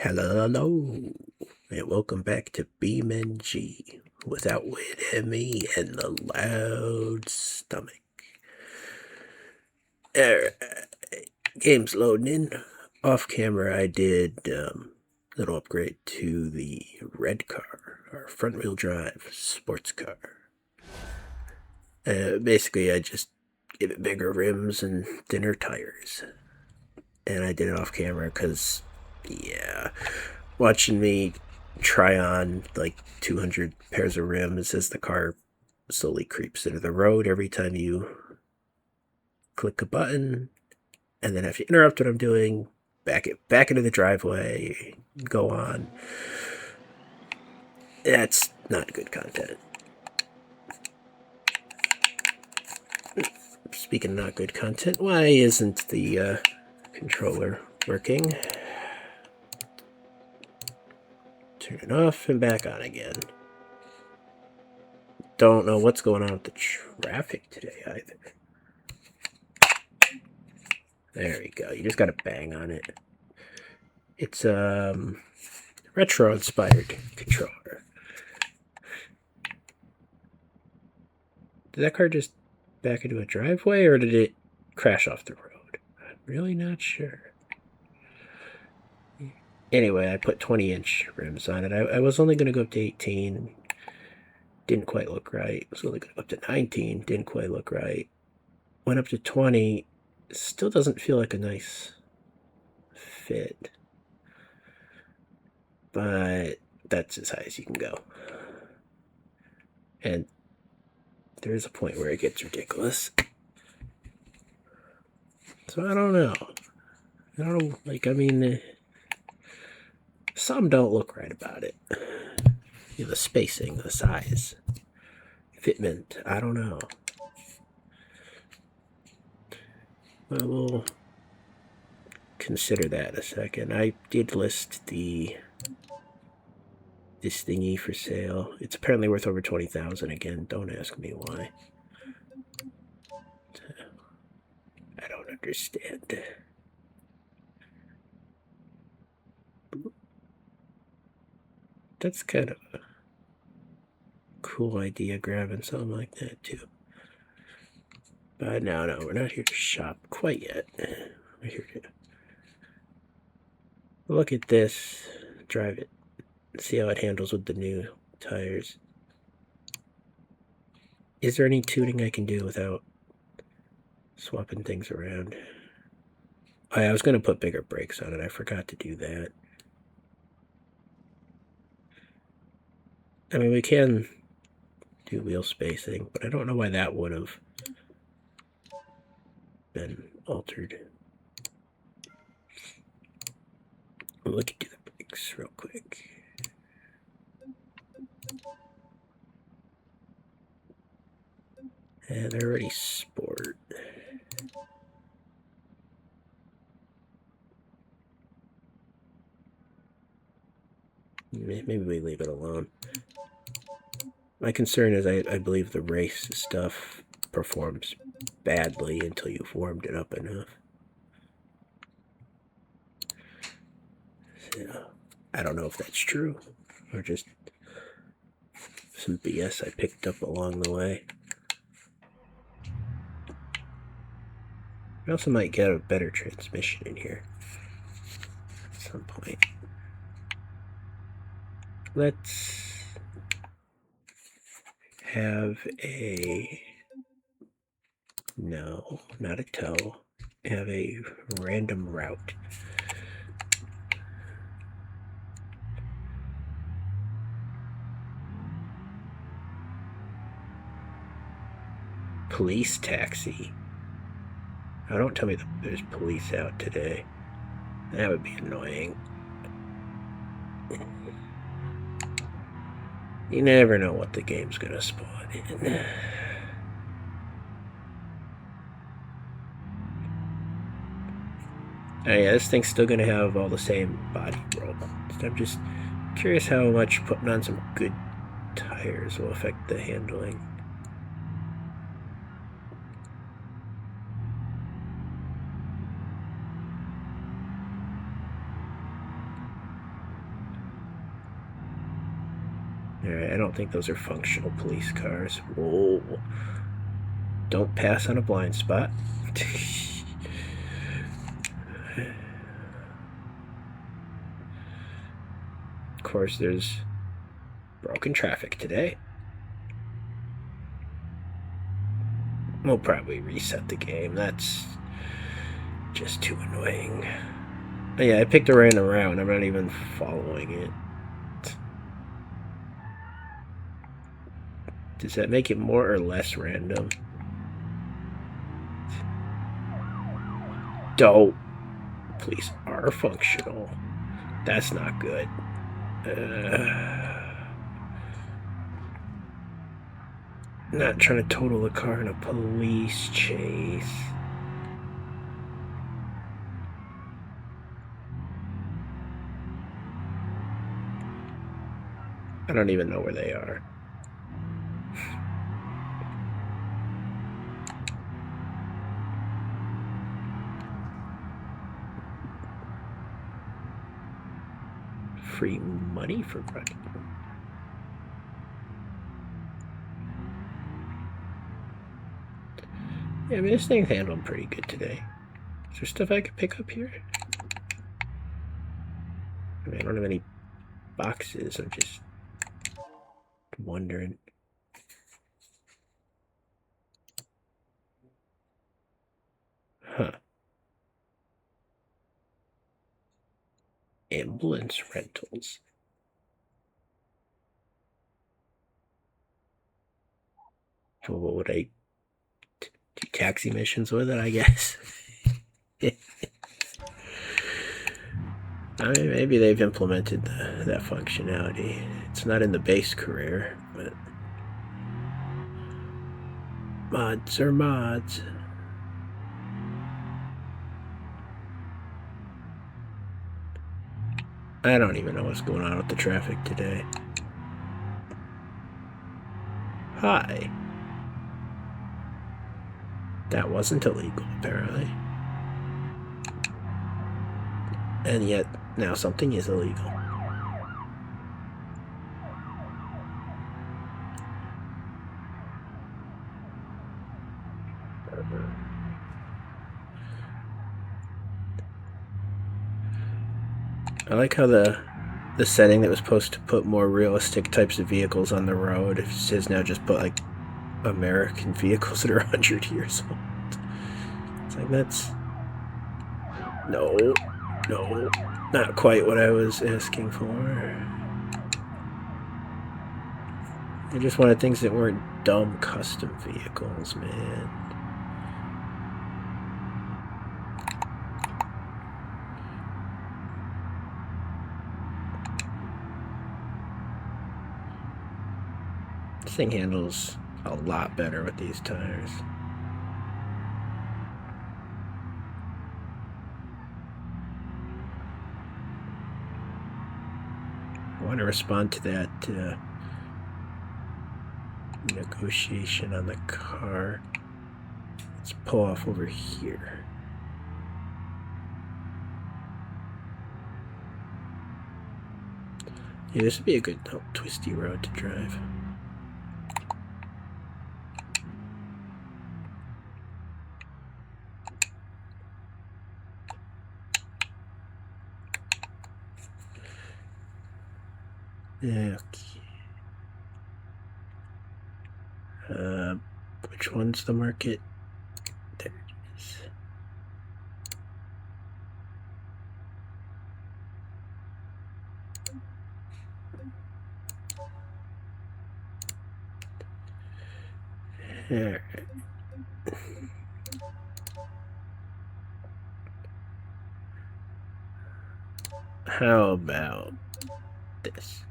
Hello, and welcome back to Beam.NG without me and the loud stomach. Game's loading in. Off camera, I did a little upgrade to the red car, our front wheel drive sports car. Basically, I just gave it bigger rims and thinner tires. And I did it off camera because, yeah, watching me try on like 200 pairs of rims as the car slowly creeps into the road every time you click a button, and then if you interrupt what I'm doing, back into the driveway, go on. That's not good content. Speaking of not good content, why isn't the controller working? Turn it off and back on again. Don't know what's going on with the traffic today either. There we go. You just gotta bang on it. It's retro-inspired controller. Did that car just back into a driveway, or did it crash off the road? I'm really not sure. Anyway, I put 20-inch rims on it. I was only going to go up to 18. Didn't quite look right. I was only going to go up to 19. Didn't quite look right. Went up to 20. Still doesn't feel like a nice fit. But that's as high as you can go. And there's a point where it gets ridiculous. So I don't know. Some don't look right about it. The spacing, the size, fitment, I don't know. Well, we'll consider that in a second. I did list this thingy for sale. It's apparently worth over $20,000 again. Don't ask me why. I don't understand. That's kind of a cool idea, grabbing something like that too. But no, we're not here to shop quite yet. We're here to look at this, drive it, see how it handles with the new tires. Is there any tuning I can do without swapping things around? I was going to put bigger brakes on it. I forgot to do that. I mean, we can do wheel spacing, but I don't know why that would have been altered. Look at the brakes real quick. And they're already sport. Maybe we leave it alone. My concern is I believe the race stuff performs badly until you've warmed it up enough. So, I don't know if that's true or just some BS I picked up along the way. I also might get a better transmission in here at some point. Let's have no, not a tow, have a random route. Police taxi. Oh, don't tell me that there's police out today. That would be annoying. You never know what the game's gonna spawn in. Oh yeah, this thing's still gonna have all the same body roll. I'm just curious how much putting on some good tires will affect the handling. Alright, I don't think those are functional police cars. Whoa. Don't pass on a blind spot. Of course, there's broken traffic today. We'll probably reset the game. That's just too annoying. But yeah, I picked a random route. I'm not even following it. Does that make it more or less random? Don't. Police are functional. That's not good. Not trying to total a car in a police chase. I don't even know where they are. Free money for running. Yeah, I mean, this thing's handled pretty good today. Is there stuff I could pick up here? I mean, I don't have any boxes. I'm just wondering. Huh. Ambulance rentals. Well, what would I do? Taxi missions with it, I guess. I mean, maybe they've implemented that functionality. It's not in the base career, but mods are mods. I don't even know what's going on with the traffic today. Hi. That wasn't illegal, apparently. And yet, now something is illegal. I like how the setting that was supposed to put more realistic types of vehicles on the road, it says now just put like American vehicles that are 100 years old. It's like, that's... No, not quite what I was asking for. I just wanted things that weren't dumb custom vehicles, man. This thing handles a lot better with these tires. I want to respond to that negotiation on the car. Let's pull off over here. Yeah, this would be a good twisty road to drive. Okay. Which one's the market? There it is. All right. How about this?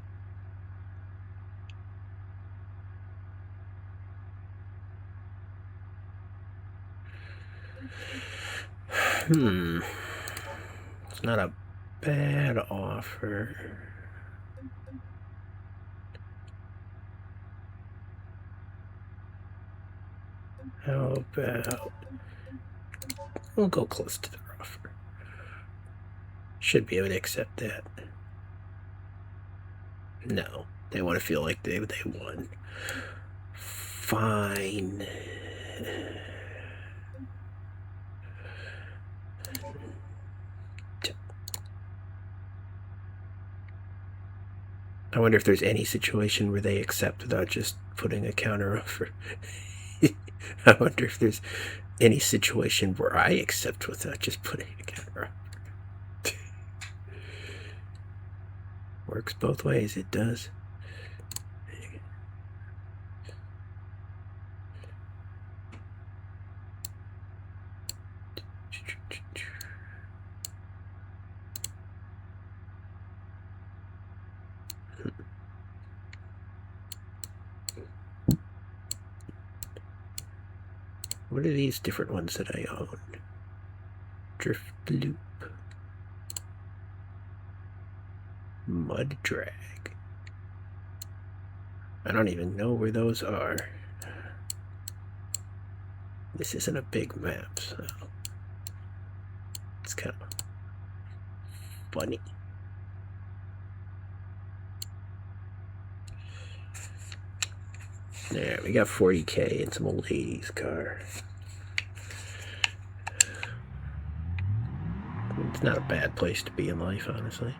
It's not a bad offer. How about... We'll go close to their offer. Should be able to accept that. No. They want to feel like they won. Fine. I wonder if there's any situation where they accept without just putting a counter offer. I wonder if there's any situation where I accept without just putting a counter offer. Works both ways, it does. What are these different ones that I own? Drift Loop. Mud Drag. I don't even know where those are. This isn't a big map, so it's kind of funny. There, we got 40K in some old 80s car. It's not a bad place to be in life, honestly.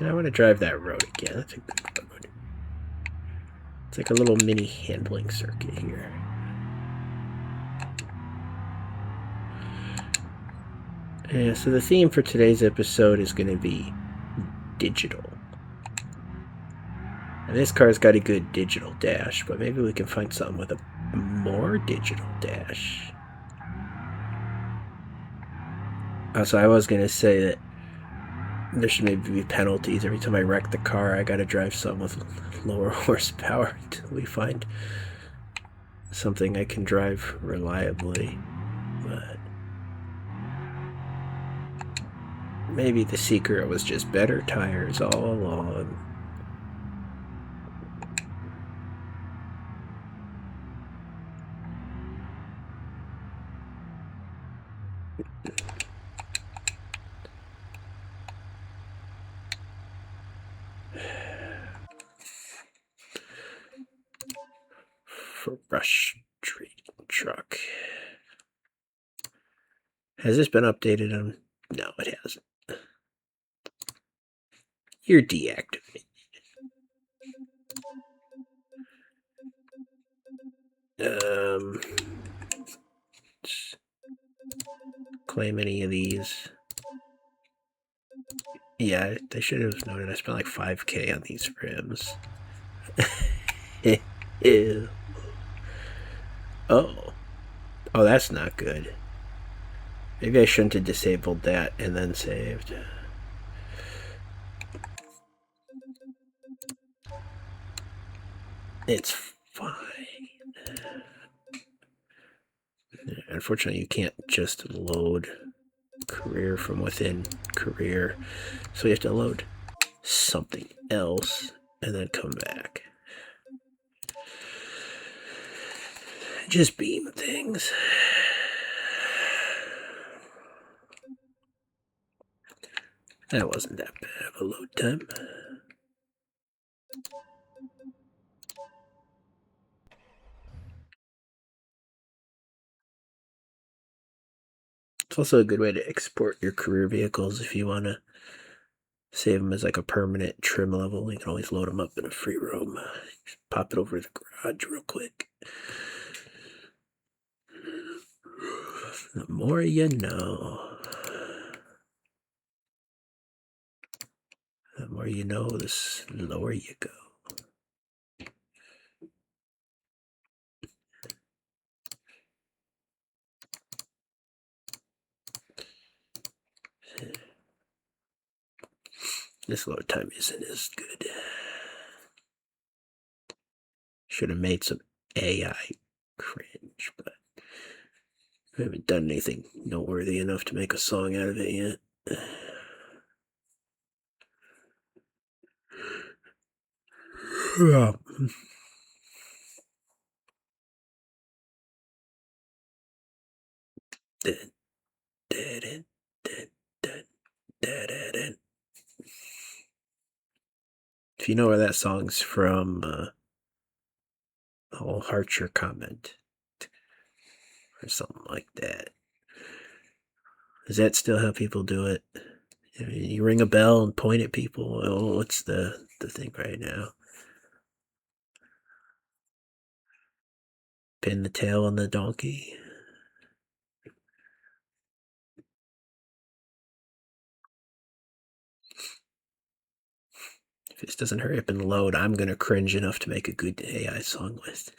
I want to drive that road again. That's a good road. It's like a little mini handling circuit here. Yeah, so the theme for today's episode is going to be digital. And this car's got a good digital dash, but maybe we can find something with a more digital dash. Also, I was going to say that there should maybe be penalties. Every time I wreck the car, I got to drive something with lower horsepower until we find something I can drive reliably. But maybe the secret was just better tires all along. Frustrating truck. Has this been updated on? No, it hasn't. You're deactivated. Claim any of these. Yeah, they should have noted I spent like 5K on these rims. Ew. Oh, that's not good. Maybe I shouldn't have disabled that and then saved. It's fine. Unfortunately, you can't just load career from within career, so you have to load something else and then come back. Just beam things. That wasn't that bad of a load time. It's also a good way to export your career vehicles if you want to save them as like a permanent trim level. You can always load them up in a free roam. Just pop it over the garage real quick. The more you know. The more you know, the slower you go. This load time isn't as good. Should have made some AI cringe, but I haven't done anything noteworthy enough to make a song out of it yet. Yeah. If you know where that song's from, I'll heart your comment or something like that. Is that still how people do it? I mean, you ring a bell and point at people. Oh, what's the thing right now? Pin the tail on the donkey. If this doesn't hurry up and load, I'm gonna cringe enough to make a good AI song with.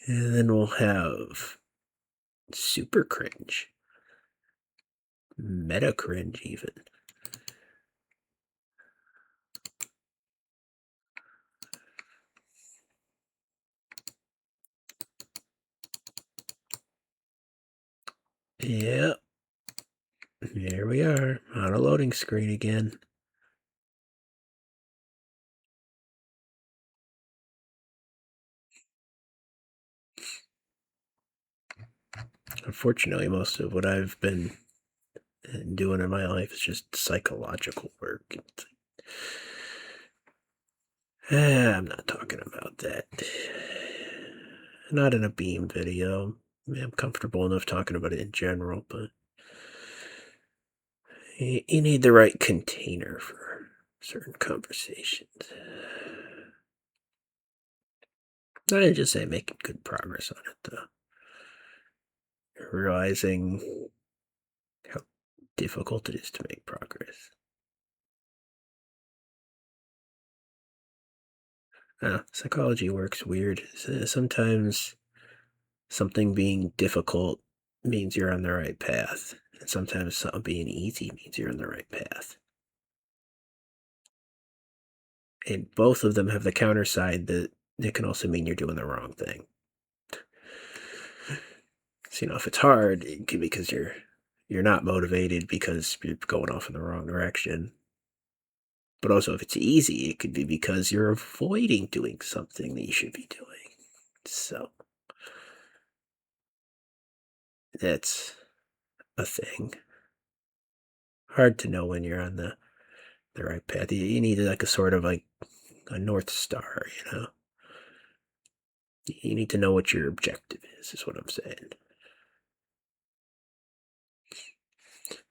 And then we'll have super cringe, meta cringe even. Yep. Here we are on a loading screen again. Unfortunately, most of what I've been doing in my life is just psychological work. I'm not talking about that. Not in a Beam video. I mean, I'm comfortable enough talking about it in general, but you need the right container for certain conversations. I just say making good progress on it, though. Realizing how difficult it is to make progress. Psychology works weird. Sometimes something being difficult means you're on the right path, and sometimes something being easy means you're on the right path. And both of them have the counter side that it can also mean you're doing the wrong thing. So, if it's hard, it could be because you're not motivated because you're going off in the wrong direction. But also, if it's easy, it could be because you're avoiding doing something that you should be doing. So, that's a thing. Hard to know when you're on the right path. You need like a sort of like a North Star, You need to know what your objective is what I'm saying.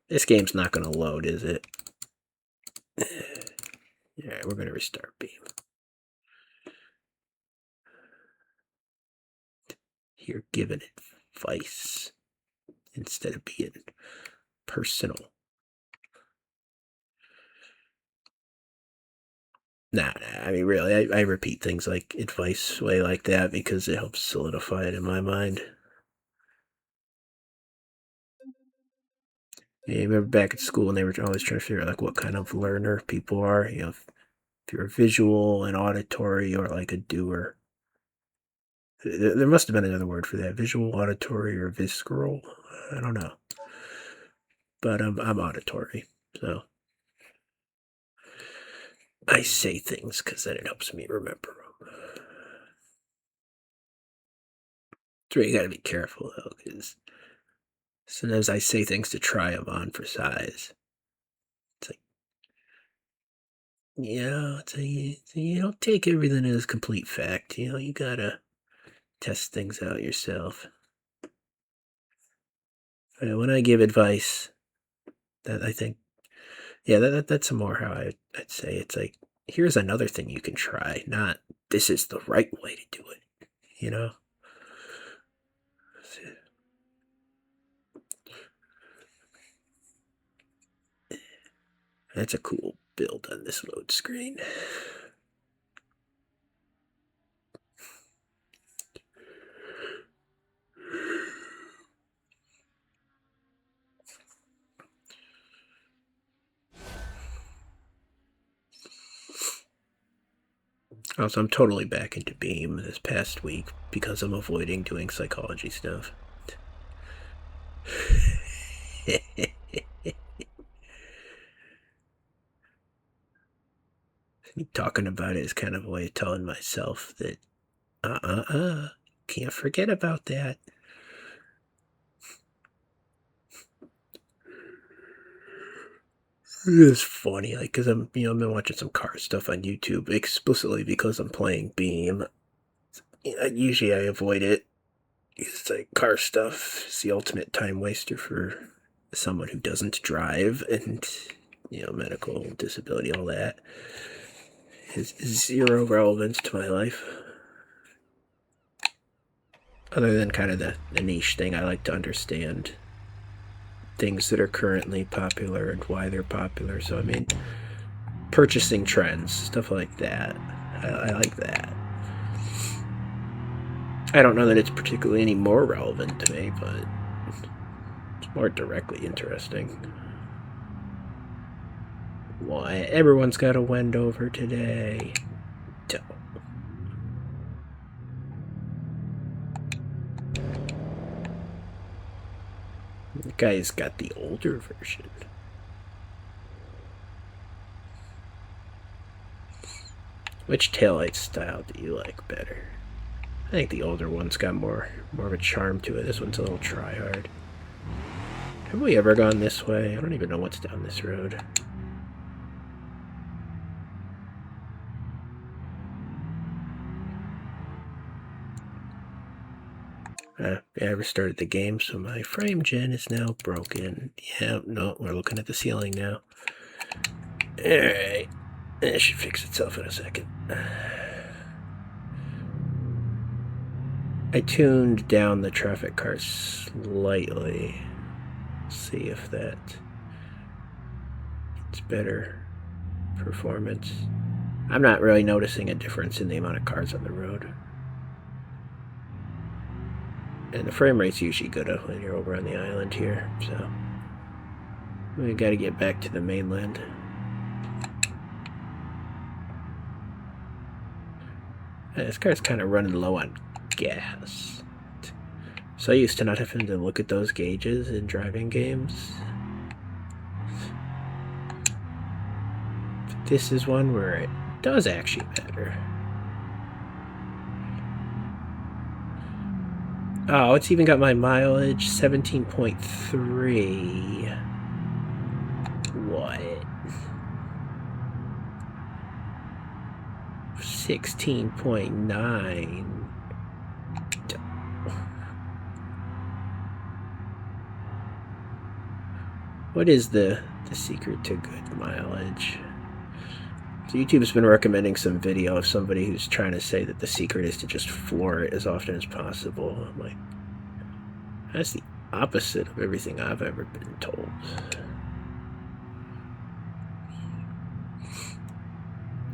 This game's not going to load, is it? Yeah, we're going to restart Beam. You're giving advice instead of being personal. Nah, I mean, really, I repeat things like advice way like that because it helps solidify it in my mind. Yeah, you remember back at school and they were always trying to figure out like what kind of learner people are. If you're visual and auditory or like a doer. There must have been another word for that. Visual, auditory, or visceral. I don't know. But I'm auditory, so I say things because then it helps me remember them. So you gotta be careful though, because sometimes I say things to try them on for size. It's like, you don't take everything as complete fact. You gotta test things out yourself. When I give advice, that I think, yeah, that's more how I'd say it's like, here's another thing you can try, not this is the right way to do it. You know. That's a cool build on this load screen. Also, I'm totally back into Beam this past week because I'm avoiding doing psychology stuff. Talking about it is kind of a way of telling myself that, can't forget about that. It's funny, like, because I've been watching some car stuff on YouTube explicitly because I'm playing Beam. Usually I avoid it. It's like car stuff is the ultimate time waster for someone who doesn't drive, and medical disability, all that is zero relevance to my life. Other than kind of the niche thing, I like to understand things that are currently popular and why they're popular. So, I mean, purchasing trends, stuff like that. I like that. I don't know that it's particularly any more relevant to me, but it's more directly interesting. Why? Everyone's got a Wendover today. The guy's got the older version. Which taillight style do you like better? I think the older one's got more of a charm to it. This one's a little try-hard. Have we ever gone this way? I don't even know what's down this road. I restarted the game, so my frame gen is now broken. Yeah, no, we're looking at the ceiling now. Alright. It should fix itself in a second. I tuned down the traffic car slightly. See if that gets better performance. I'm not really noticing a difference in the amount of cars on the road. And the frame rate's usually good when you're over on the island here, so we gotta get back to the mainland. This car's kind of running low on gas. So used to not having to look at those gauges in driving games. But this is one where it does actually matter. Oh, it's even got my mileage, 17.3. What? 16.9. What is the secret to good mileage? So YouTube's been recommending some video of somebody who's trying to say that the secret is to just floor it as often as possible. I'm like, that's the opposite of everything I've ever been told.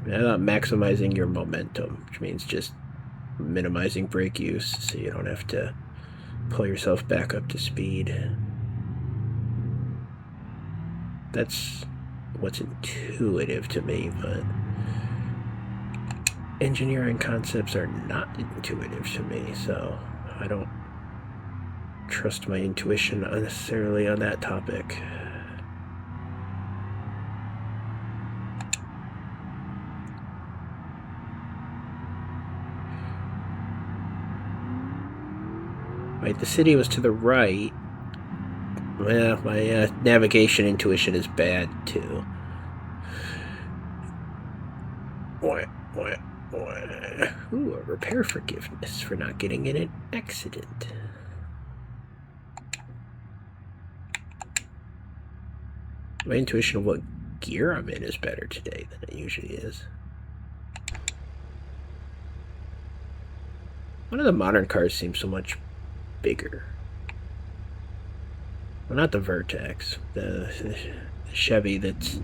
I thought maximizing your momentum, which means just minimizing brake use so you don't have to pull yourself back up to speed. That's what's intuitive to me, but engineering concepts are not intuitive to me, so I don't trust my intuition necessarily on that topic. Right, the city was to the right. Well, my navigation intuition is bad, too. Ooh, a repair forgiveness for not getting in an accident. My intuition of what gear I'm in is better today than it usually is. One of the modern cars seems so much bigger. Well, not the Vertex, the Chevy that's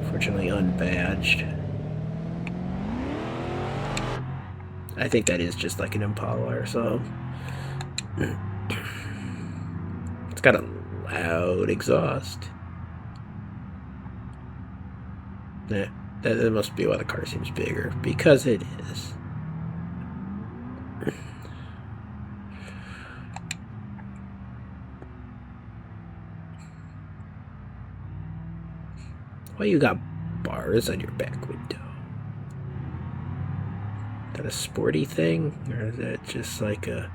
fortunately unbadged. I think that is just like an Impala or so. It's got a loud exhaust. Yeah, that must be why the car seems bigger, because it is. Why you got bars on your back window? that a sporty thing? Or is that just like a...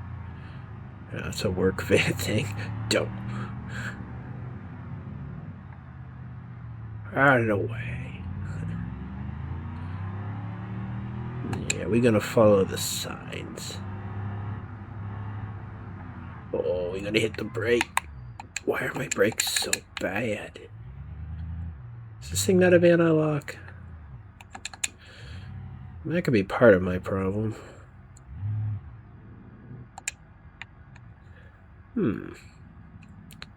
it's a work van thing. Don't. Out of the way. Yeah, we're gonna follow the signs. Oh, we're gonna hit the brake. Why are my brakes so bad? Is this thing not a anti-lock? That could be part of my problem.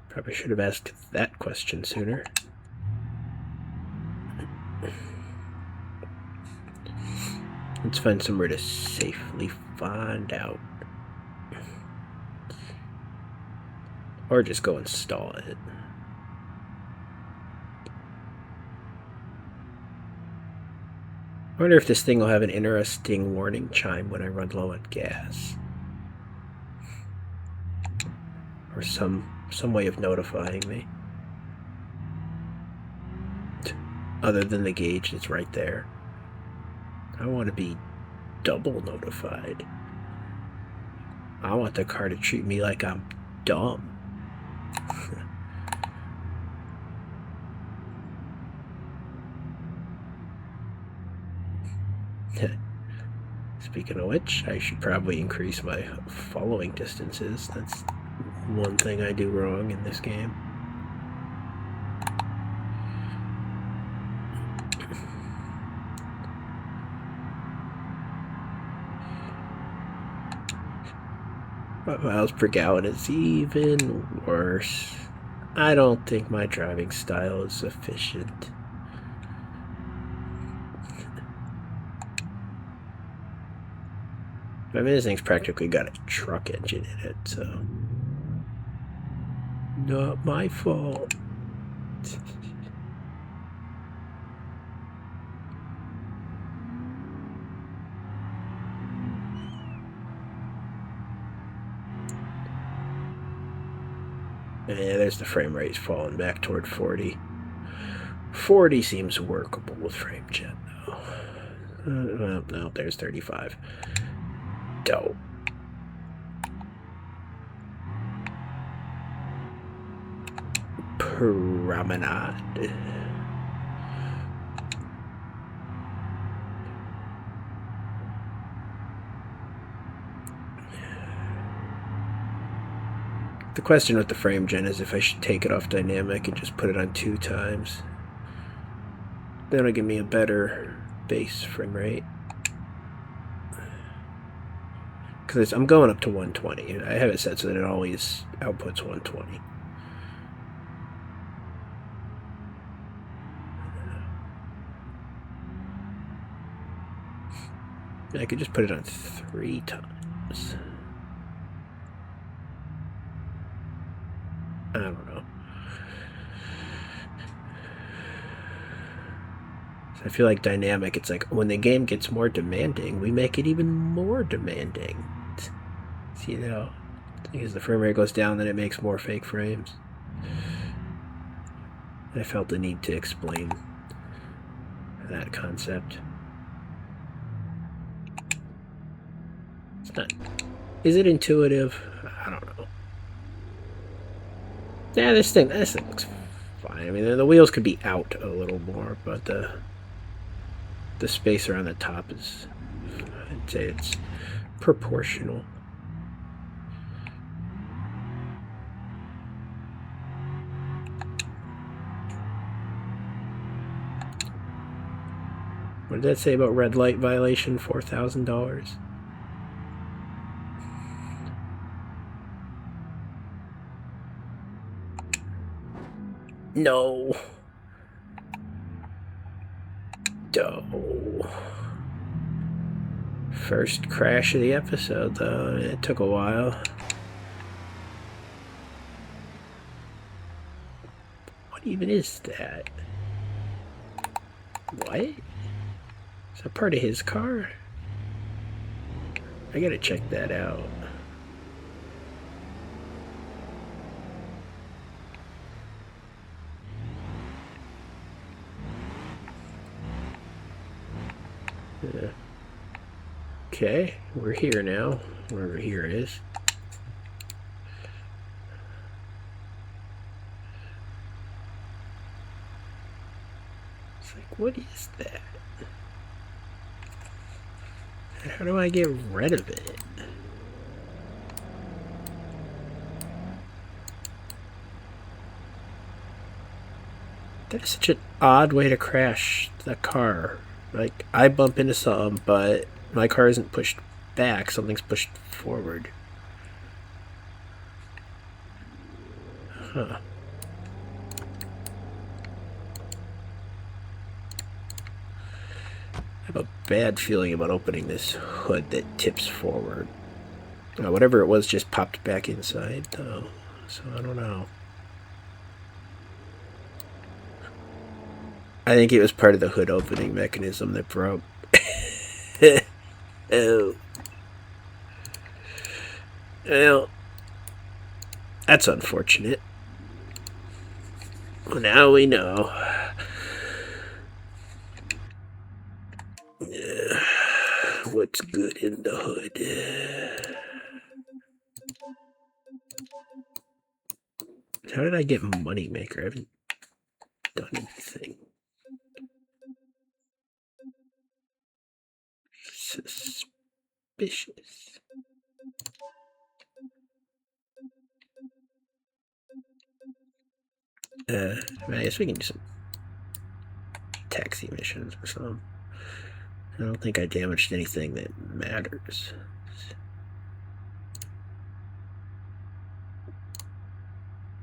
Probably should have asked that question sooner. Let's find somewhere to safely find out. Or just go install it. I wonder if this thing will have an interesting warning chime when I run low on gas. Or some way of notifying me. Other than the gauge that's right there. I want to be double notified. I want the car to treat me like I'm dumb. Speaking of which, I should probably increase my following distances. That's one thing I do wrong in this game. Miles per gallon is even worse. I don't think my driving style is sufficient. I mean, this thing's practically got a truck engine in it, so... Not my fault. Yeah, there's the frame rate falling back toward 40. 40 seems workable with frame jet, though. Well, no, there's 35. Dope. Promenade. The question with the frame gen is if I should take it off dynamic and just put it on 2 times. That'll give me a better base frame rate. Because I'm going up to 120. I have it set so that it always outputs 120. I could just put it on 3 times. I don't know. So I feel like dynamic, it's like when the game gets more demanding, we make it even more demanding. See, you know, as the frame rate goes down, then it makes more fake frames. I felt the need to explain that concept. It's not. Is it intuitive? I don't know. Yeah, this thing looks fine. I mean, the wheels could be out a little more, but the spacer on the top is, I'd say it's proportional. What did that say about red light violation? $4,000. No. Oh. First crash of the episode, though. It took a while. What even is that? What? Is that part of his car? I gotta check that out. Yeah. Okay, we're here now, wherever here is. It's like, what is that? How do I get rid of it? That's such an odd way to crash the car. Like, I bump into something, but my car isn't pushed back, something's pushed forward. Huh. I have a bad feeling about opening this hood that tips forward. Whatever it was just popped back inside, though. So I don't know. I think it was part of the hood opening mechanism that broke. Oh. Well, that's unfortunate. Well, now we know. What's good in the hood? How did I get Moneymaker? I haven't done anything. Suspicious. I guess we can do some taxi missions or something. I don't think I damaged anything that matters.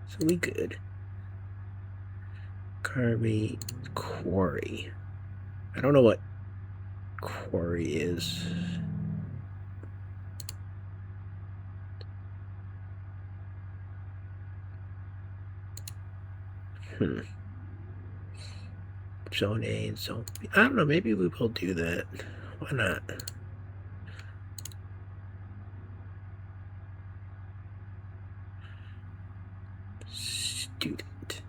So we good. Carby Quarry. I don't know what quarry is. Zone A and Zone B. I don't know, maybe we will do that. Why not? Student.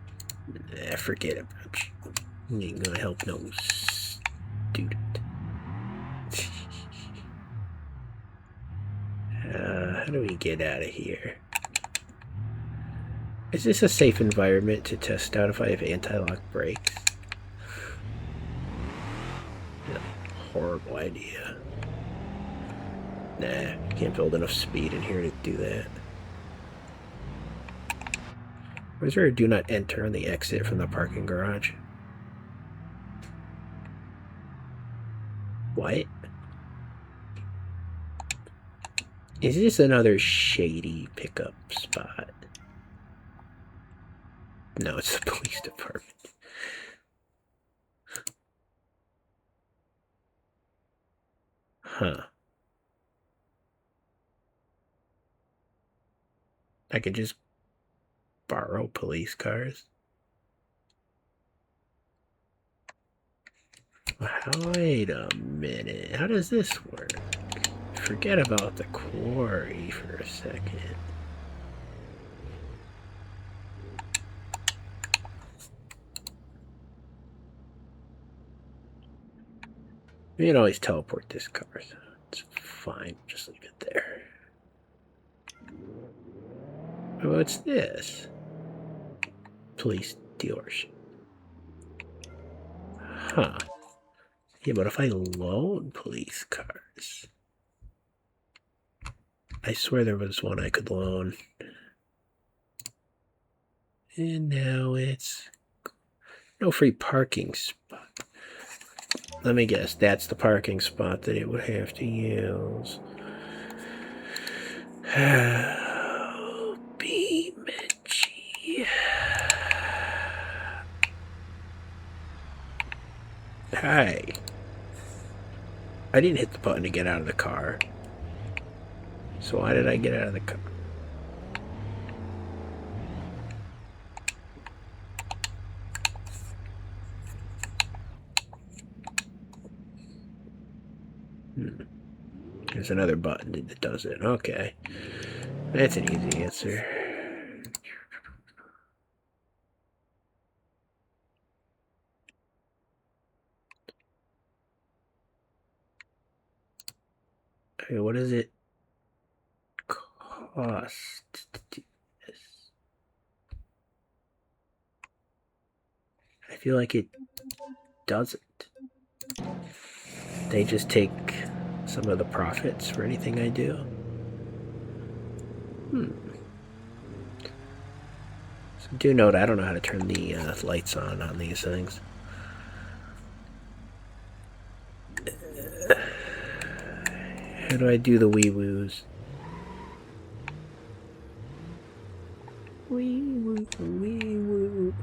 Forget it. You ain't gonna help no student. How do we get out of here? Is this a safe environment to test out if I have anti-lock brakes? No, horrible idea. Nah, can't build enough speed in here to do that. Or is there a do not enter on the exit from the parking garage? What? Is this another shady pickup spot? No, it's the police department. Huh. I could just borrow police cars? Wait a minute. How does this work? Forget about the quarry for a second. You can always teleport this car, so it's fine. Just leave it there. What's this? Police dealership. Huh. Yeah, but if I loan police cars... I swear there was one I could loan. And now it's... no free parking spot. Let me guess, that's the parking spot that it would have to use. Beam.NG. Hi. I didn't hit the button to get out of the car. So why did I get out of the car? There's another button that does it. Okay. That's an easy answer. Okay, what does it cost to do this? I feel like it doesn't. They just take some of the profits for anything I do. So do note, I don't know how to turn the lights on these things. How do I do the wee-woos? Wee-woo, wee-woo.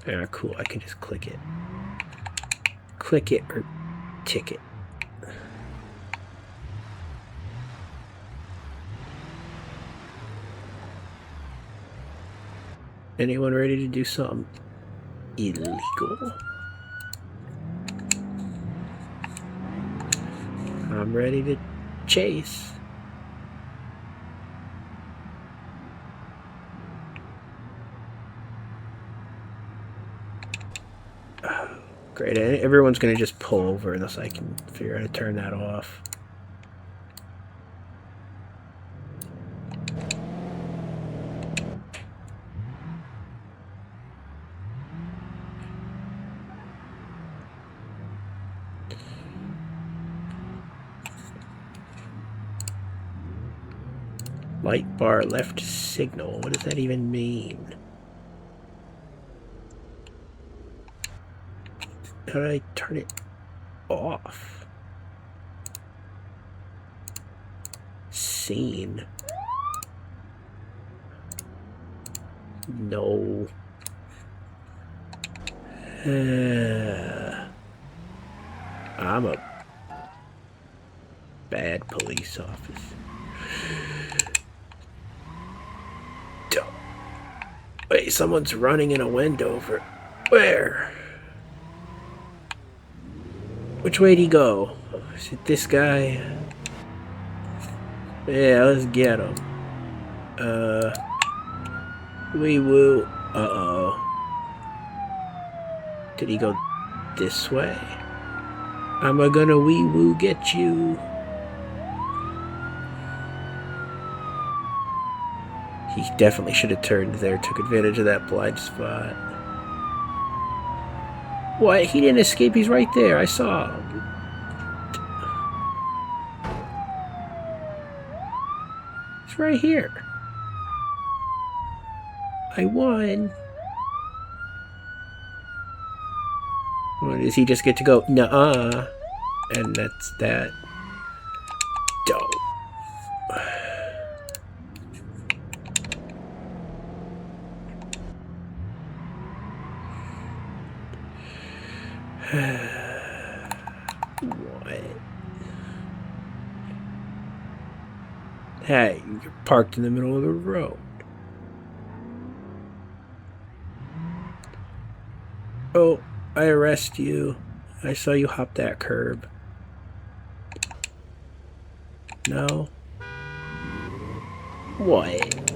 Ah, cool, I can just click it. Click it or tick it. Anyone ready to do something illegal? I'm ready to chase. Oh, great, everyone's gonna just pull over unless I can figure out how to turn that off. Light bar left signal. What does that even mean? How do I turn it off? Scene. No. I'm a bad police officer. Wait, someone's running in a Wendover. Where? Which way did he go? Is it this guy? Yeah, let's get him. Wee woo. Uh-oh. Did he go this way? I'm gonna wee woo get you. He definitely should have turned there, took advantage of that blind spot. What? He didn't escape, he's right there. I saw him. He's right here. I won. Or does he just get to go, nuh-uh? And that's that. Dope. What? Hey, you're parked in the middle of the road. Oh, I arrest you. I saw you hop that curb. No? What?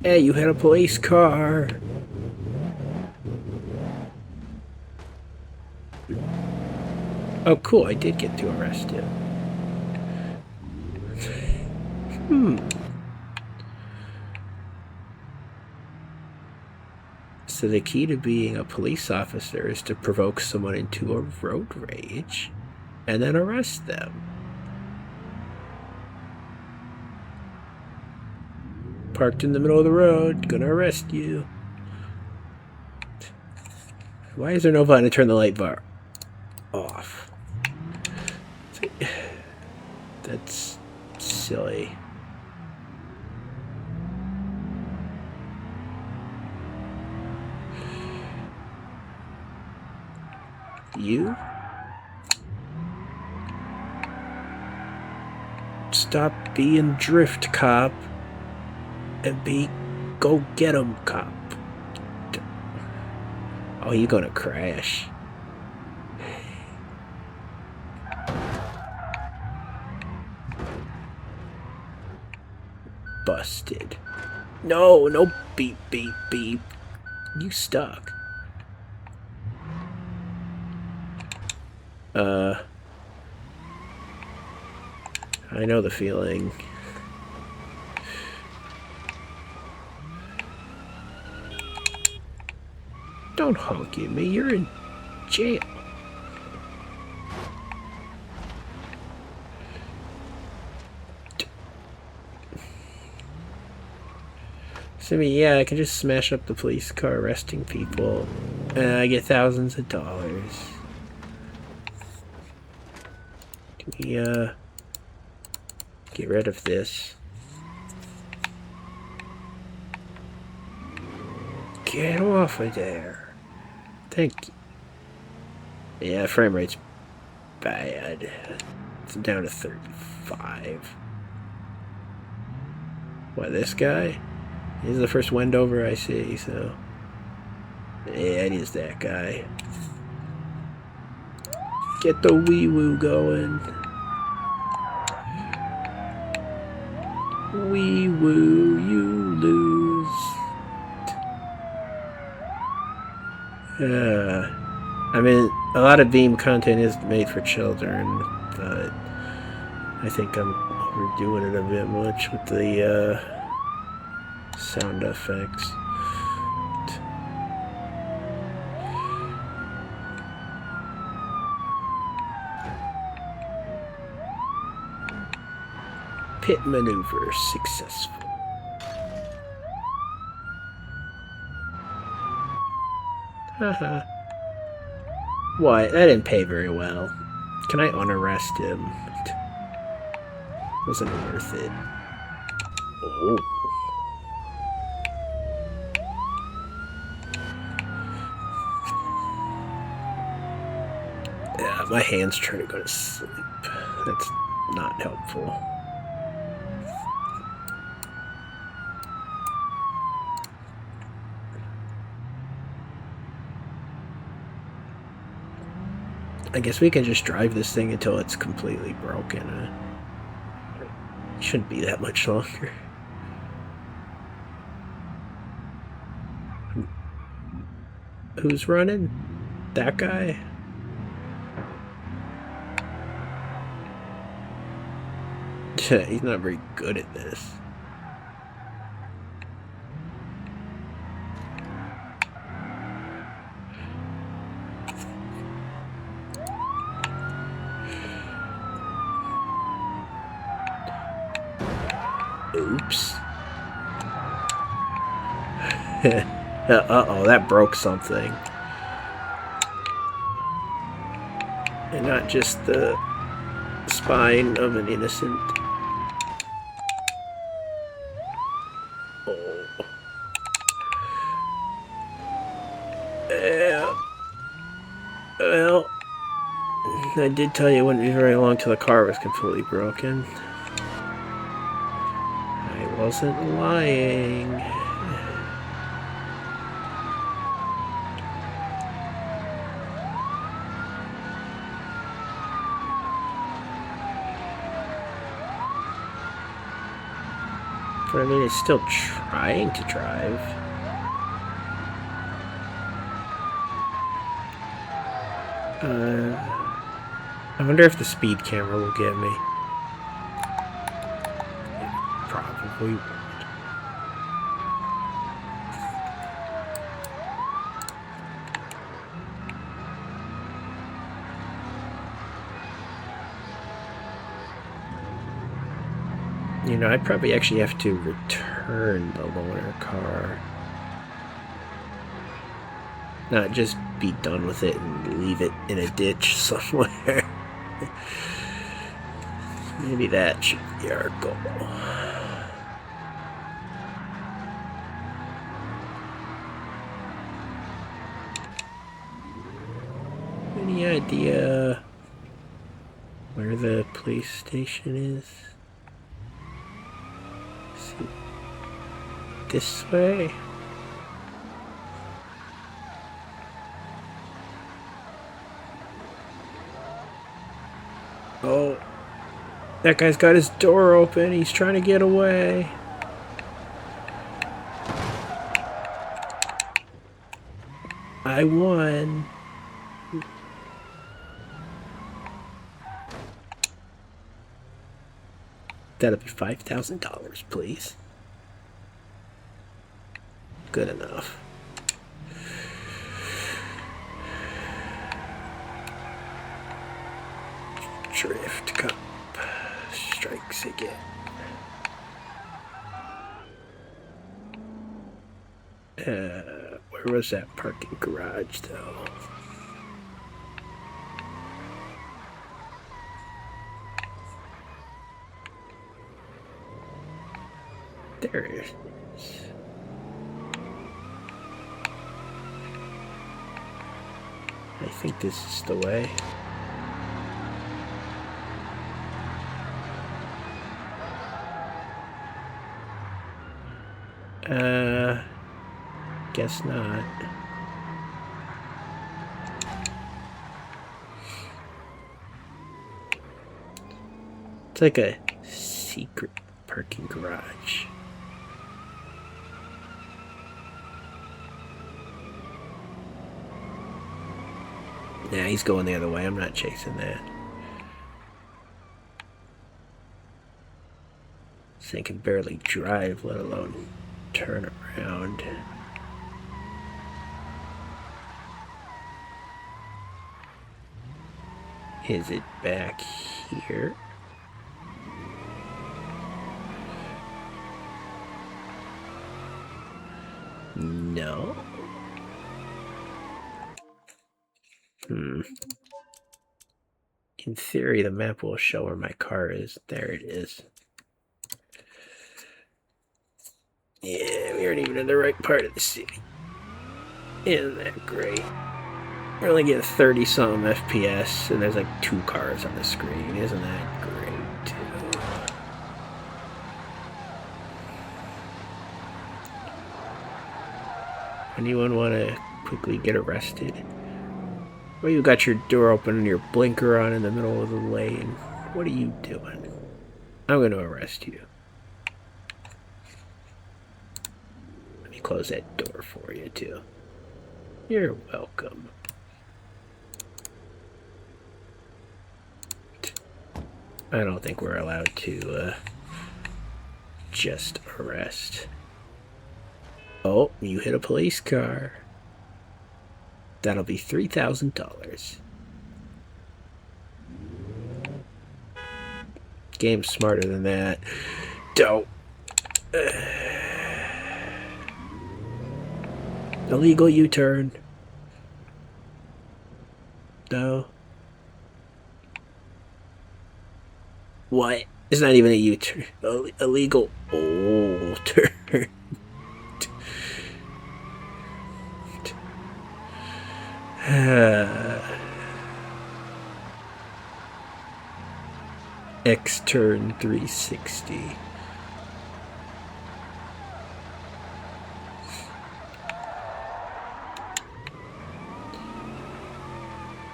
Hey, you had a police car. Oh, cool, I did get to arrest you. So the key to being a police officer is to provoke someone into a road rage and then arrest them. Parked in the middle of the road, gonna arrest you. Why is there no button to turn the light bar off? That's silly. You? Stop being drift cop and be go get 'em cop. Oh, you're gonna crash. Busted. No, no beep, beep, beep. You stuck. I know the feeling. Don't honk at me, you're in jail. Simmy, yeah, I can just smash up the police car arresting people. And I get thousands of dollars. Can we, get rid of this? Get off of there. Thank you. Yeah, frame rate's bad. It's down to 35. What, this guy? He's the first Wendover I see, so... Yeah, it is that guy. Get the wee-woo going. Wee-woo, you lose. I mean, a lot of Beam content is made for children, but I think I'm overdoing it a bit much with the sound effects. Pit maneuver successful. Haha. What? That didn't pay very well. Can I unarrest him? Wasn't worth it. Oh. Yeah, my hand's trying to go to sleep. That's not helpful. I guess we can just drive this thing until it's completely broken. It shouldn't be that much longer. Who's running? That guy? He's not very good at this. Oops. Uh-oh, that broke something. And not just the spine of an innocent. Oh. Yeah. Well, I did tell you it wouldn't be very long till the car was completely broken. I wasn't lying. But I mean, it's still trying to drive. I wonder if the speed camera will get me. It probably would. You know, I'd probably actually have to return the loaner car. Not just be done with it and leave it in a ditch somewhere. Maybe that should be our goal. Any idea where the police station is? This way? Oh, that guy's got his door open. He's trying to get away. I won. That'll be $5,000, please. Good enough. Drift Cup strikes again. Where was that parking garage, though? There it is. I think this is the way. Guess not. It's like a secret parking garage. Nah, he's going the other way. I'm not chasing that. This thing can barely drive, let alone turn around. Is it back here? No. In theory, the map will show where my car is. There it is. Yeah, we aren't even in the right part of the city. Isn't that great? We only get 30-something FPS, and there's like 2 cars on the screen. Isn't that great? Anyone want to quickly get arrested? Well, you got your door open and your blinker on in the middle of the lane. What are you doing? I'm going to arrest you. Let me close that door for you, too. You're welcome. I don't think we're allowed to just arrest. Oh, you hit a police car. That'll be $3,000. Game's smarter than that. Don't. Illegal U-turn. No. What? It's not even a U-turn. Illegal old turn. X-turn 360.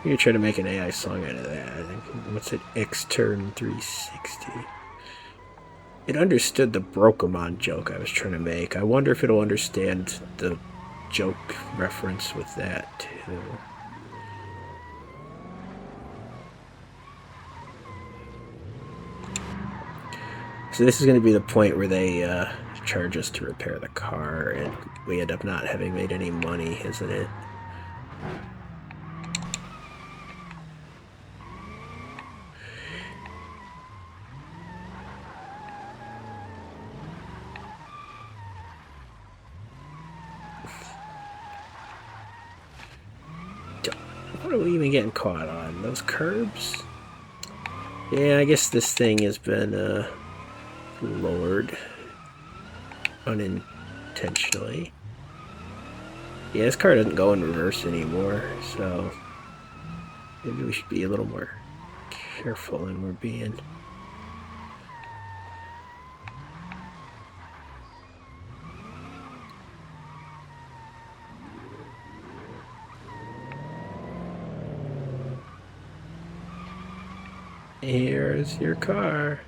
You're trying to make an AI song out of that. I think. What's it? X-turn 360. It understood the Brokemon joke I was trying to make. I wonder if it'll understand the joke reference with that too. So this is going to be the point where they charge us to repair the car, and we end up not having made any money, isn't it? What are we even getting caught on? Those curbs? Yeah, I guess this thing has been lowered unintentionally. Yeah, this car doesn't go in reverse anymore, so maybe we should be a little more careful than we're being. Here's your car.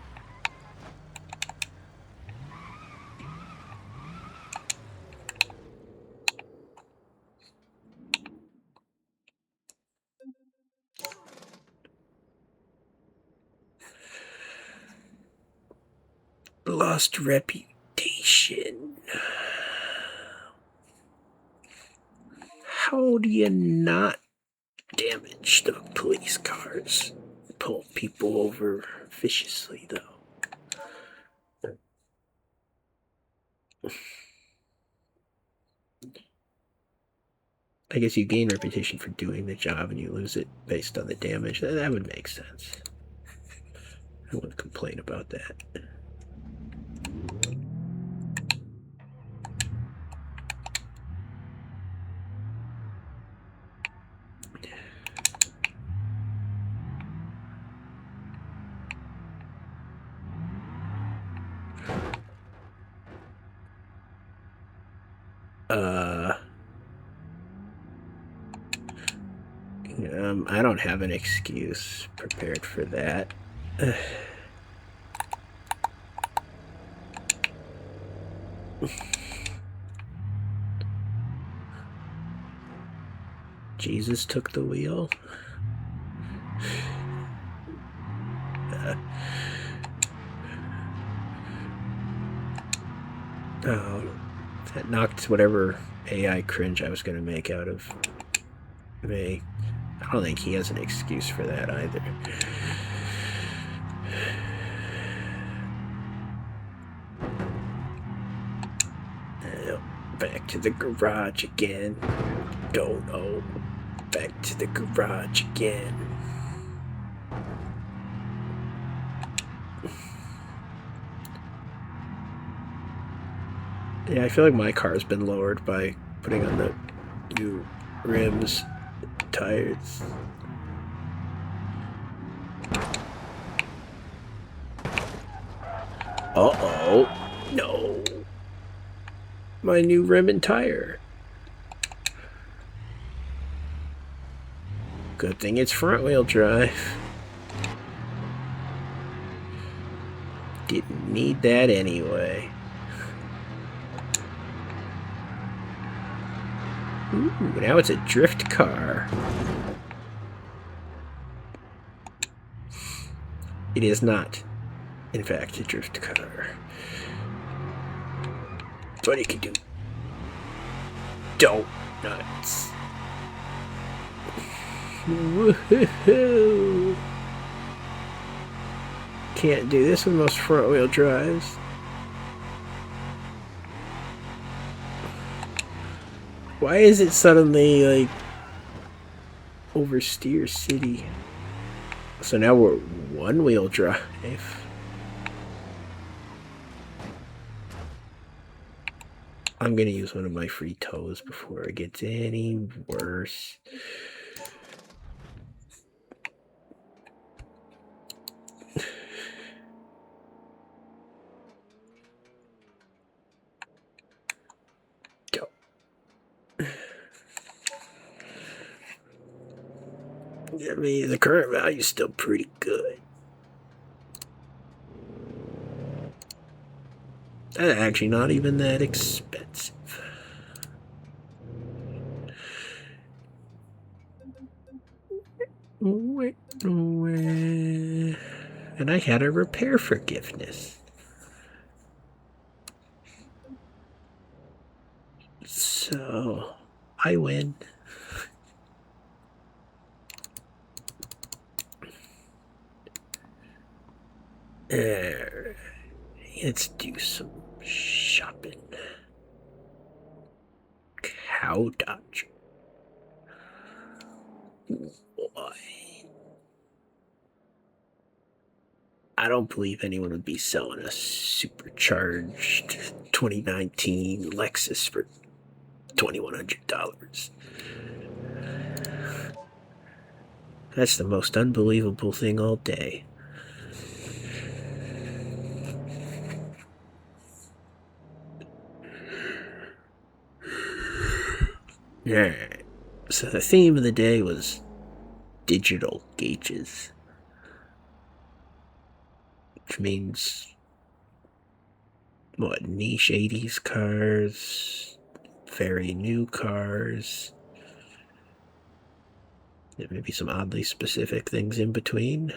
lost reputation. How do you not damage the police cars? Pull people over viciously, though. I guess you gain reputation for doing the job and you lose it based on the damage. That would make sense. I wouldn't complain about that. I don't have an excuse prepared for that. Jesus took the wheel. Oh, that knocked whatever AI cringe I was going to make out of me. I don't think he has an excuse for that either. Back to the garage again. Don't know. Back to the garage again. Yeah, I feel like my car's been lowered by putting on the new rims, tires. Uh-oh. No. My new rim and tire. Good thing it's front-wheel drive. Didn't need that anyway. Ooh, now it's a drift car. It is not, in fact, a drift car. That's what you can do. Donuts. Woohoo! Can't do this with most front-wheel drives. Why is it suddenly, like, oversteer city? So now we're one-wheel drive. I'm gonna use one of my free toes before it gets any worse. I mean, the current value is still pretty good. That's actually not even that expensive. And I had a repair forgiveness. So, I win. Let's do some shopping. Cow Dodge. Boy. I don't believe anyone would be selling a supercharged 2019 Lexus for $2,100. That's the most unbelievable thing all day. Alright, so the theme of the day was digital gauges, which means, what, niche 80s cars, very new cars, maybe some oddly specific things in between.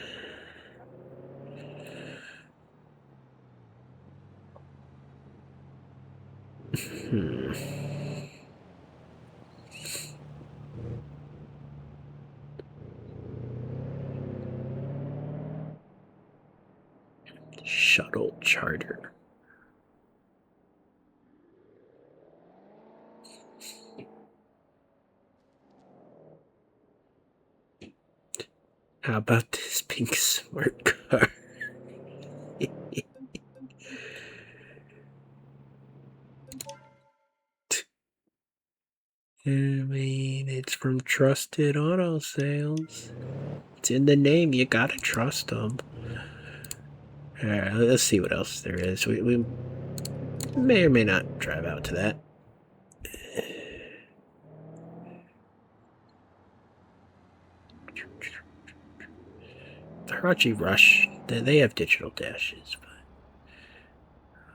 Shuttle charter. How about this pink smart car? I mean, it's from Trusted Auto Sales. It's in the name. You gotta trust them. Alright, let's see what else there is. We may or may not drive out to that. The Hirachi Rush, they have digital dashes, but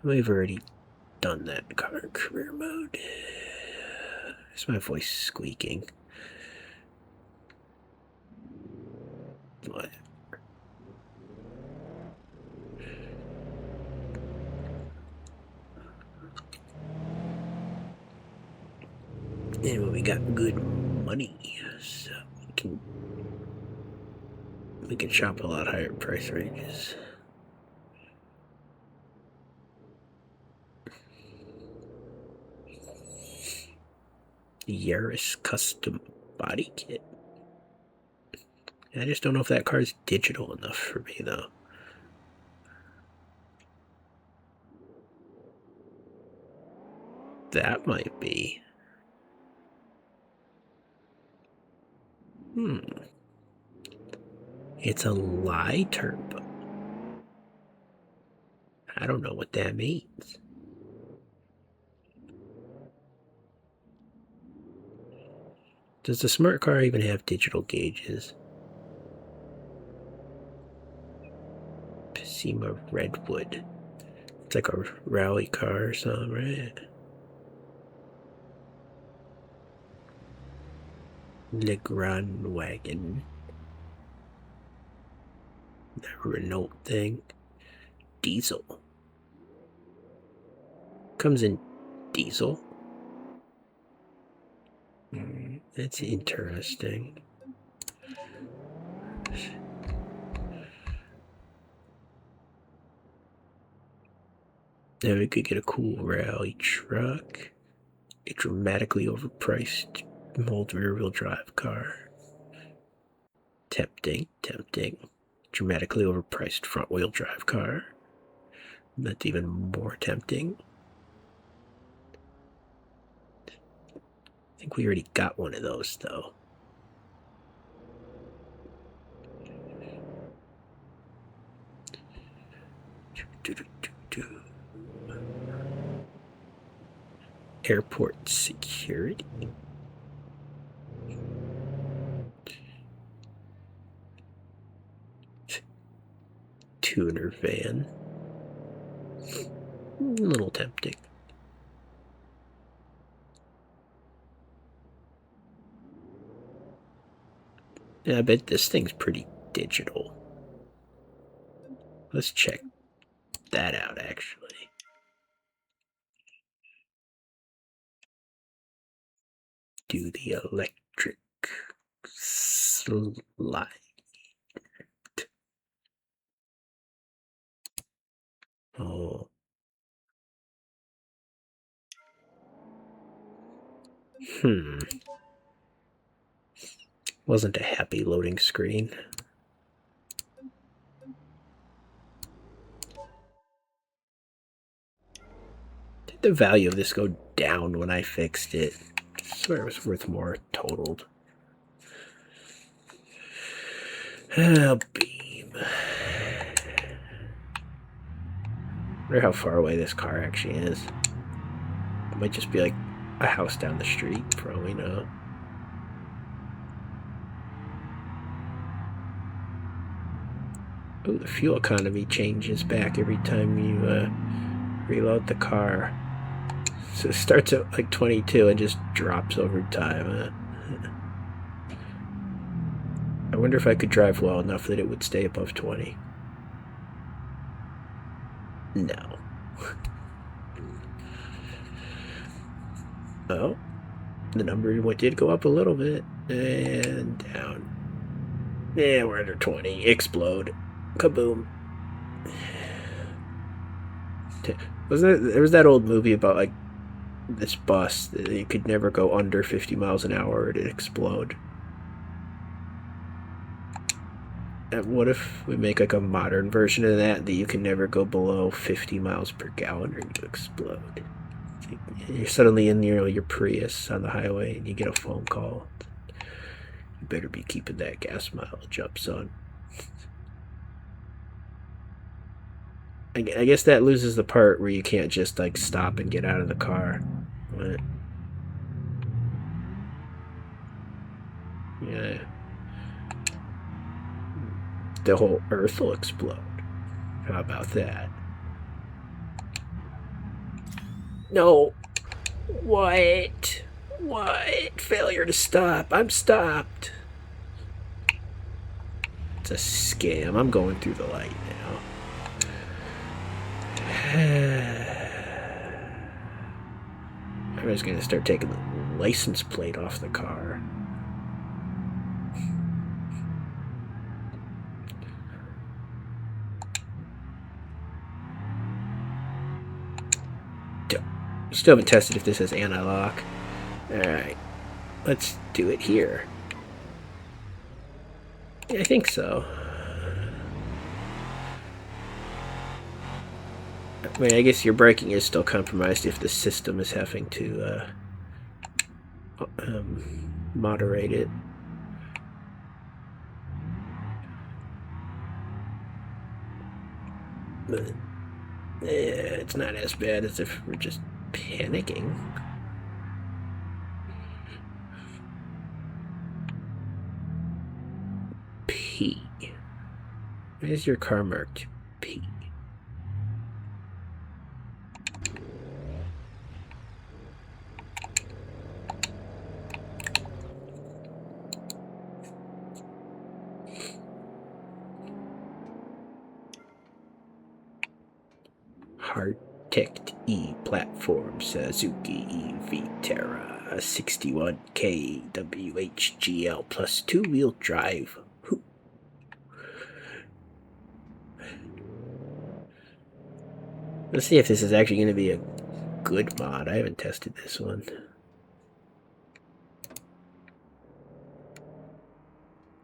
we've already done that car career mode. Is my voice squeaking? What? And we got good money, so we can shop a lot higher price ranges. Yaris custom body kit. I just don't know if that car's digital enough for me though. That might be. It's a lie turbo. I don't know what that means. Does the smart car even have digital gauges? Piscima Redwood. It's like a rally car or something, right? Legrand wagon. The Renault thing. Diesel. Comes in diesel. That's interesting. Then we could get a cool rally truck. A dramatically overpriced old rear-wheel drive car. Tempting. Dramatically overpriced front-wheel drive car. That's even more tempting. I think we already got one of those, though. Airport security. Tuner van. A little tempting. Yeah, I bet this thing's pretty digital. Let's check that out, actually. Do the electric slide. Oh. Wasn't a happy loading screen. Did the value of this go down when I fixed it? I swear it was worth more totaled. Oh, Beam. I wonder how far away this car actually is. It might just be like a house down the street, for all we know. Oh, the fuel economy changes back every time you reload the car. So it starts at like 22 and just drops over time. I wonder if I could drive well enough that it would stay above 20. No. Oh, the number did go up a little bit. And down. Yeah, we're under 20. Explode. Kaboom. There was that old movie about like this bus that you could never go under 50 miles an hour or it'd explode. And what if we make like a modern version of that you can never go below 50 miles per gallon or you explode? You're suddenly in your Prius on the highway and you get a phone call. You better be keeping that gas mileage up, son. I guess that loses the part where you can't just like stop and get out of the car. But, yeah. The whole earth will explode. How about that? No. What? What? Failure to stop. I'm stopped. It's a scam. I'm going through the light now. I was going to start taking the license plate off the car. Still haven't tested if this is anti-lock. Alright. Let's do it here. Yeah, I think so. I mean, I guess your braking is still compromised if the system is having to moderate it. But it's not as bad as if we're just panicking. P. Why is your car marked P? Hard-ticked E platform Suzuki EV Terra 61K WHGL plus two-wheel drive. Let's see if this is actually going to be a good mod. I haven't tested this one.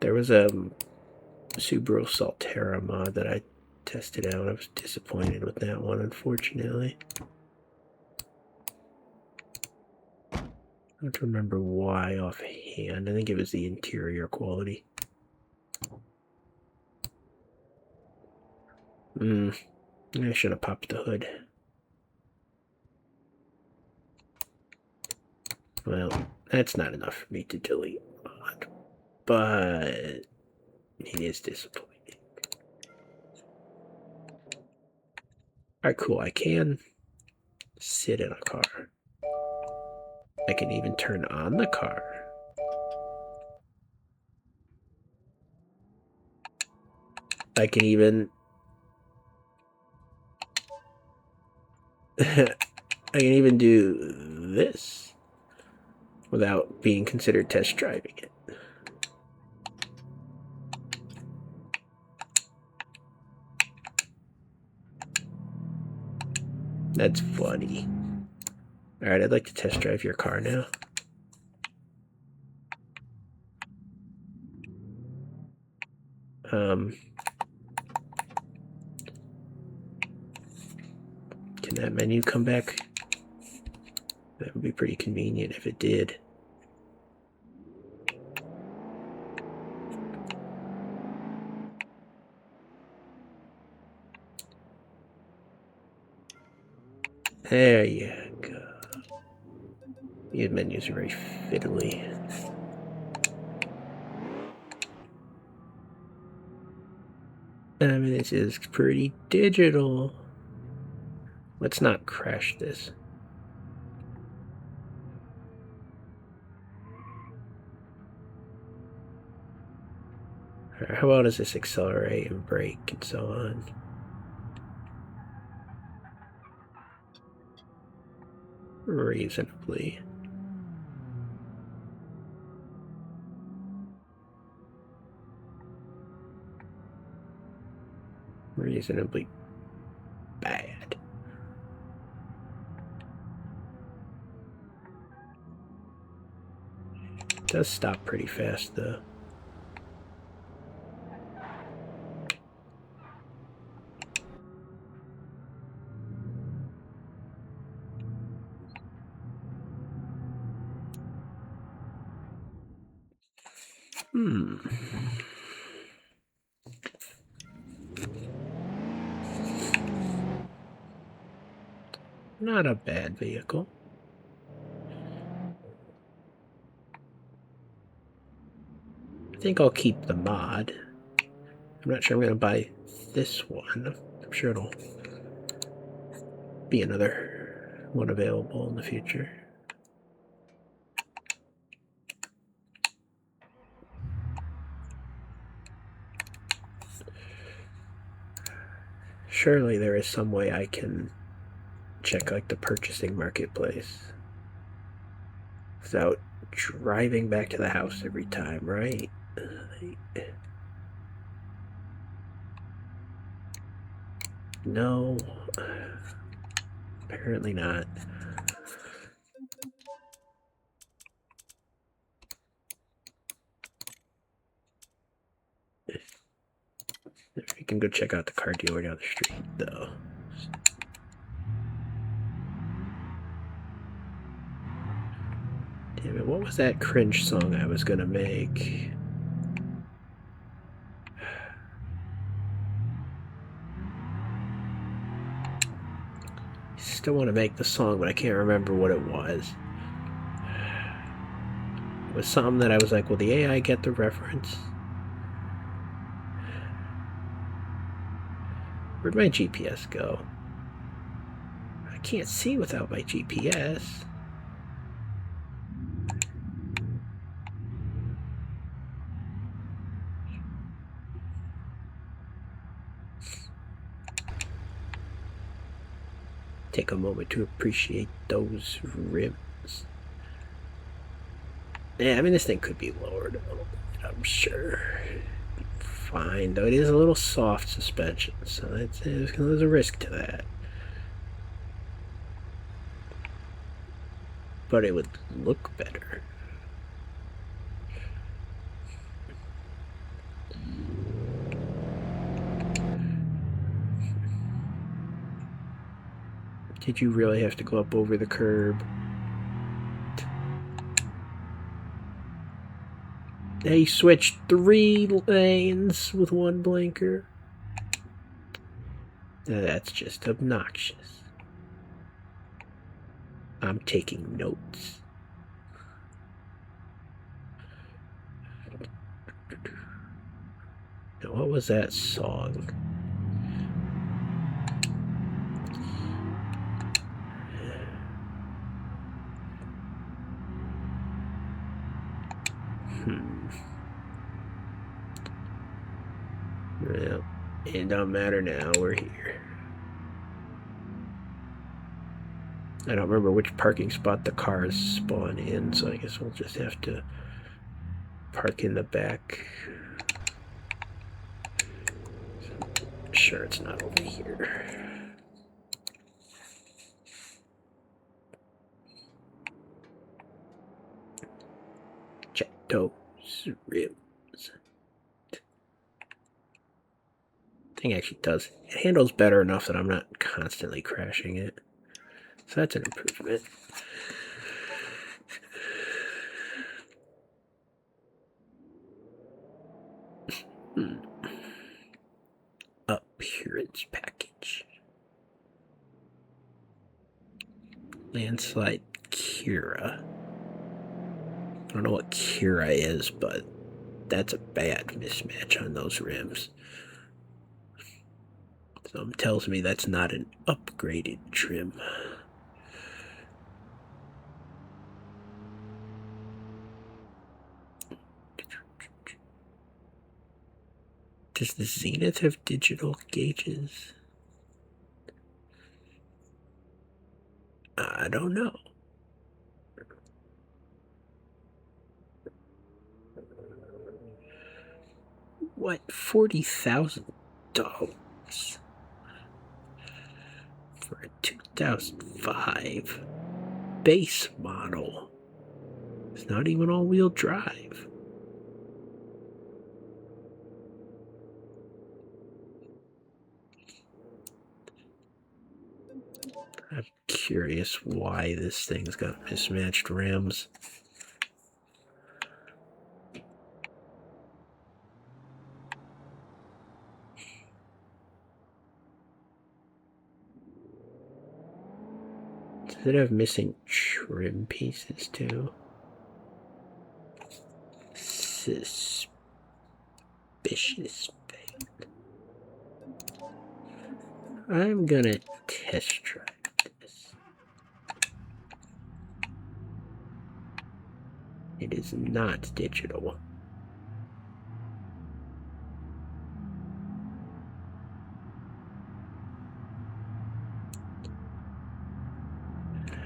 There was a Subaru Solterra mod that I tested out. I was disappointed with that one, unfortunately. I don't remember why offhand. I think it was the interior quality. I should have popped the hood. Well, that's not enough for me to delete mod, but it is disappointing. Alright, cool. I can sit in a car. I can even turn on the car. I can even do this without being considered test driving it. That's funny. Alright, I'd like to test drive your car now. Can that menu come back? That would be pretty convenient if it did. There you go. These menus are very fiddly. I mean, this is pretty digital. Let's not crash this. How well does this accelerate and brake and so on? Reasonably. reasonably bad. It does stop pretty fast, though. Not a bad vehicle. I think I'll keep the mod. I'm not sure I'm going to buy this one. I'm sure it'll be another one available in the future. Surely there is some way I can check like the purchasing marketplace without driving back to the house every time, right? No, apparently not. We can go check out the car dealer down the street, though. Damn it, what was that cringe song I was gonna make? Still want to make the song, but I can't remember what it was. It was something that I was like, will the AI get the reference? Where'd my GPS go? I can't see without my GPS. Take a moment to appreciate those rims. Yeah, I mean, this thing could be lowered a little bit, I'm sure. Fine, though it is a little soft suspension, so there's a risk to that. But it would look better. Did you really have to go up over the curb? They switched 3 lanes with 1 blinker. That's just obnoxious. I'm taking notes. Now, what was that song? Well, it don't matter now, we're here. I don't remember which parking spot the cars spawn in, so I guess we'll just have to park in the back. Sure, it's not over here. Check those rims. Thing actually does. It handles better enough that I'm not constantly crashing it. So that's an improvement. Appearance package. Landslide Kira. I don't know what Kira is, but that's a bad mismatch on those rims. Something tells me that's not an upgraded trim. Does the Zenith have digital gauges? I don't know. What? $40,000? 2005 base model. It's not even all-wheel drive. I'm curious why this thing's got mismatched rims. Does it have missing trim pieces too? Suspicious thing. I'm gonna test drive this. It is not digital.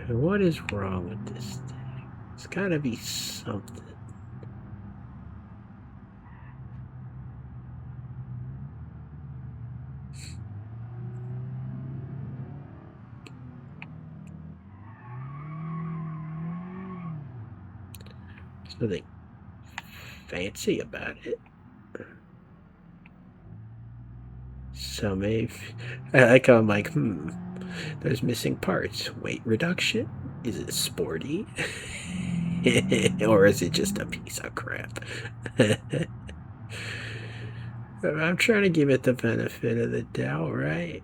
What is wrong with this thing? It's gotta be something. There's nothing fancy about it. So maybe I like how I'm like, there's missing parts. Weight reduction? Is it sporty? Or is it just a piece of crap? I'm trying to give it the benefit of the doubt, right?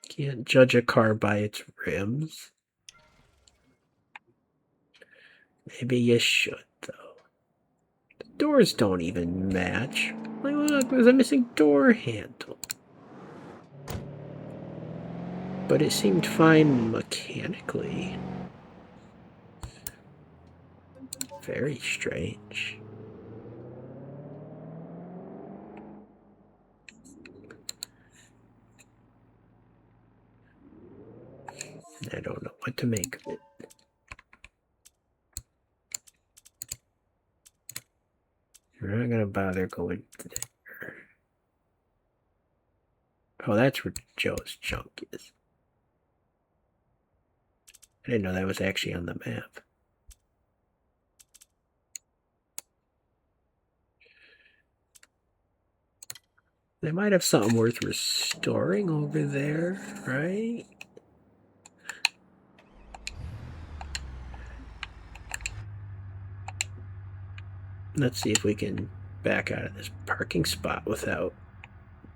Can't judge a car by its rims. Maybe you should, though. The doors don't even match. Like, look, there's a missing door handle. But it seemed fine mechanically. Very strange. I don't know what to make of it. We're not gonna bother going there. Oh, that's where Joe's junk is. I didn't know that was actually on the map. They might have something worth restoring over there, right? Let's see if we can back out of this parking spot without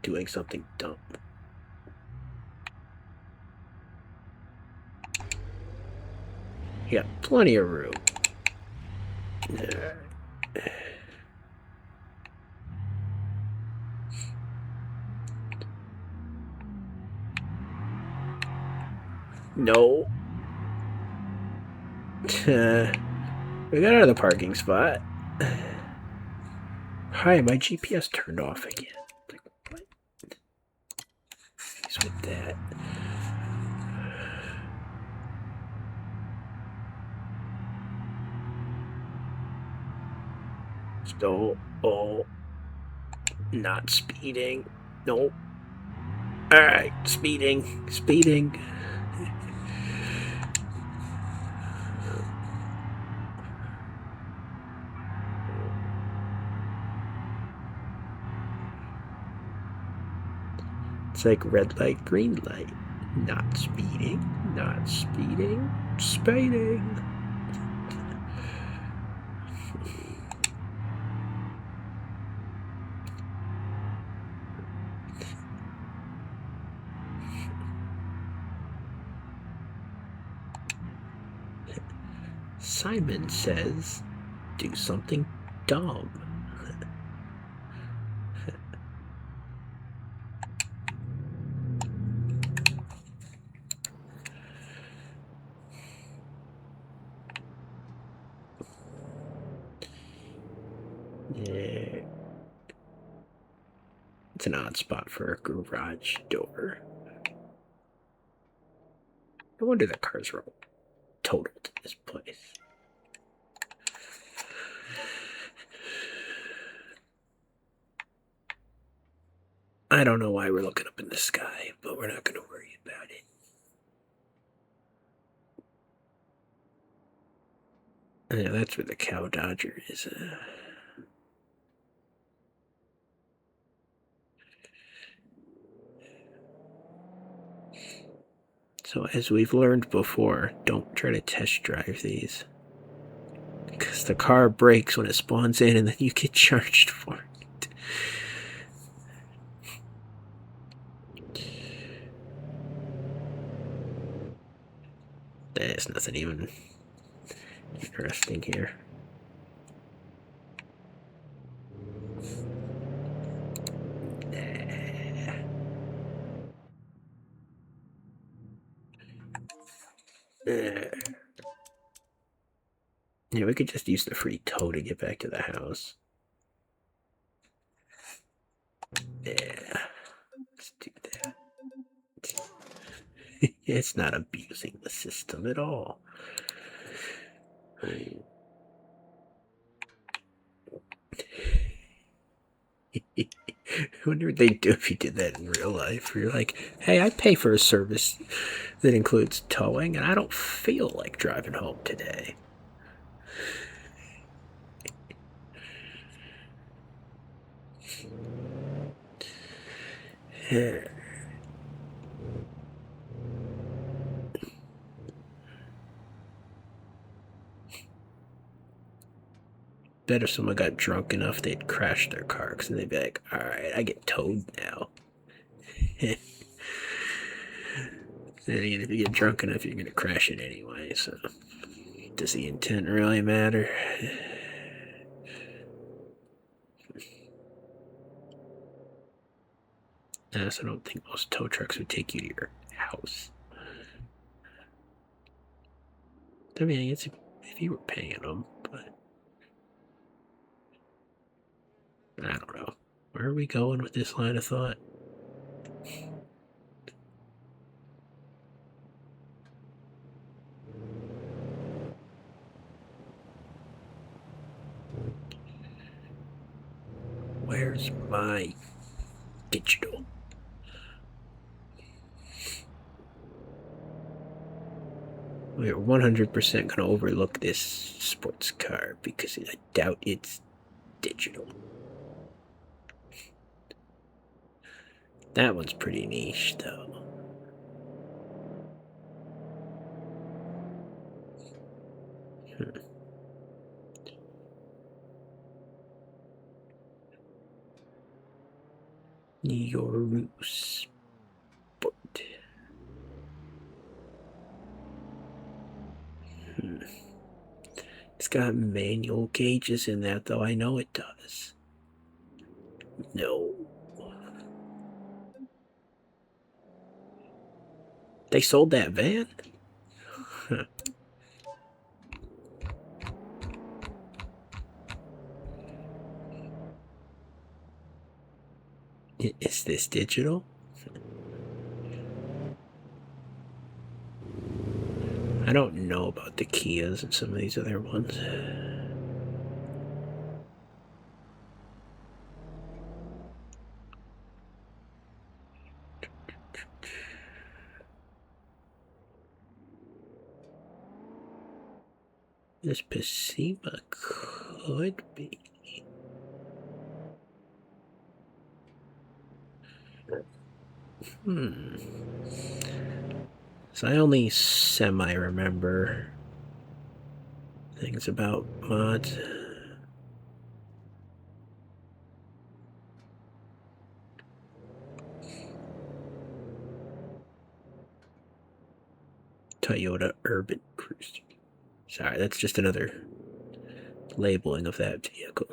doing something dumb. Yeah, plenty of room. No. We got out of the parking spot. Hi, my GPS turned off again. Like, what? What's with that? Still, oh, not speeding. Nope. Alright, speeding. Speeding. It's like red light, green light. Not speeding. Not speeding. Speeding. Simon says, do something dumb. Yeah. It's an odd spot for a garage door. No wonder the cars were totaled in this place. I don't know why we're looking up in the sky, but we're not going to worry about it. Yeah, that's where the cow dodger is. So as we've learned before, don't try to test drive these. Because the car breaks when it spawns in and then you get charged for it. There's nothing even interesting here. Yeah, we could just use the free tow to get back to the house. Yeah, let's do that. It's not abusing the system at all. I wonder what they'd do if you did that in real life. You're like, hey, I pay for a service that includes towing, and I don't feel like driving home today. Bet if someone got drunk enough, they'd crash their car, because they'd be like, alright, I get towed now. And if you get drunk enough, you're going to crash it anyway, so does the intent really matter? So I don't think most tow trucks would take you to your house. I mean, I guess if you were paying them, but I don't know. Where are we going with this line of thought? Where's my digital? We're 100% going to overlook this sports car because I doubt it's digital. That one's pretty niche, though. Yoru Sport. It's got manual gauges in that, though. I know it does. No. They sold that van? Huh. Is this digital? I don't know about the Kias and some of these other ones. This Pacima could be. So I only semi-remember things about mods. Toyota Urban Cruiser. Sorry, that's just another labeling of that vehicle.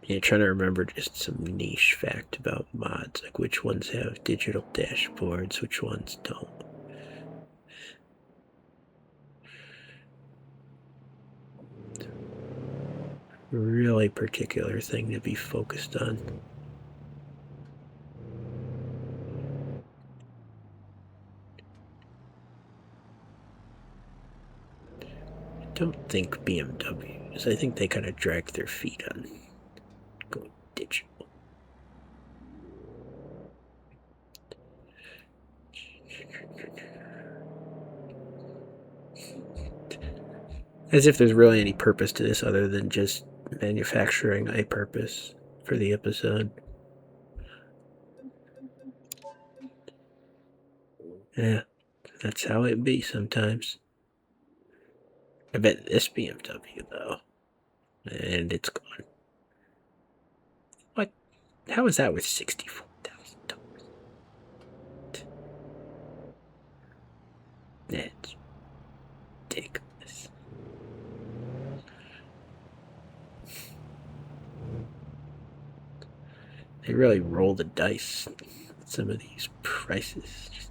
Yeah, trying to remember just some niche fact about mods, like which ones have digital dashboards, which ones don't. Really particular thing to be focused on. don't think BMWs. I think they kind of drag their feet on going digital. As if there's really any purpose to this other than just manufacturing a purpose for the episode. Yeah, that's how it be sometimes. I bet this BMW, though. And it's gone. What? How is that worth $64,000? That's ridiculous. They really roll the dice with some of these prices. Just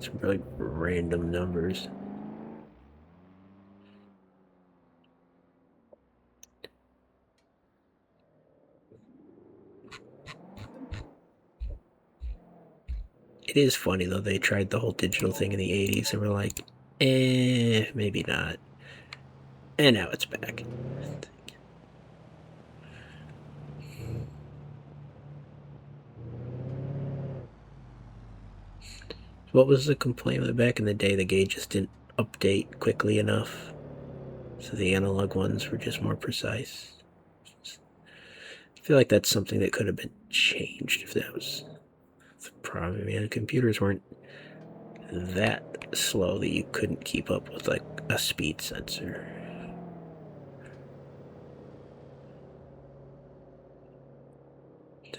some really random numbers. It is funny though, they tried the whole digital thing in the 80s and were like, maybe not. And now it's back. What was the complaint back in the day? The gauges didn't update quickly enough, so the analog ones were just more precise. I feel like that's something that could have been changed if that was the problem. Man, computers weren't that slow that you couldn't keep up with like a speed sensor.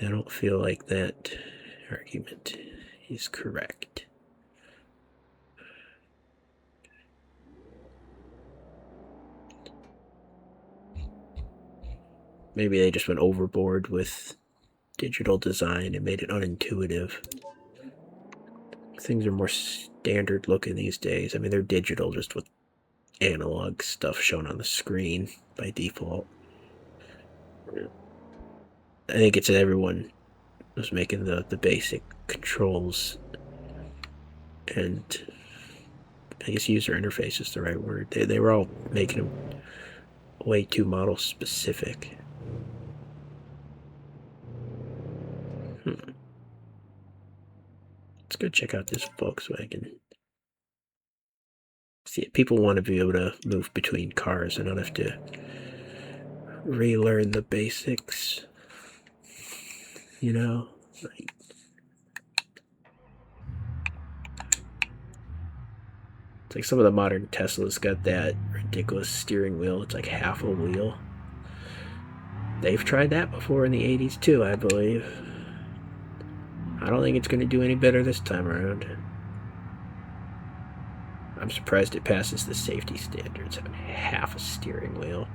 I don't feel like that argument is correct. Maybe they just went overboard with digital design and made it unintuitive. Things are more standard looking these days. I mean, they're digital just with analog stuff shown on the screen by default. I think it's everyone was making the basic controls, and I guess user interface is the right word. They were all making them way too model specific. Let's go check out this Volkswagen. See, people want to be able to move between cars and not have to relearn the basics. You know, like, it's like some of the modern Teslas got that ridiculous steering wheel. It's like half a wheel. They've tried that before in the 80s too, I believe. I don't think it's going to do any better this time around. I'm surprised it passes the safety standards having half a steering wheel.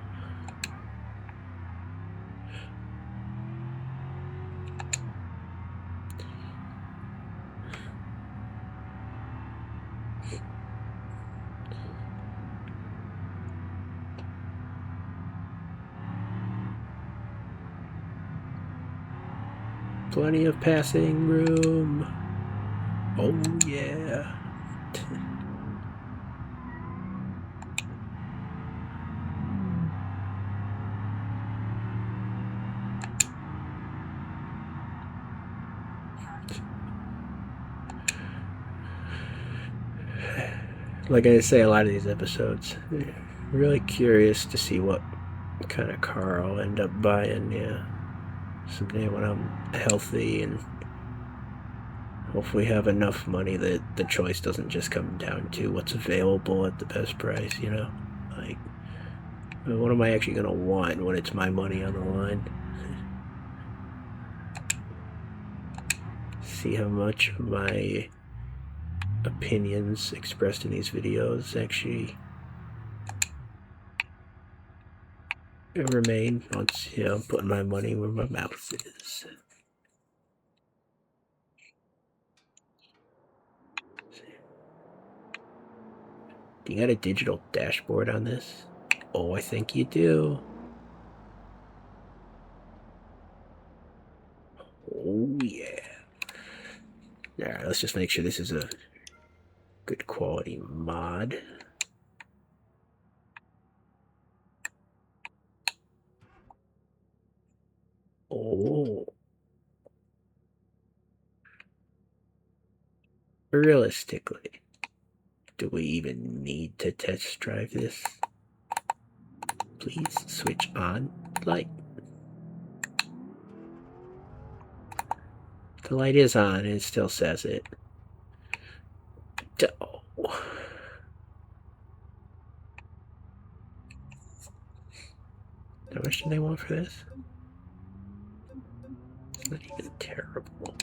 Plenty of passing room. Oh yeah. Like I say, a lot of these episodes, really curious to see what kind of car I'll end up buying. Yeah, someday when I'm healthy and hopefully have enough money that the choice doesn't just come down to what's available at the best price. You know, like what am I actually gonna want when it's my money on the line? See how much my opinions expressed in these videos actually remain once, you know, I'm putting my money where my mouth is. Do you got a digital dashboard on this? Oh, I think you do. Oh yeah. Alright, let's just make sure this is a good quality mod. realistically, do we even need to test drive this? Please switch on light. The light is on and it still says it. Oh. How much do they want for this? It's not even terrible.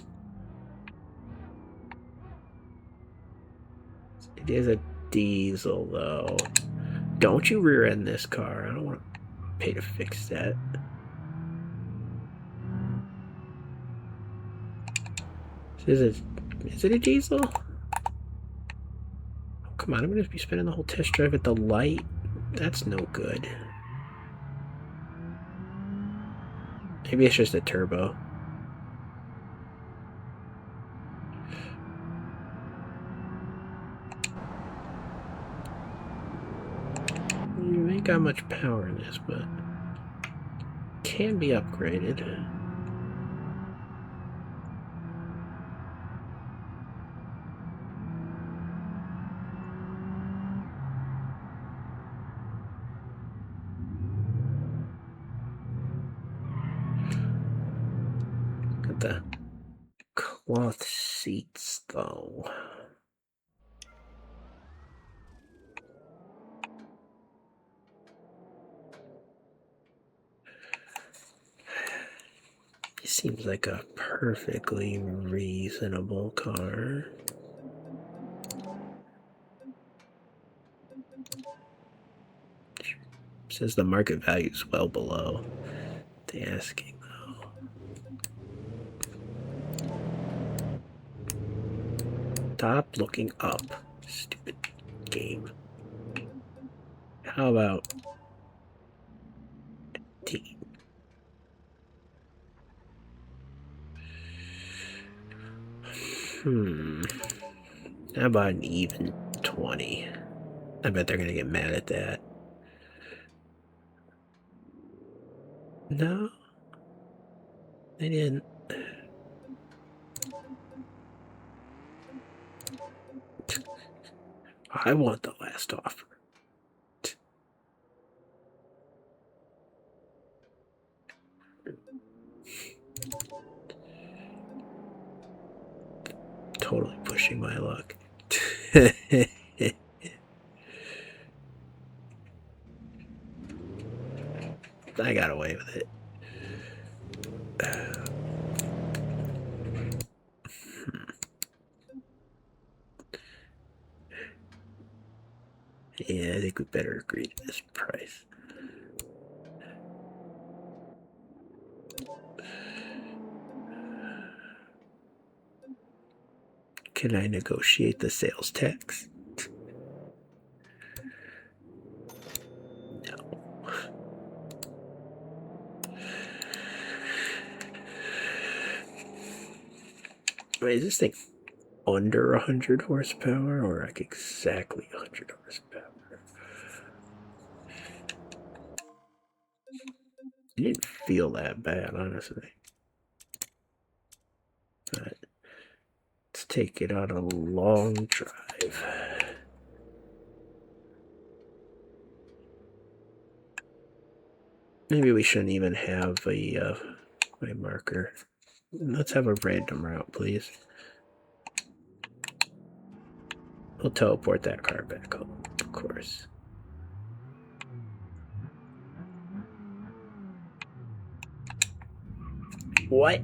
It is a diesel though. Don't you rear end this car. I don't want to pay to fix that. Is it a diesel? Oh, come on, I'm going to be spending the whole test drive at the light. That's no good. Maybe it's just a turbo. You ain't got much power in this, but can be upgraded. Got the cloth seats though. It seems like a perfectly reasonable car. Says the market value is well below the asking though. Stop looking up, stupid game. How about 18? How about an even 20? I bet they're gonna get mad at that. No, they didn't. I want the last offer. Totally pushing my luck. I got away with it. Yeah, I think we better agree to this price. Can I negotiate the sales tax? No. Wait, is this thing under 100 horsepower or like exactly 100 horsepower? It didn't feel that bad, honestly. But let's take it on a long drive. Maybe we shouldn't even have a marker. Let's have a random route, please. We'll teleport that car back home, of course. What?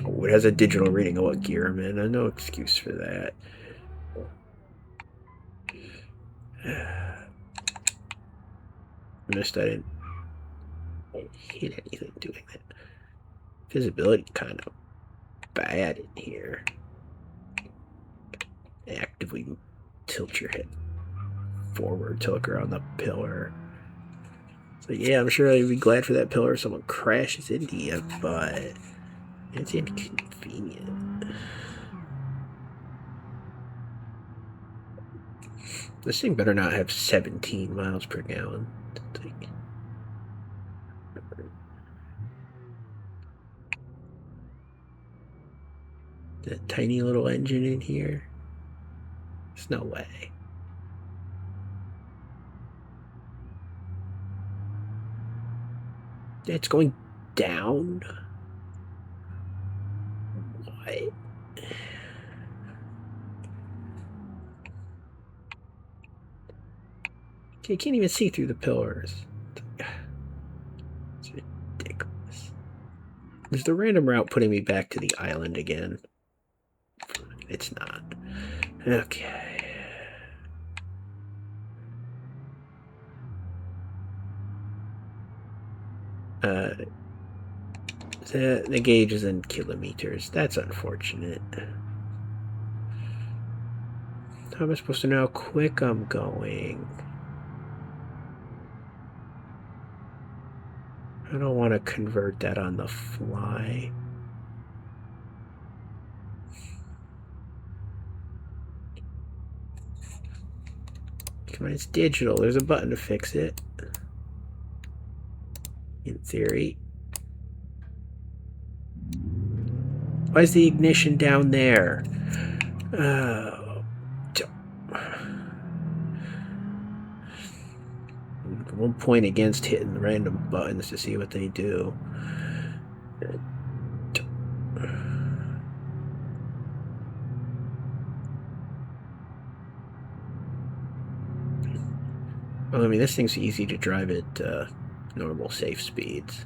Oh, it has a digital reading of what gear I'm in. No excuse for that. Missed I didn't hit anything doing that. Visibility kind of bad in here. Actively tilt your head forward to look around the pillar. So yeah, I'm sure I'd be glad for that pillar if someone crashes into you, but it's inconvenient. This thing better not have 17 miles per gallon. The tiny little engine in here. There's no way. It's going down. What? You can't even see through the pillars. It's ridiculous. Is the random route putting me back to the island again? It's not. Okay. The gauge is in kilometers. That's unfortunate. How am I supposed to know how quick I'm going? I don't want to convert that on the fly. Come on, it's digital. There's a button to fix it. In theory. Why is the ignition down there? One point against hitting random buttons to see what they do. Well, I mean, this thing's easy to drive at normal safe speeds.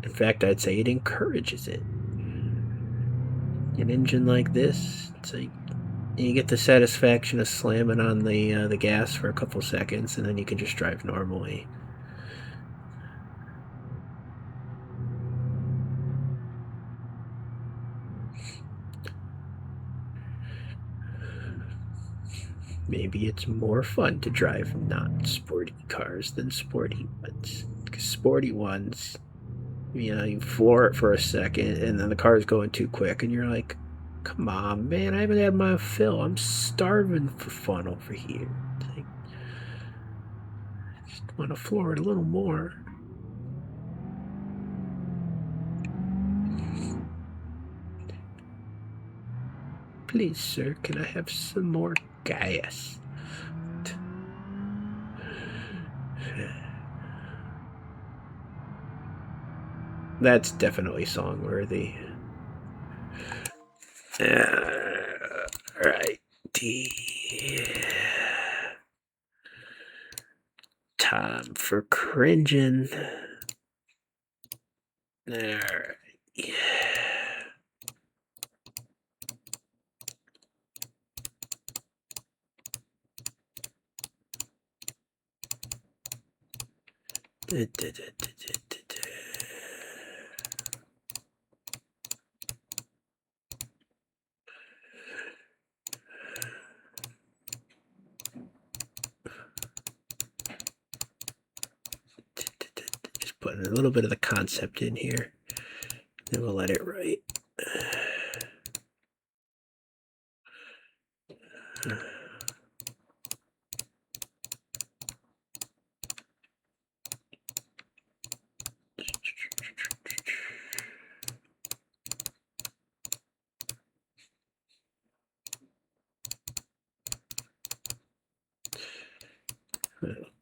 In fact, I'd say it encourages it. An engine like this, it's like you get the satisfaction of slamming on the gas for a couple seconds, and then you can just drive normally. Maybe it's more fun to drive not sporty cars than sporty ones. Because sporty ones, you know, you floor it for a second, and then the car's going too quick, and you're like, come on, man, I haven't had my fill. I'm starving for fun over here. Like, I just want to floor it a little more. Please, sir, can I have some more gas? That's definitely song-worthy. Alright. Time for cringing. Alright. Yeah. Just putting a little bit of the concept in here. Then we'll let it write.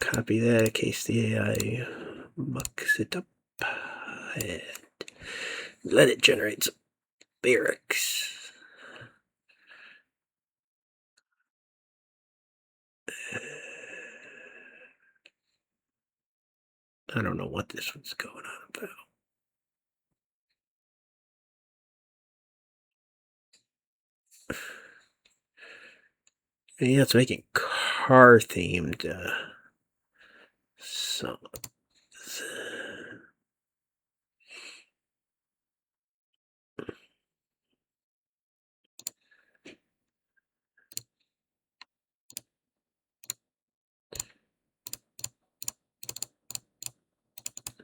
Copy that in case the AI mucks it up. And let it generate some lyrics. I don't know what this one's going on about. Yeah, it's making car-themed songs.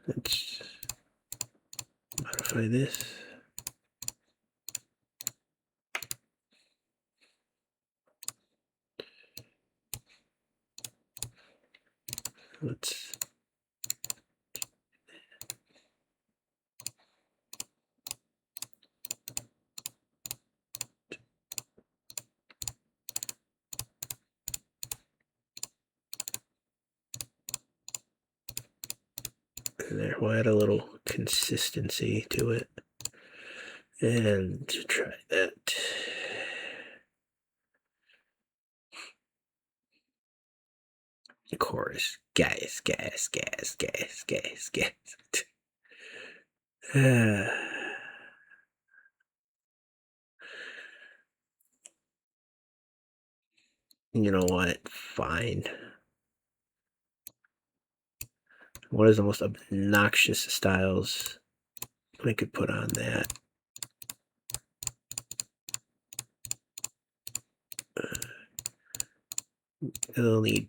Let's modify this. Let's in there. We'll add a little consistency to it. And try that. Chorus. Gas. You know what? Fine. What is the most obnoxious styles I could put on that? It'll need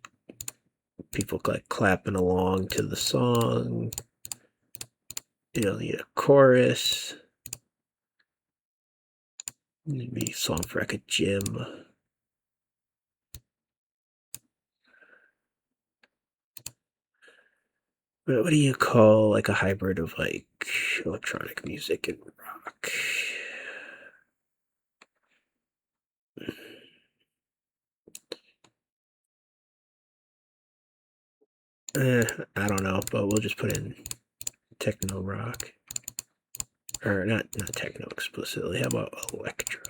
people like clapping along to the song. It'll need a chorus. Maybe a song for like a gym. But what do you call like a hybrid of like electronic music and rock? I don't know, but we'll just put in techno rock. Or not techno explicitly. How about electro?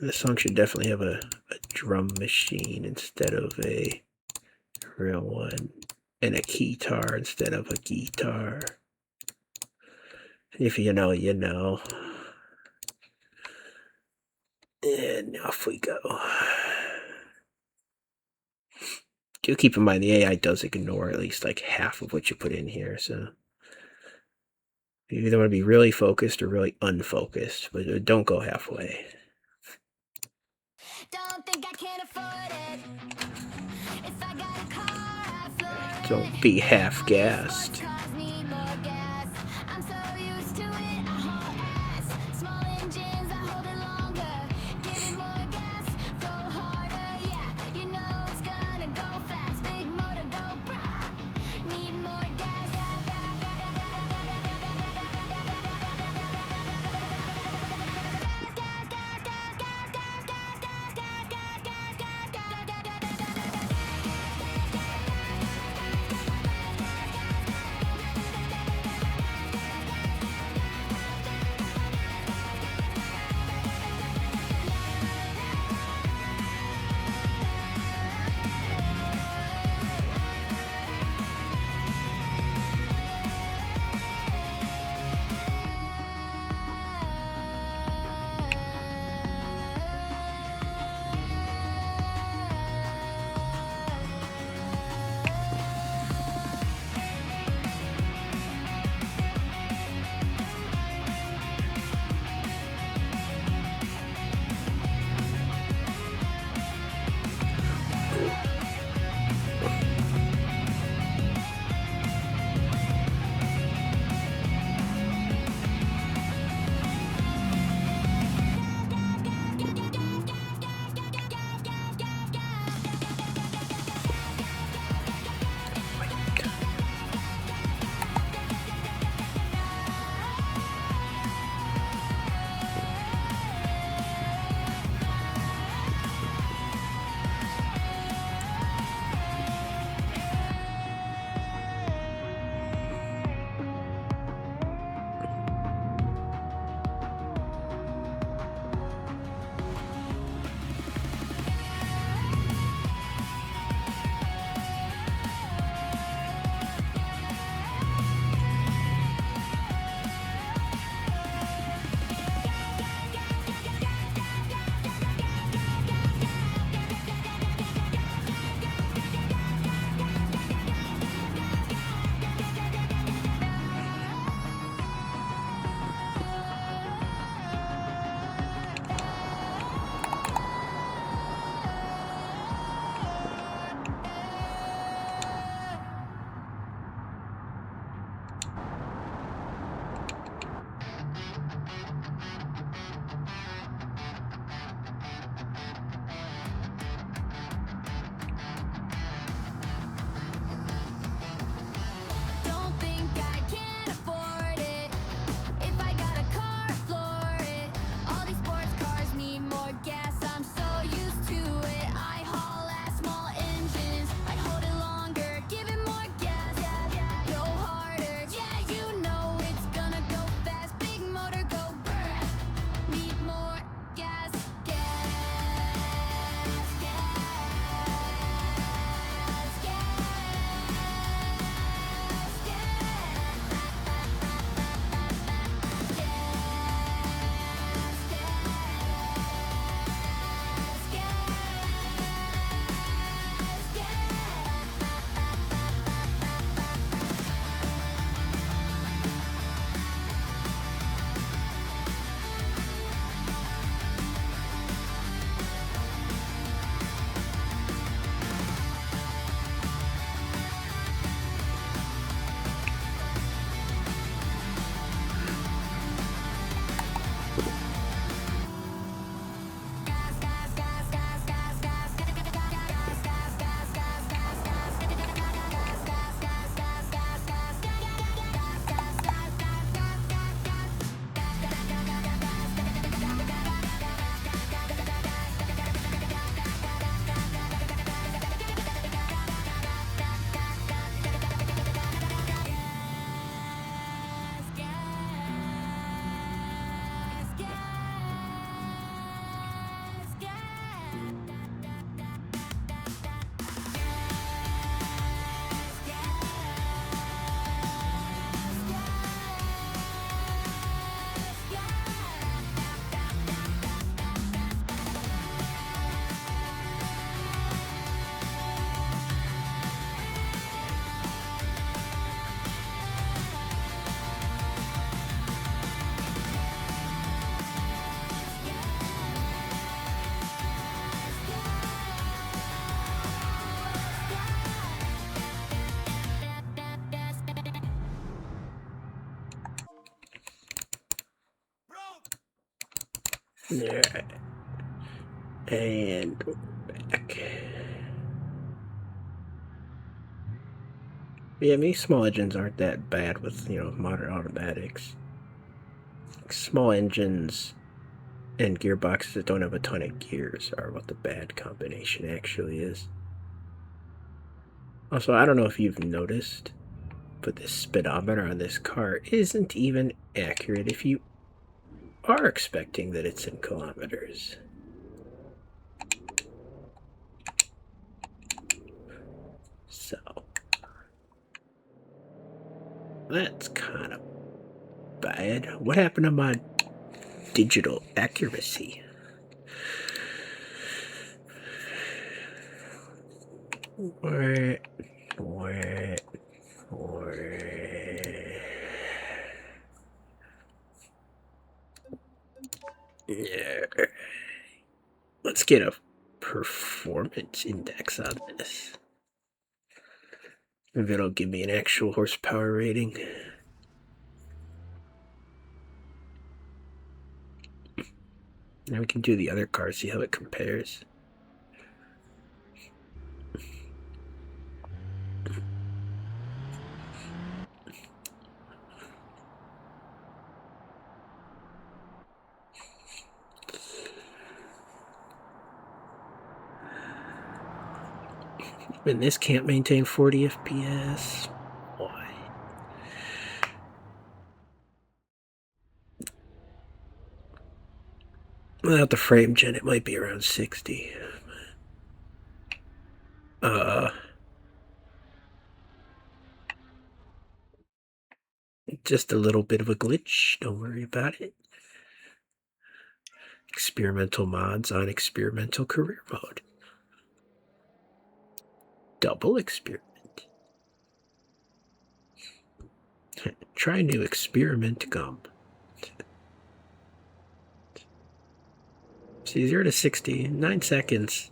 And this song should definitely have a drum machine instead of a real one. And a keytar instead of a guitar. If you know, you know. And off we go. Do keep in mind the AI does ignore at least like half of what you put in here, so you either want to be really focused or really unfocused, but don't go halfway. Don't think I can afford it. If I got a car, I don't be half-gassed. There. And back. Yeah, maybe small engines aren't that bad with, modern automatics. Small engines and gearboxes that don't have a ton of gears are what the bad combination actually is. Also, I don't know if you've noticed, but this speedometer on this car isn't even accurate if you are expecting that it's in kilometers. So, that's kind of bad. What happened to my digital accuracy? What? Yeah. Let's get a performance index on this. Maybe it'll give me an actual horsepower rating. Now we can do the other car, see how it compares. And this can't maintain 40 FPS. Why? Without the frame gen, it might be around 60. Just a little bit of a glitch. Don't worry about it. Experimental mods on experimental career mode. Double experiment. Try new experiment gum. See, 0 to 60, 9 seconds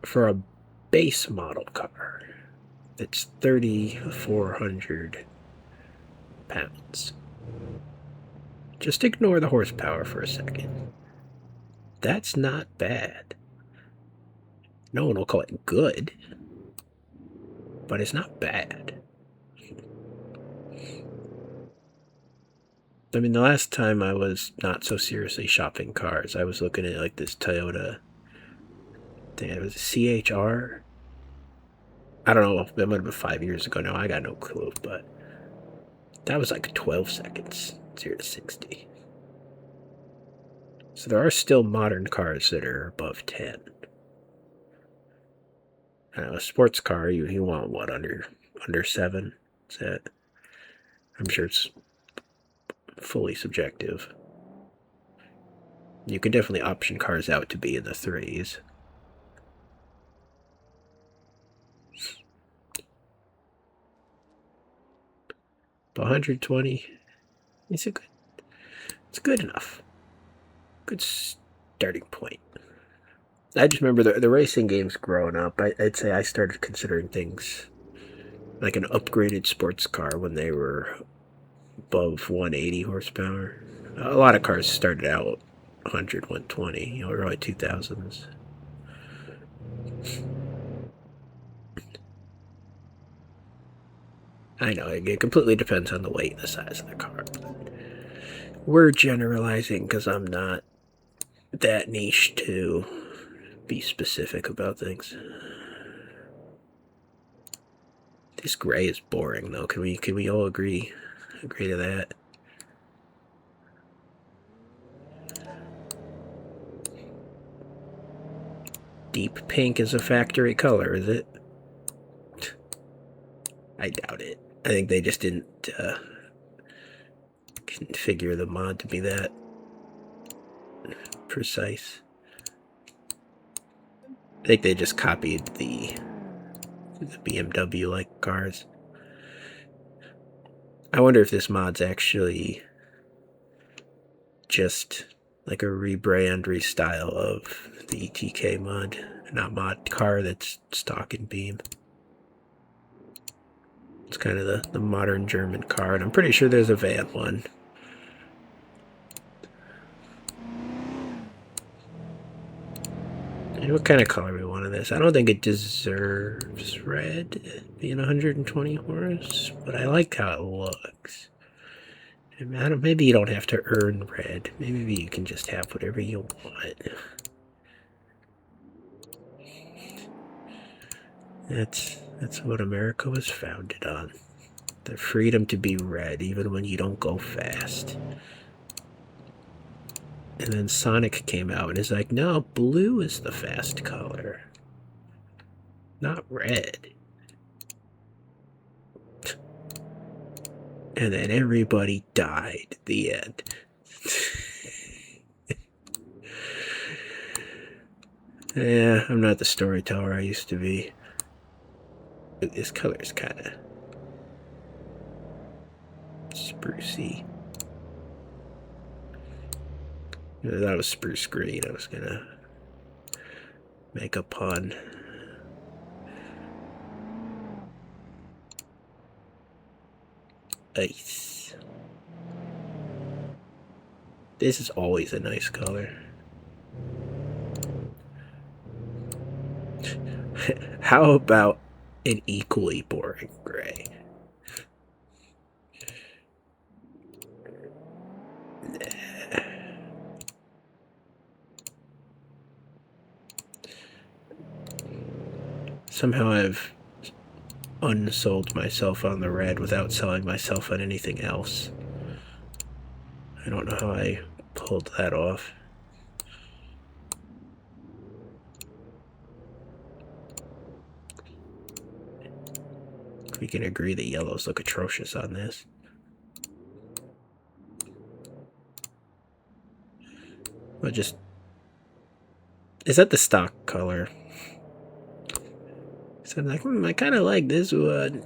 for a base model car. That's 3,400 pounds. Just ignore the horsepower for a second. That's not bad. No one will call it good, but it's not bad. I mean, the last time I was not so seriously shopping cars, I was looking at like this Toyota. I think it was a CHR. I don't know, that might have been 5 years ago now. I got no clue, but that was like 12 seconds, 0 to 60. So there are still modern cars that are above 10. A sports car, you want what, under 7? Is that? I'm sure it's fully subjective. You can definitely option cars out to be in the 3s. But 120, it's good enough. Good starting point. I just remember the racing games growing up. I'd say I started considering things like an upgraded sports car when they were above 180 horsepower. A lot of cars started out 100, 120, early 2000s. I know, it completely depends on the weight and the size of the car. We're generalizing because I'm not that niche to be specific about things. This gray is boring, though. Can we all agree to that? Deep pink is a factory color, is it? I doubt it. I think they just didn't configure the mod to be that precise. I think they just copied the BMW-like cars. I wonder if this mod's actually just like a rebrand, restyle of the ETK mod, not mod car that's stock in Beam. It's kind of the modern German car, and I'm pretty sure there's a van one. And what kind of color we want in this? I don't think it deserves red, being 120 horse, but I like how it looks. And maybe you don't have to earn red. Maybe you can just have whatever you want. That's what America was founded on. The freedom to be red, even when you don't go fast. And then Sonic came out and is like, no, blue is the fast color, not red. And then everybody died. The end. Yeah, I'm not the storyteller I used to be. But this color is kind of sprucey. That was spruce green. I was gonna make a pun. Ice. This is always a nice color. How about an equally boring gray? Somehow I've unsold myself on the red without selling myself on anything else. I don't know how I pulled that off. We can agree the yellows look atrocious on this. But just... Is that the stock color? So I'm like, I kind of like this one.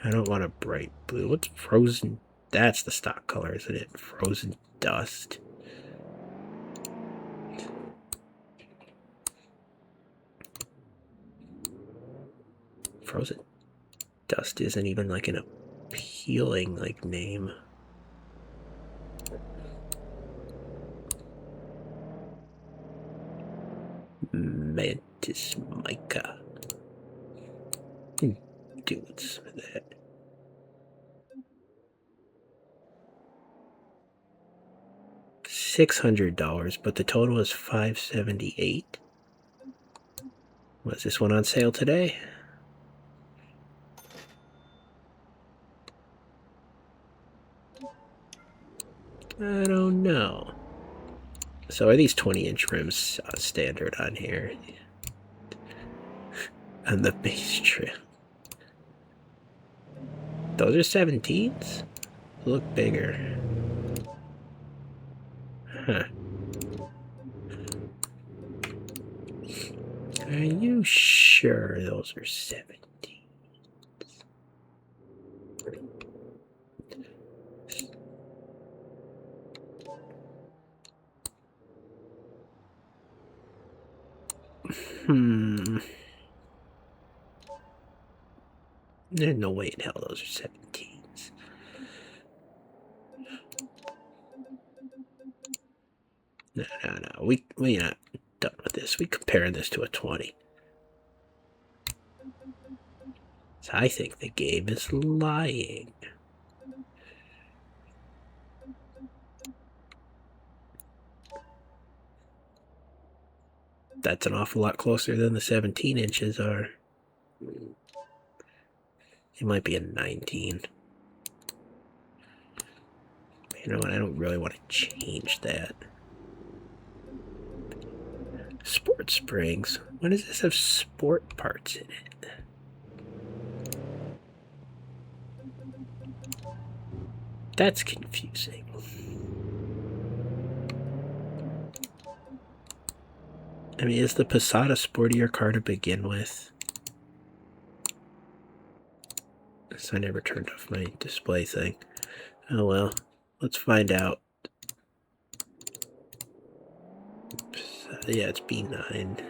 I don't want a bright blue. What's frozen? That's the stock color, isn't it? Frozen dust. Frozen dust isn't even like an appealing like name. Mantis mica. Do some of that. $600, but the total is $578. Was this one on sale today? I don't know. So are these 20-inch rims standard on here? On the base trim. Those are 17s? Look bigger. Huh. Are you sure those are 17s? There's no way in hell those are 17s. No. We're not done with this. We compare this to a 20. So I think the game is lying. That's an awful lot closer than the 17 inches are. It might be a 19. You know what? I don't really want to change that. Sport springs. When does this have sport parts in it? That's confusing. I mean, is the Passat a sportier car to begin with? So I never turned off my display thing. Oh well, let's find out. Yeah, it's B9.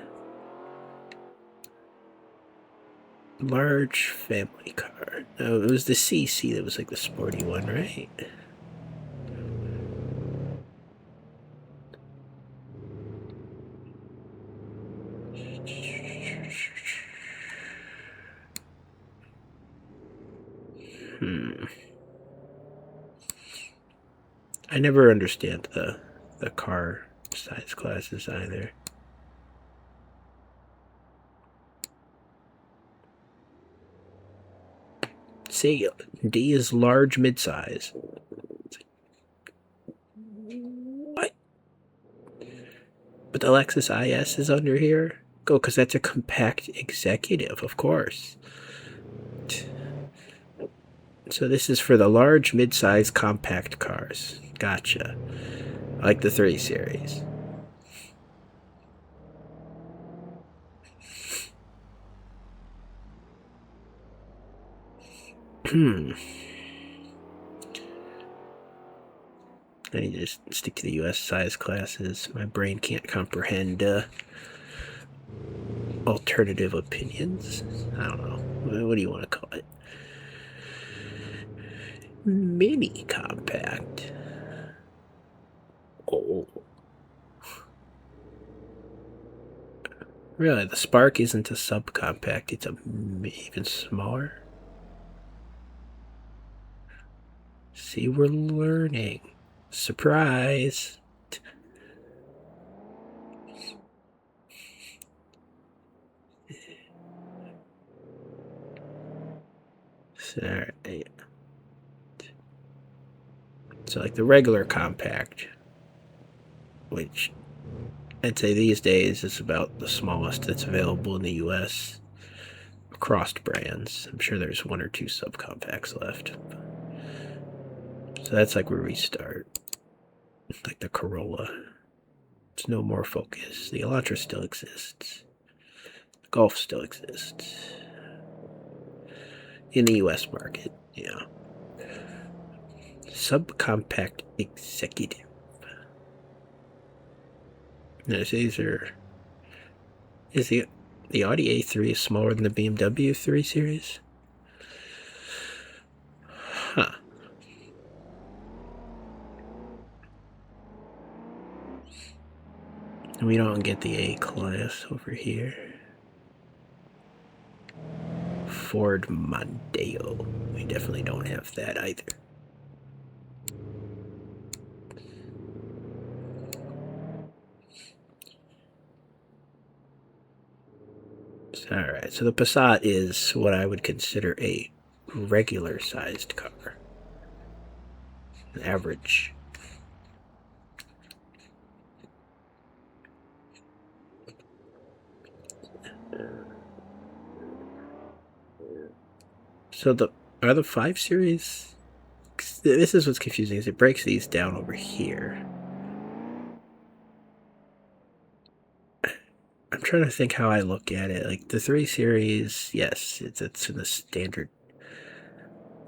Large family car. No, it was the CC that was like the sporty one, right? I never understand the car size classes either. See, D is large midsize. What? But the Lexus IS is under here? Go, because that's a compact executive, of course. So this is for the large midsize compact cars. Gotcha. Like the 3 Series. I need to just stick to the US size classes. My brain can't comprehend alternative opinions. I don't know. What do you want to call it? Mini compact. Oh. Really, the Spark isn't a subcompact, it's a even smaller. See, we're learning. Surprise. Alright. So like the regular compact, which I'd say these days is about the smallest that's available in the US across brands. I'm sure there's 1 or 2 subcompacts left. So that's like where we start. Like the Corolla. It's no more Focus. The Elantra still exists. The Golf still exists. In the US market, yeah. Subcompact executive. Notice these are. Is the Audi A3 smaller than the BMW 3 Series? Huh. We don't get the A class over here. Ford Mondeo. We definitely don't have that either. Alright, so the Passat is what I would consider a regular sized car. An average. So are the 5 Series? This is what's confusing, is it breaks these down over here. I'm trying to think how I look at it. Like the 3 Series, yes, it's in the standard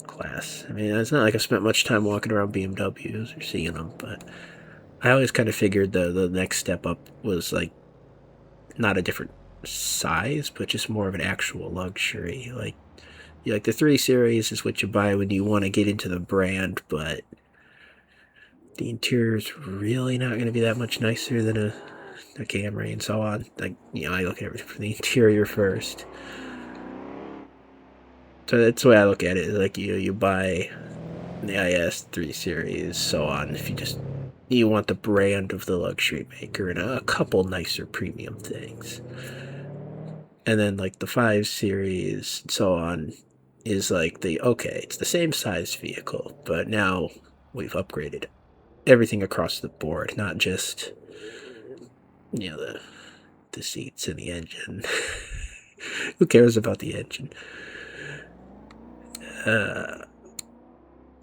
class. I mean, it's not like I've spent much time walking around BMWs or seeing them, but I always kind of figured the next step up was like not a different size, but just more of an actual luxury. Like the 3 Series is what you buy when you want to get into the brand, but the interior's really not going to be that much nicer than a Camry and so on. Like, I look at everything from the interior first. So that's the way I look at it. Like, you buy the IS 3 Series, so on. If you want the brand of the luxury maker and a couple nicer premium things. And then, like, the 5 Series and so on is like it's the same size vehicle, but now we've upgraded everything across the board, not just, the seats and the engine. Who cares about the engine?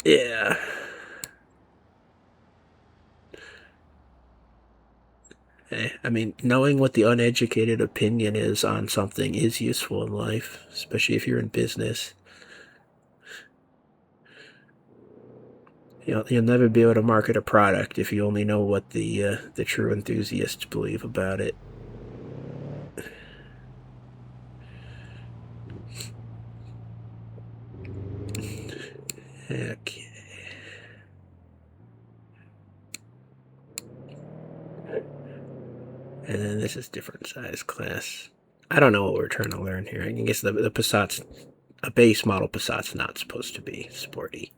Yeah. I mean, knowing what the uneducated opinion is on something is useful in life, especially if you're in business. You'll never be able to market a product if you only know what the true enthusiasts believe about it. Okay. And then this is different size class. I don't know what we're trying to learn here. I guess the Passat's, a base model Passat's not supposed to be sporty.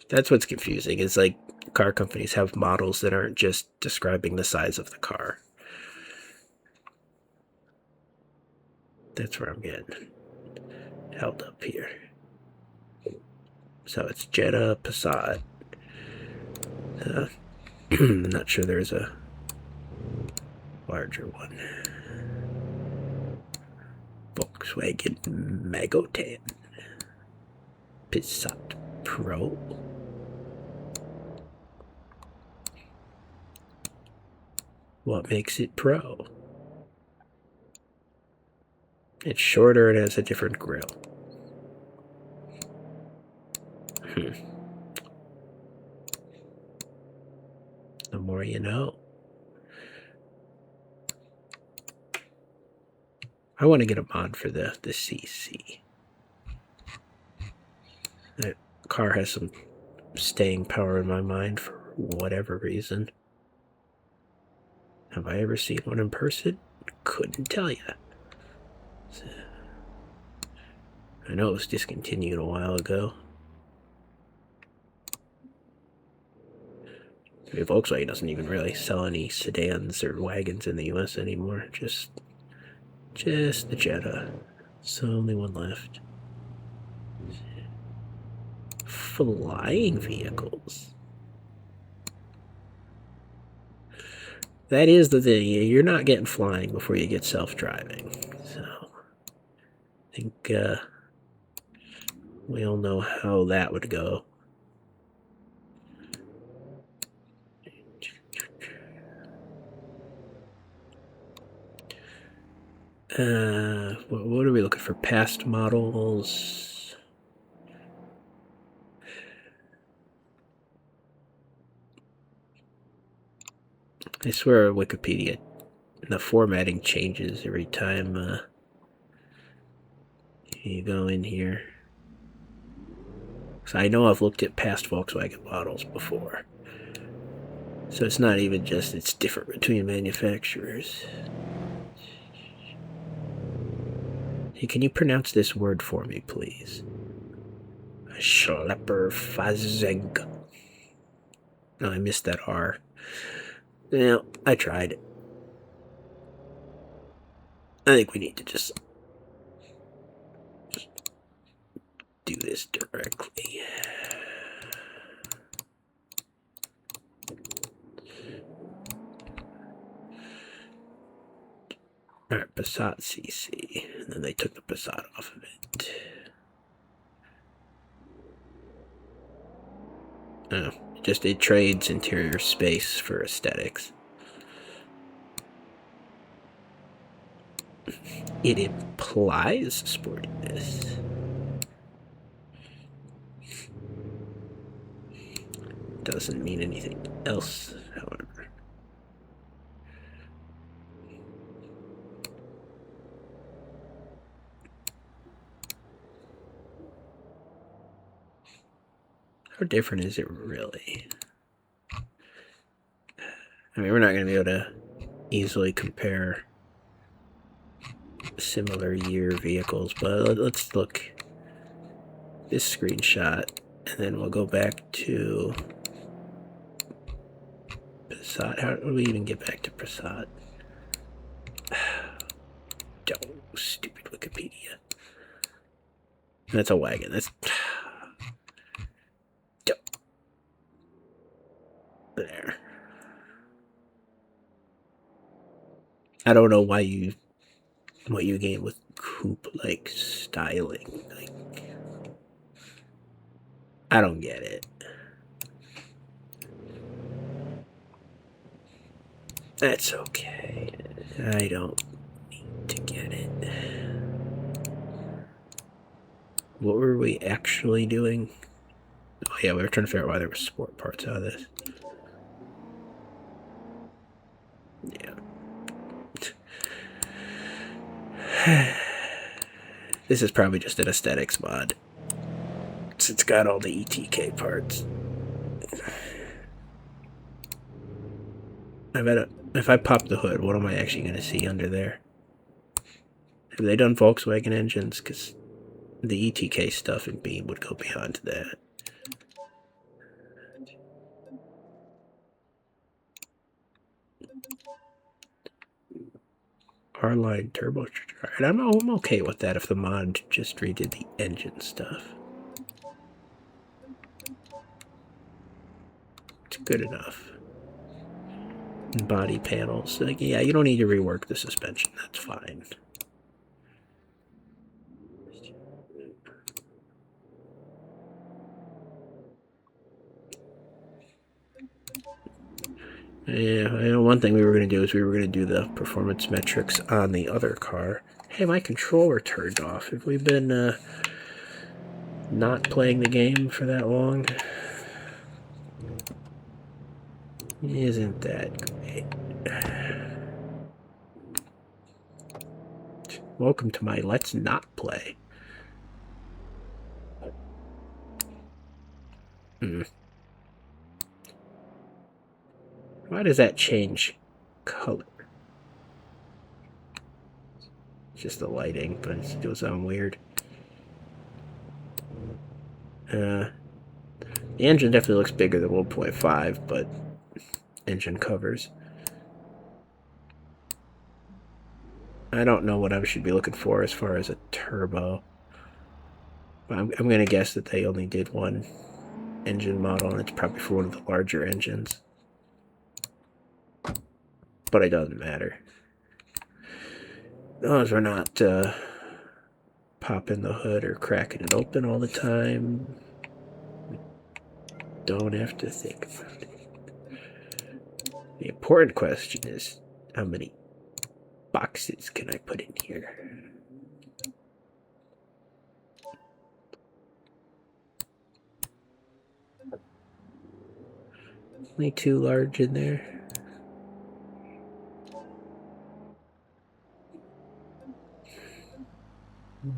That's what's confusing. Is like car companies have models that aren't just describing the size of the car. That's where I'm getting held up here. So it's Jetta, Passat. I'm not sure there's a larger one. Volkswagen Magotan. Passat Pro. What makes it Pro? It's shorter and has a different grille. The more you know. I want to get a mod for the CC. That car has some staying power in my mind for whatever reason. Have I ever seen one in person? Couldn't tell you. I know it was discontinued a while ago. I mean, Volkswagen doesn't even really sell any sedans or wagons in the US anymore. Just the Jetta. It's the only one left. Flying vehicles. That is the thing. You're not getting flying before you get self-driving. So, I think we all know how that would go. What are we looking for? Past models. I swear Wikipedia, the formatting changes every time you go in here. So I know I've looked at past Volkswagen models before. So it's not even just it's different between manufacturers. Hey, can you pronounce this word for me, please? Schlepperfahrzeug. No, I missed that R. Yeah, I tried. I think we need to just do this directly. Alright, Passat CC. And then they took the Passat off of it. Oh, it trades interior space for aesthetics. It implies sportiness. Doesn't mean anything else, however. How different is it really? I mean, we're not going to be able to easily compare similar year vehicles, but let's look this screenshot, and then we'll go back to Passat. How do we even get back to Passat? Oh, stupid Wikipedia. That's a wagon. That's there. I don't know what you gain with coupe-like styling. Like, I don't get it. That's okay. I don't need to get it. What were we actually doing? Oh yeah, we were trying to figure out why there were sport parts out of this. Yeah. This is probably just an aesthetics mod. It's got all the ETK parts. If I pop the hood, what am I actually going to see under there? Have they done Volkswagen engines? Because the ETK stuff in Beam would go beyond that. R-line turbocharger. And I'm okay with that if the mod just redid the engine stuff. It's good enough. And body panels. Like, yeah, you don't need to rework the suspension. That's fine. Yeah, I know one thing we were going to do is we were going to do the performance metrics on the other car. Hey, my controller turned off. Have we been not playing the game for that long? Isn't that great? Welcome to my Let's Not Play. Why does that change color? It's just the lighting, but it still sounds weird. The engine definitely looks bigger than 1.5, but engine covers. I don't know what I should be looking for as far as a turbo. I'm going to guess that they only did one engine model, and it's probably for one of the larger engines. But it doesn't matter. Those are not popping the hood or cracking it open all the time. We don't have to think about it. The important question is, how many boxes can I put in here? Only too large in there.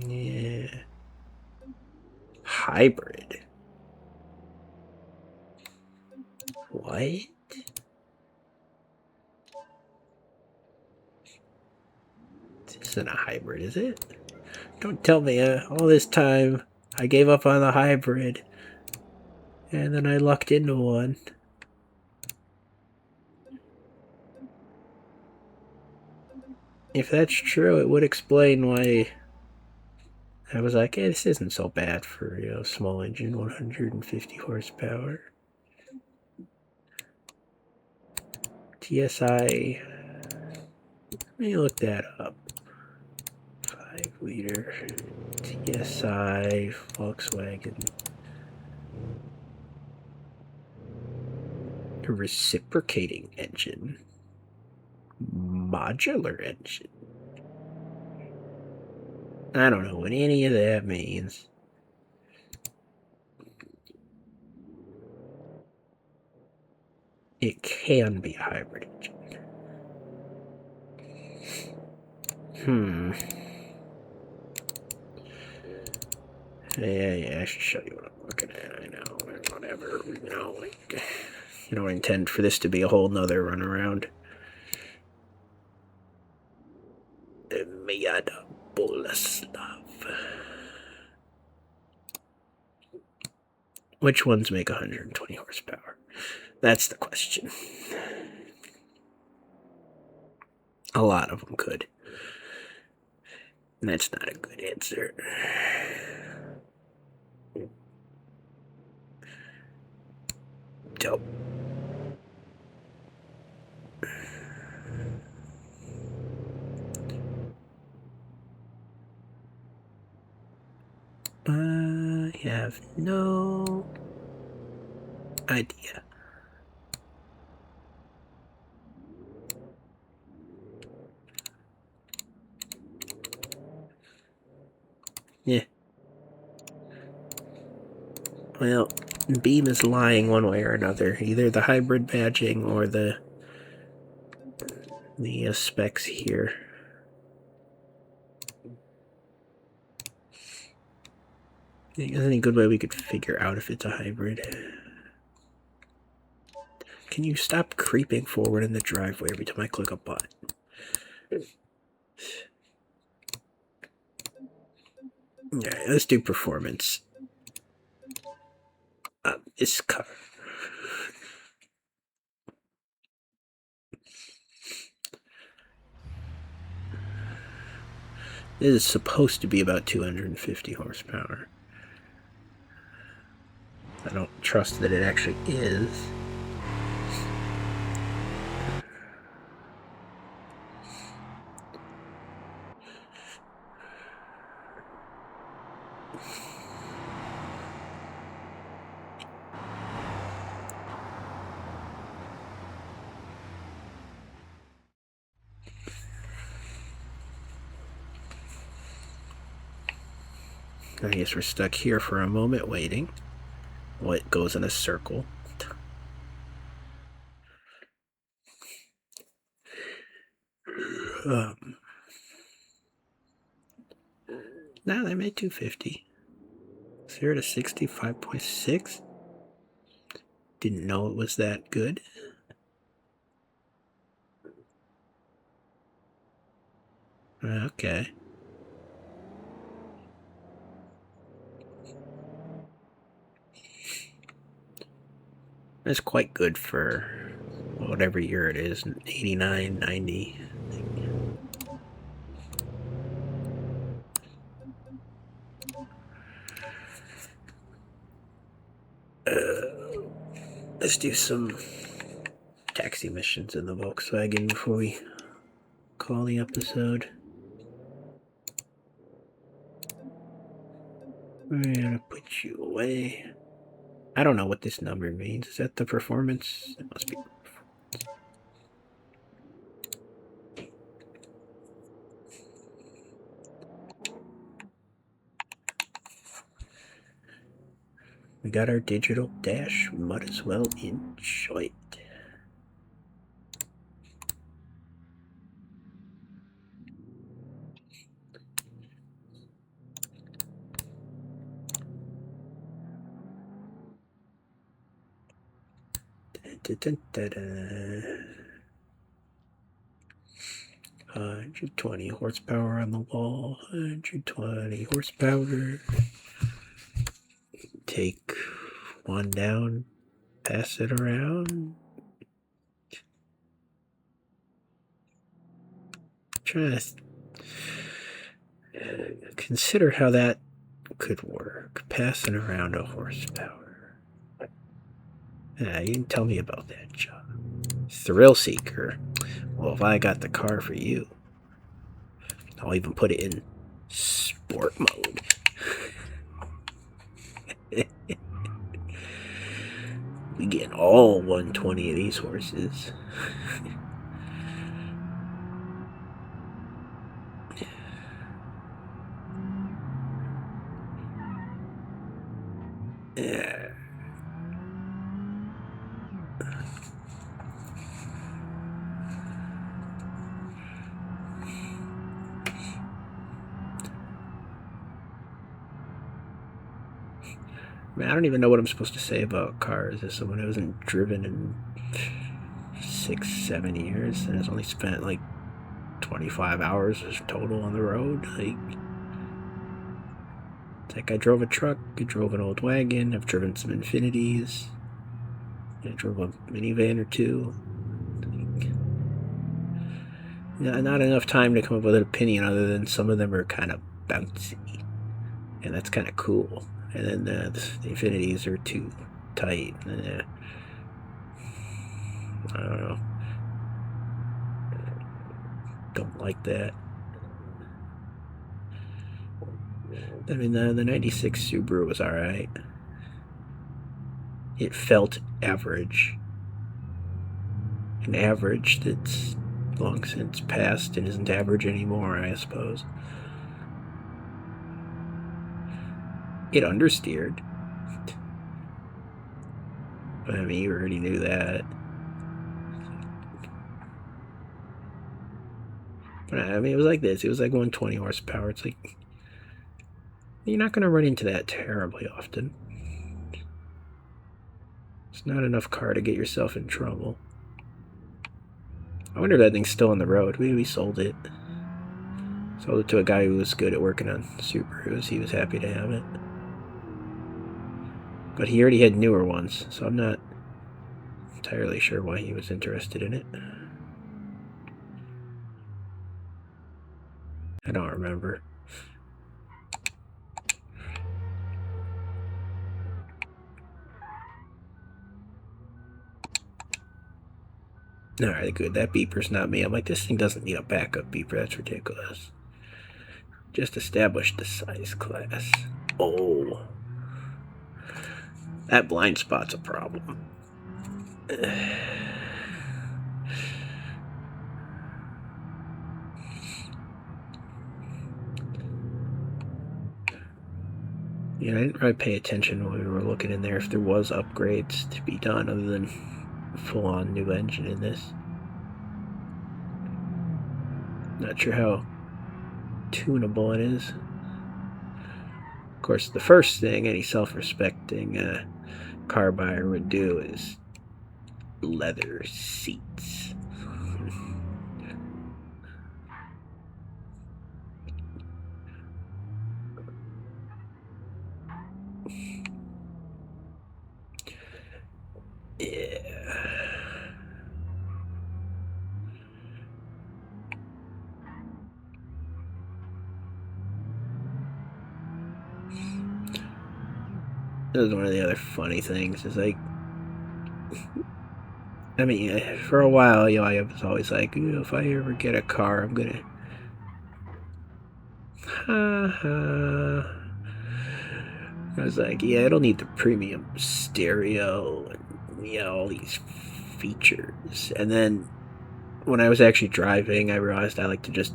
Yeah. Hybrid. What? This isn't a hybrid, is it? Don't tell me all this time I gave up on the hybrid and then I lucked into one. If that's true, it would explain why I was like, hey, this isn't so bad for, you know, small engine, 150 horsepower. TSI, let me look that up. 5-liter TSI Volkswagen. A reciprocating engine. Modular engine. I don't know what any of that means. It can be a hybrid engine. Yeah, I should show you what I'm looking at. I know, whatever, you know, like, you don't intend for this to be a whole nother runaround. Miyada Boleslav. Which ones make 120 horsepower? That's the question. A lot of them could. And that's not a good answer. Dope. I have no idea. Yeah. Well, Beam is lying one way or another. Either the hybrid badging or the specs here. Think there's any good way we could figure out if it's a hybrid? Can you stop creeping forward in the driveway every time I click a button? Yeah, let's do performance. This car. This is supposed to be about 250 horsepower. I don't trust that it actually is. I guess we're stuck here for a moment waiting. Well, it goes in a circle. Now they made 250. 0 to 65.6. Didn't know it was that good. Okay. That's quite good for whatever year it is, 89, 90. Let's do some taxi missions in the Volkswagen before we call the episode. We're gonna put you away. I don't know what this number means. Is that the performance? It must be. We got our digital dash. We might as well enjoy it. Da, da, da, da. 120 horsepower on the wall. 120 horsepower. Take one down. Pass it around. Try to consider how that could work. Passing around a horsepower. Yeah, you can tell me about that job. Thrill seeker. Well, if I got the car for you, I'll even put it in sport mode. We get all 120 of these horses. Yeah. I don't even know what I'm supposed to say about cars as someone who hasn't driven in 6-7 years and has only spent like 25 hours total on the road. Like I drove a truck, I drove an old wagon, I've driven some Infinities, I drove a minivan or two. Not enough time to come up with an opinion other than some of them are kind of bouncy, and that's kind of cool. And then the Infinities are too tight. I don't know. Don't like that. I mean, the 96 Subaru was alright. It felt average. An average that's long since passed and isn't average anymore, I suppose. It understeered. But I mean, you already knew that. But I mean, it was like this. It was like 120 horsepower. It's like, You're not going to run into that terribly often. It's not enough car to get yourself in trouble. I wonder if that thing's still on the road. Maybe we sold it. Sold it to a guy who was good at working on Subarus. He was happy to have it. But he already had newer ones, so I'm not entirely sure why he was interested in it. I don't remember. Alright, good. That beeper's not me. I'm like, this thing doesn't need a backup beeper. That's ridiculous. Just established the size class. Oh. That blind spot's a problem. Yeah, I didn't really pay attention when we were looking in there if there was upgrades to be done other than full-on new engine in this. Not sure how tunable it is. Of course, the first thing any self-respecting car buyer would do is leather seats. Yeah. That was one of the other funny things. Is like, I mean, for a while, I was always like, if I ever get a car, I'm gonna. I was like, yeah, it'll need the premium stereo and all these features. And then when I was actually driving, I realized I like to just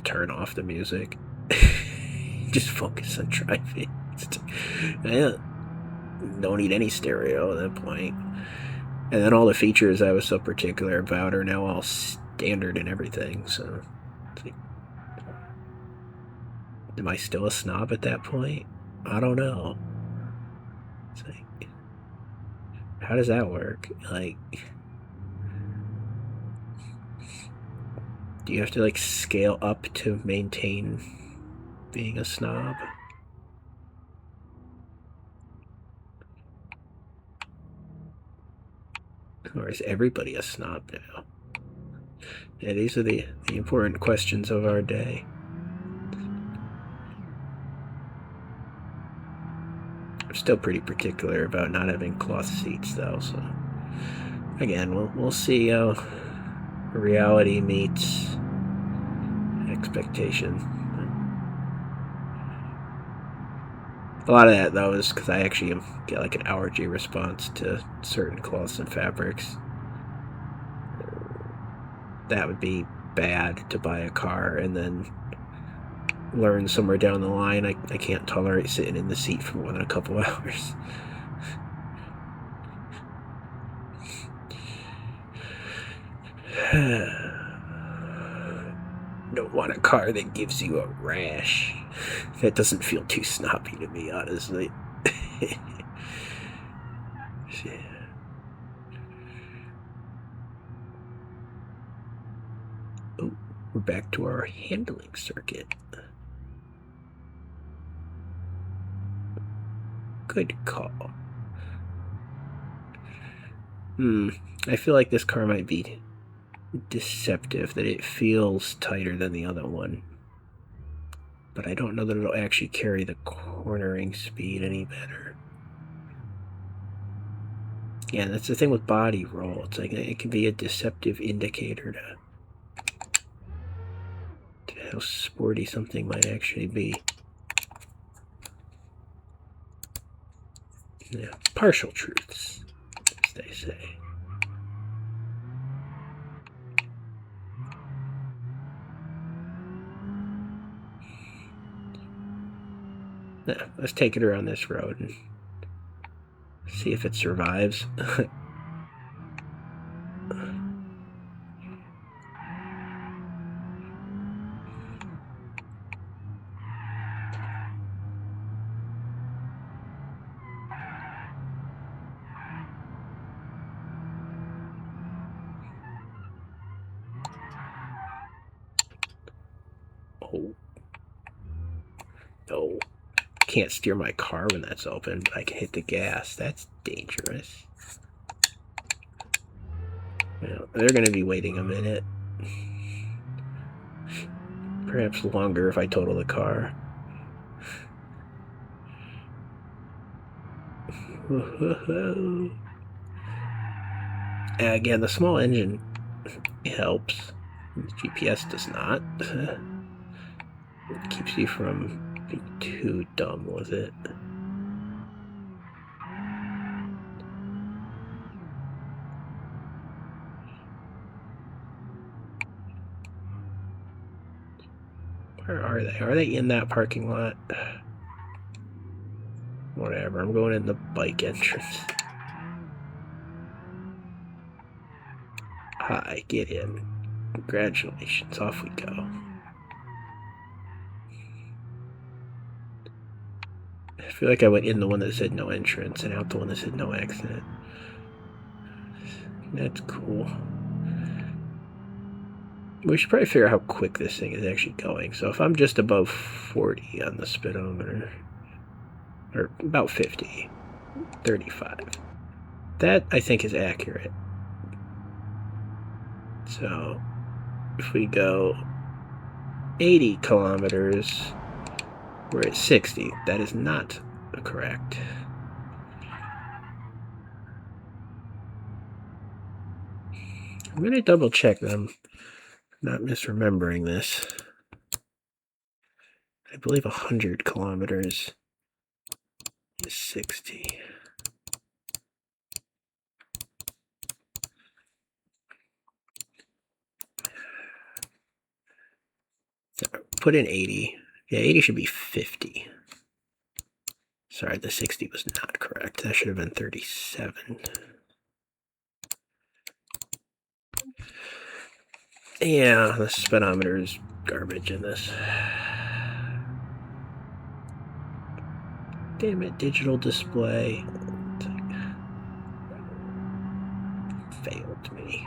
turn off the music, just focus on driving. I don't need any stereo at that point. And then all the features I was so particular about are now all standard and everything. So, like, am I still a snob at that point? I don't know. It's like, how does that work? Like, do you have to like scale up to maintain being a snob? Or is everybody a snob now? Yeah, these are the important questions of our day. I'm still pretty particular about not having cloth seats, though. So again, we'll see how reality meets expectation. A lot of that, though, is because I actually get like an allergy response to certain cloths and fabrics. That would be bad to buy a car and then learn somewhere down the line I can't tolerate sitting in the seat for more than a couple hours. Don't want a car that gives you a rash. That doesn't feel too snobby to me, honestly. Oh, we're back to our handling circuit. Good call. I feel like this car might be deceptive, that it feels tighter than the other one. But I don't know that it'll actually carry the cornering speed any better. Yeah, that's the thing with body roll. It's like it can be a deceptive indicator to how sporty something might actually be. Yeah, partial truths, as they say. Now, let's take it around this road and see if it survives. can't steer my car when that's open, but I can hit the gas. That's dangerous. Well, they're going to be waiting a minute. Perhaps longer if I total the car. Again, the small engine helps. The GPS does not. It keeps you from being too dumb with it. Where are they? Are they in that parking lot? Whatever, I'm going in the bike entrance. Hi, get in. Congratulations, off we go. I feel like I went in the one that said no entrance and out the one that said no exit. That's cool. We should probably figure out how quick this thing is actually going. So if I'm just above 40 on the speedometer, or about 50, 35, that I think is accurate. So if we go 80 kilometers, we're at 60. That is not correct. I'm going to double check that I'm not misremembering this. I believe 100 kilometers is 60. So put in 80. Yeah, 80 should be 50. Sorry, the 60 was not correct. That should have been 37. Yeah, the speedometer is garbage in this. Damn it, digital display. Failed me.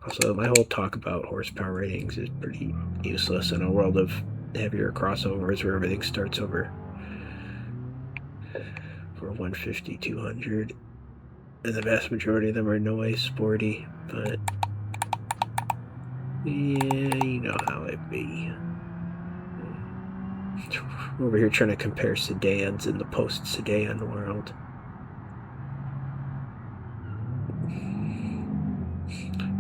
Also, my whole talk about horsepower ratings is pretty useless in a world of heavier crossovers where everything starts over for 150, 200. And the vast majority of them are noise, sporty, but yeah, you know how it be. Over here trying to compare sedans in the post-sedan world.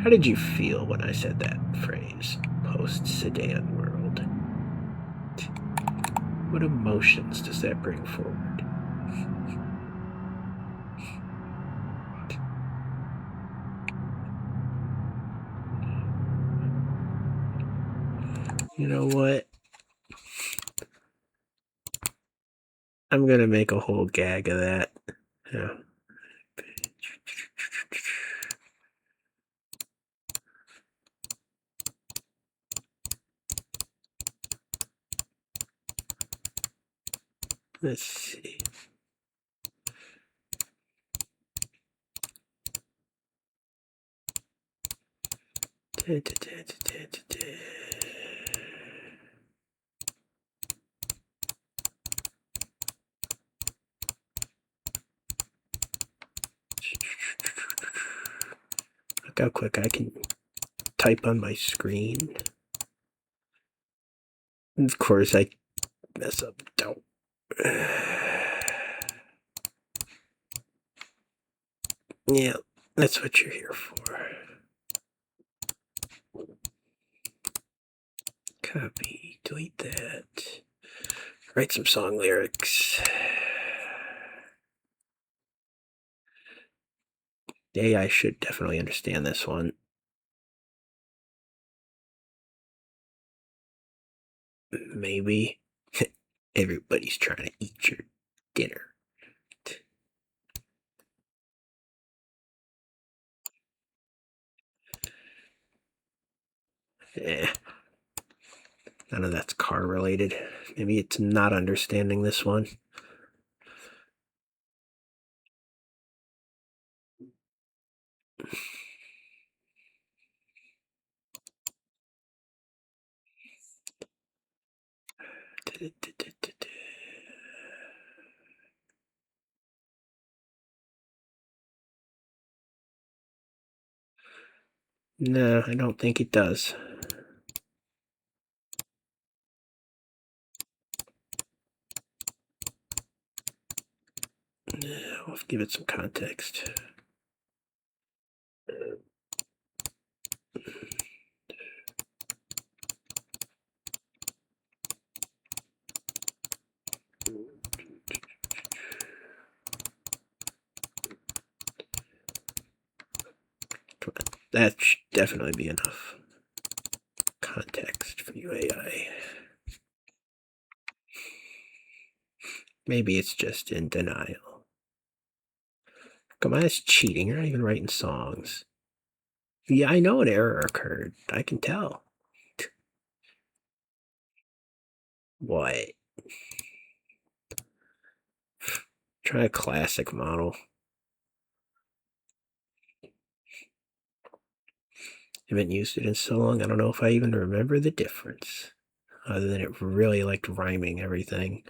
How did you feel when I said that phrase, post-sedan world? What emotions does that bring forward? You know what? I'm gonna make a whole gag of that. Yeah. Let's see. Look how quick I can type on my screen. And of course, I mess up. Don't. Yeah, that's what you're here for. Copy, delete that. Write some song lyrics. The AI should definitely understand this one. Maybe. Everybody's trying to eat your dinner. Eh. None of that's car related. Maybe it's not understanding this one. No, I don't think it does. I'll give it some context. That should definitely be enough context for you, AI. Maybe it's just in denial. Come on, it's cheating. You're not even writing songs. Yeah, I know an error occurred. I can tell. What? Try a classic model. Haven't used it in so long, I don't know if I even remember the difference. Other than it really liked rhyming everything.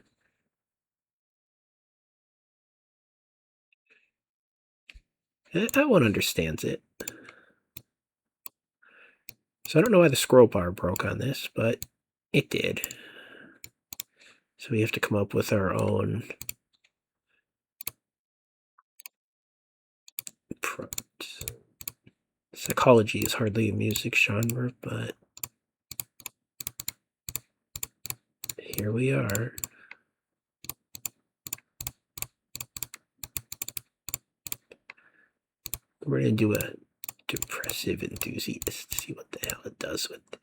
That one understands it. So I don't know why the scroll bar broke on this, but it did. So we have to come up with our own approach. Psychology is hardly a music genre, but here we are. We're going to do a depressive enthusiast, see what the hell it does with it.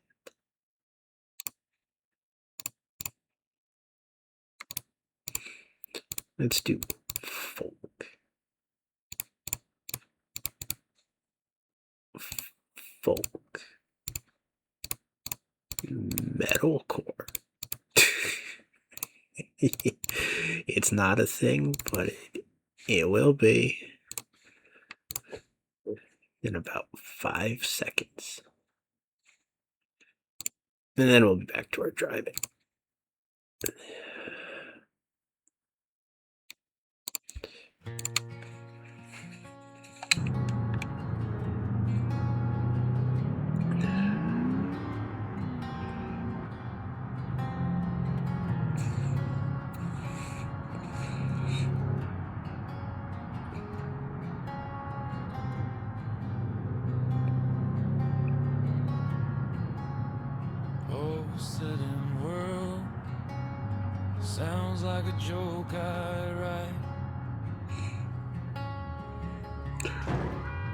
Let's do folk. Folk. Metalcore. It's not a thing, but it will be in about 5 seconds. And then we'll be back to our driving. Sudden world sounds like a joke I write.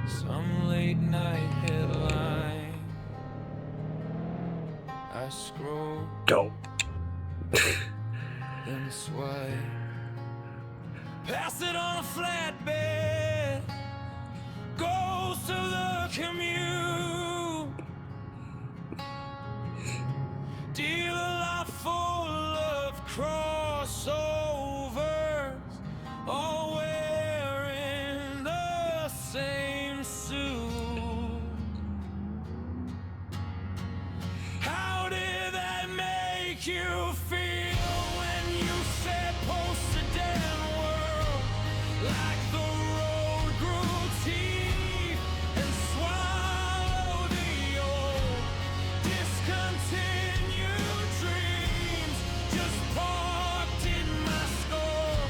Some late night headline I scroll. Go. Then swipe. Pass it on a flatbed. Goes to the commute. Deal a life full of crossovers, all wearing the same suit. How did that make you feel when you said post a dead world? Like the road grew teeth and swallowed the old discontinued dreams just parked in my skull.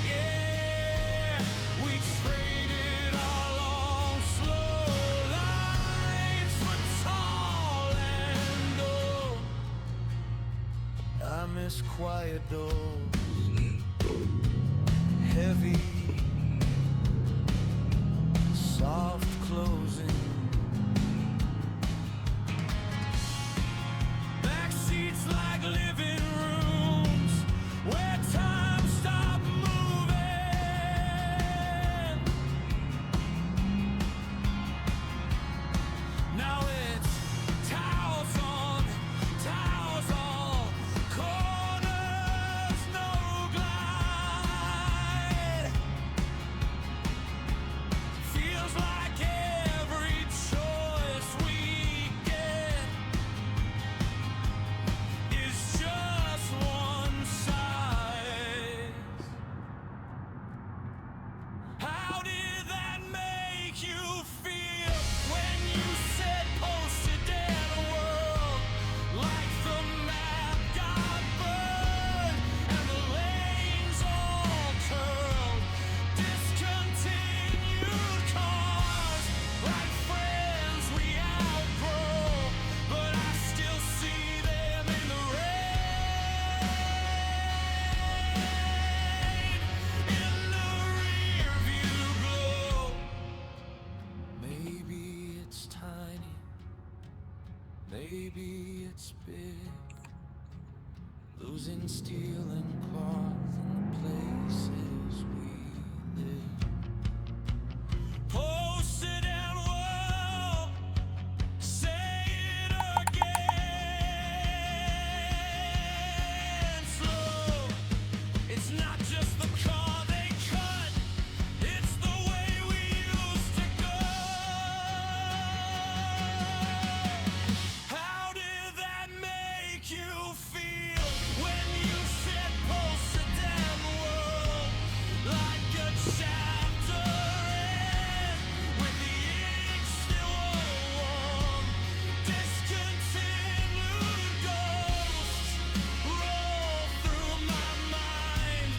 Yeah, we traded our long slow lives for tall and old. I miss quiet doors, heavy, soft closing. Back seats like living rooms where time stopped moving. Now it's towels on corners, no glide. Maybe it's big, losing steel and cloth in the places we live. Posted and well, say it again. Slow, it's not just the car they cut, it's the way we used to go. How did that make you feel when you said post a damn world like a chapter end with the ink still warm? Discontinued ghosts roll through my mind,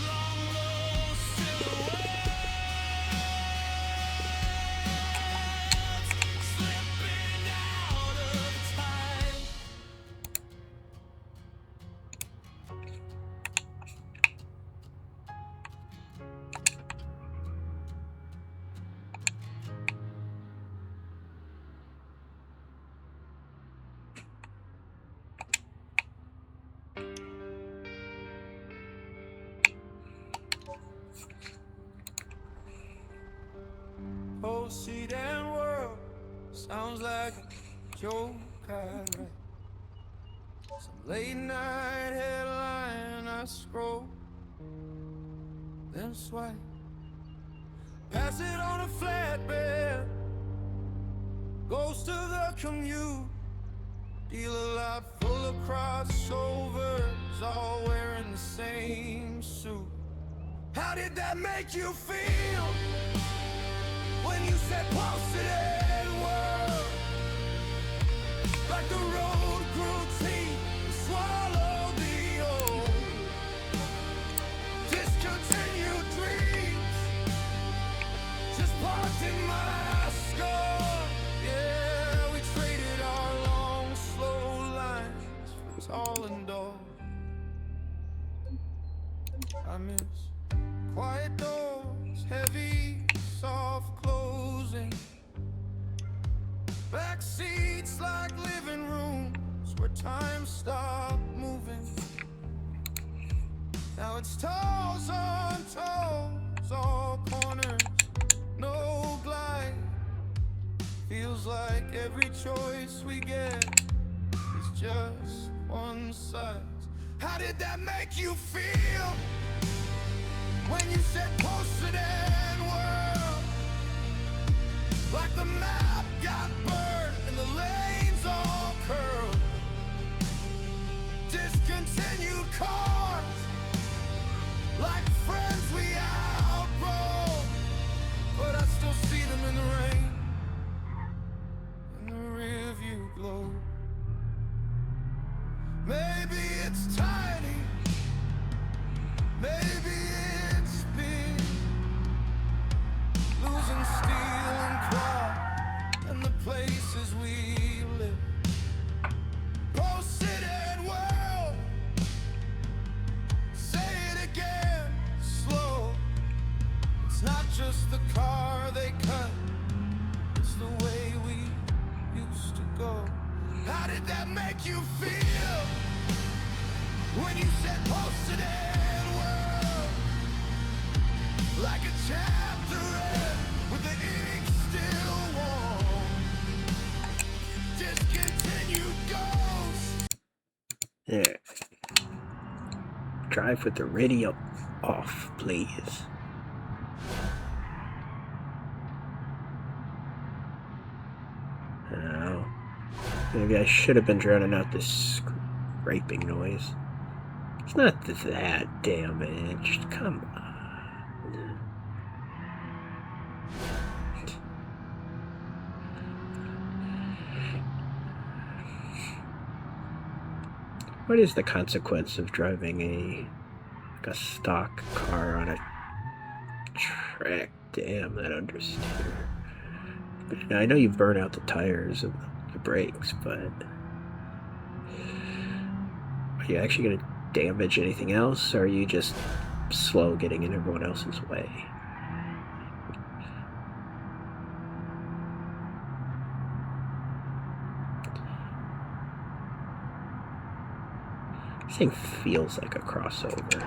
long low silhouettes slipping out of time. Whole seat and world sounds like a joke I write. Some late night headline I scroll, then swipe. Pass it on a flatbed, goes to the commute. Dealer lot full of crossovers, all wearing the same suit. How did that make you feel when you said posted and world? Like the road grew teeth and swallowed the old. Discontinued dreams just parked in my skull. Yeah, we traded our long, slow lines for tall and dull. I miss quiet doors, heavy, soft closing. Back seats like living rooms where time stopped moving. Now it's toes on toes, all corners, no glide. Feels like every choice we get is just one size. How did that make you feel when you said posted and world? Like the map got burned and the lanes all curled. Discontinued cars, like friends we outgrow. But I still see them in the rain, in the rearview glow. Maybe it's tiny, maybe it's big, losing steel and cloth and the places we live. Posted and world, say it again, slow. It's not just the car they cut, it's the way we used to go. How did that make you feel when you said posted and world? Like a chapter end with the ink still warm. Discontinued ghosts. There. Drive with the radio off, please. Oh. Maybe I should have been drowning out this scraping noise. It's not that damaged. Come on. What is the consequence of driving a stock car on a track? Damn, that understeer. But I know you burn out the tires and the brakes, but are you actually going to damage anything else, or are you just slow getting in everyone else's way? This thing feels like a crossover.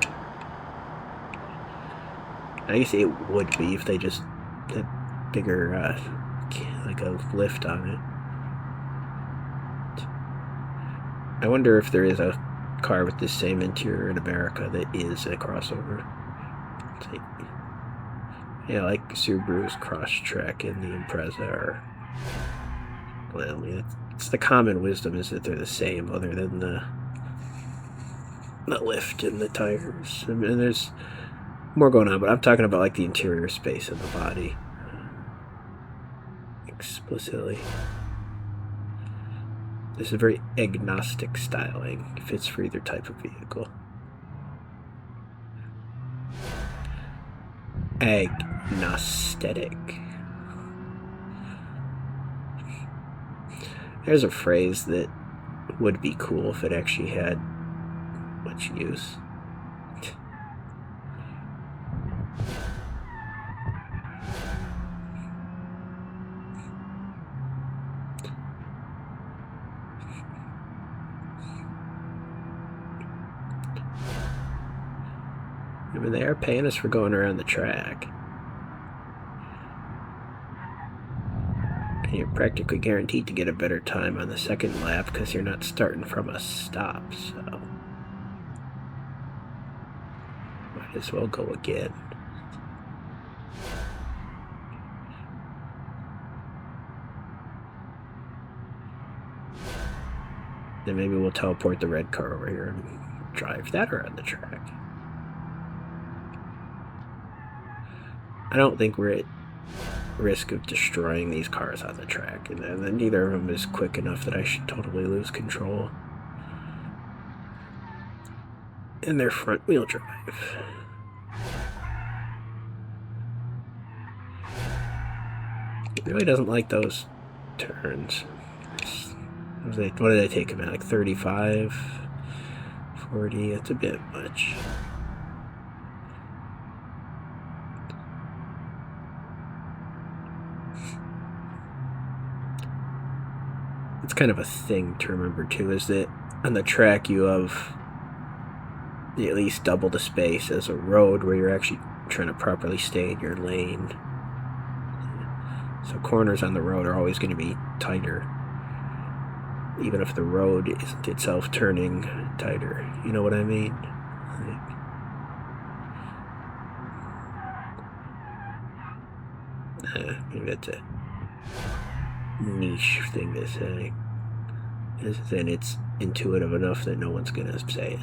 I guess it would be if they just had bigger, like a lift on it. I wonder if there is a car with this same interior in America that is a crossover. Like, yeah, like Subaru's Crosstrek and the Impreza are. Well, I mean, it's the common wisdom is that they're the same, other than the lift and the tires. I mean, there's more going on, but I'm talking about like the interior space of the body explicitly. This is a very agnostic styling. It fits for either type of vehicle. Agnosthetic. There's a phrase that would be cool if it actually had much use. I mean, they are paying us for going around the track. And you're practically guaranteed to get a better time on the second lap because you're not starting from a stop, so might as well go again. Then maybe we'll teleport the red car over here and drive that around the track. I don't think we're at risk of destroying these cars on the track, and then neither of them is quick enough that I should totally lose control. And they're front wheel drive. It really doesn't like those turns. What did I take him at? Like 35, 40? That's a bit much. It's kind of a thing to remember too, is that on the track you have at least double the space as a road where you're actually trying to properly stay in your lane. So corners on the road are always going to be tighter, even if the road isn't itself turning tighter. You know what I mean? Maybe that's a niche thing to say. And it's intuitive enough that no one's gonna say it.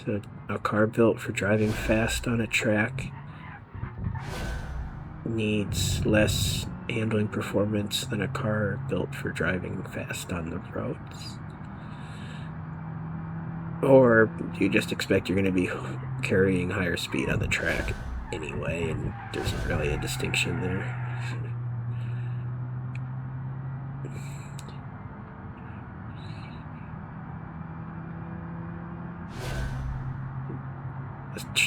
So a car built for driving fast on a track needs less handling performance than a car built for driving fast on the roads? Or do you just expect you're going to be carrying higher speed on the track anyway, and there isn't really a distinction there?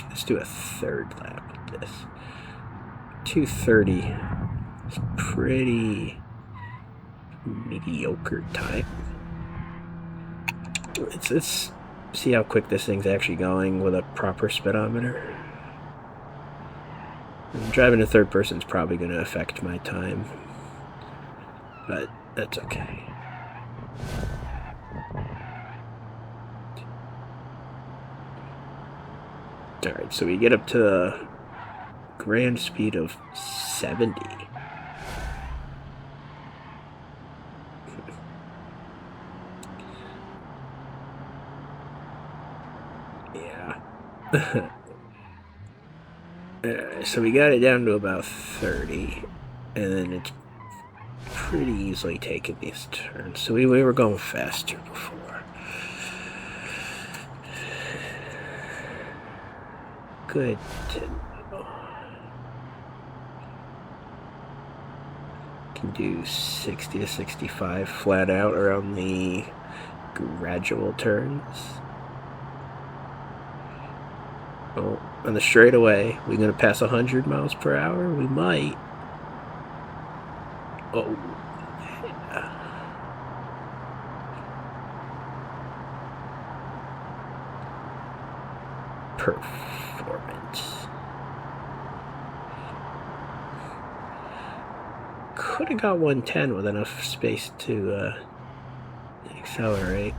Let's do a third lap with this. 2:30 is pretty mediocre time. Let's see how quick this thing's actually going with a proper speedometer. Driving in third person is probably going to affect my time, but that's okay. Alright, so we get up to a grand speed of 70. Yeah. So we got it down to about 30, and then it's pretty easily taking these turns. So we were going faster before. Good to know. Can do 60 to 65 flat out around the gradual turns. Oh, on the straightaway, we gonna pass 100 miles per hour? We might. Oh, yeah. Performance. Could have got 110 with enough space to accelerate.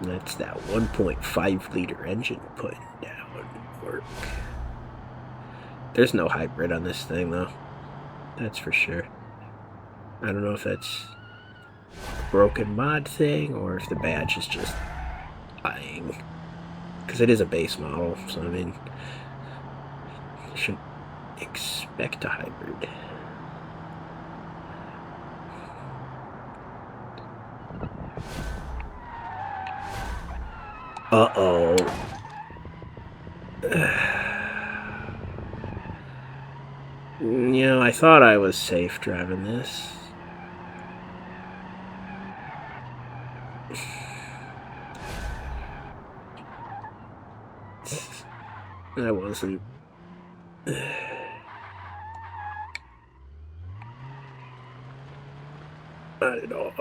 That's that 1.5 liter engine putting down work. There's no hybrid on this thing, though. That's for sure. I don't know if that's a broken mod thing or if the badge is just lying. Because it is a base model, so I mean, you shouldn't expect a hybrid. Uh-oh. You know, I thought I was safe driving this. I wasn't. Not at all.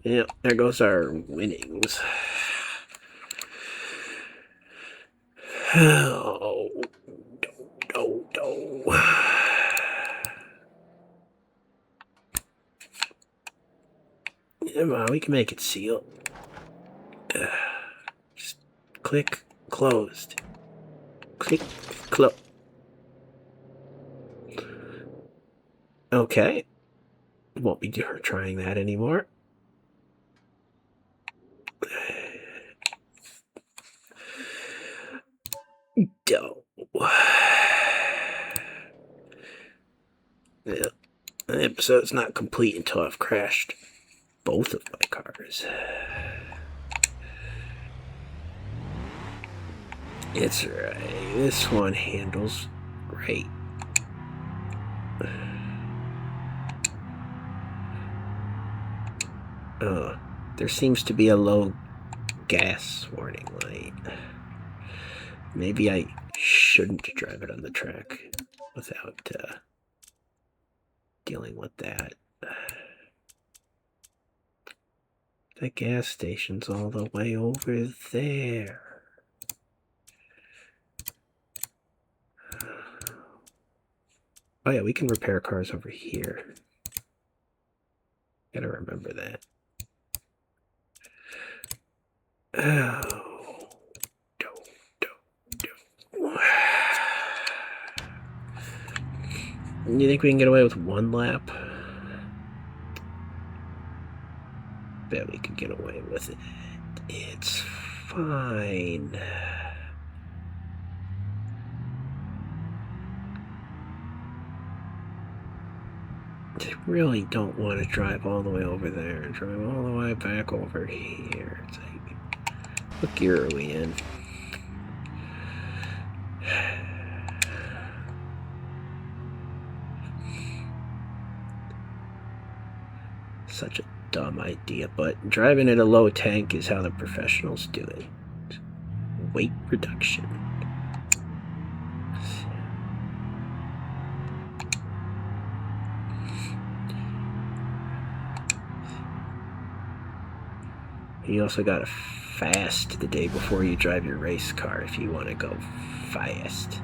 Yep, there goes our winnings. Oh, no. Come on, we can make it seal. Just click closed. Click close. Okay. Won't be trying that anymore. Dope. Yeah. The episode's not complete until I've crashed both of my cars. It's right. This one handles great. There seems to be a low gas warning light. Maybe I shouldn't drive it on the track without dealing with that. The gas station's all the way over there. Oh yeah, we can repair cars over here. Gotta remember that. Oh. You think we can get away with one lap? Bet we could get away with it. It's fine. I really don't want to drive all the way over there and drive all the way back over here. It's like, what gear are we in? Such a dumb idea, but driving at a low tank is how the professionals do it. Weight reduction. You also gotta fast the day before you drive your race car if you want to go fast.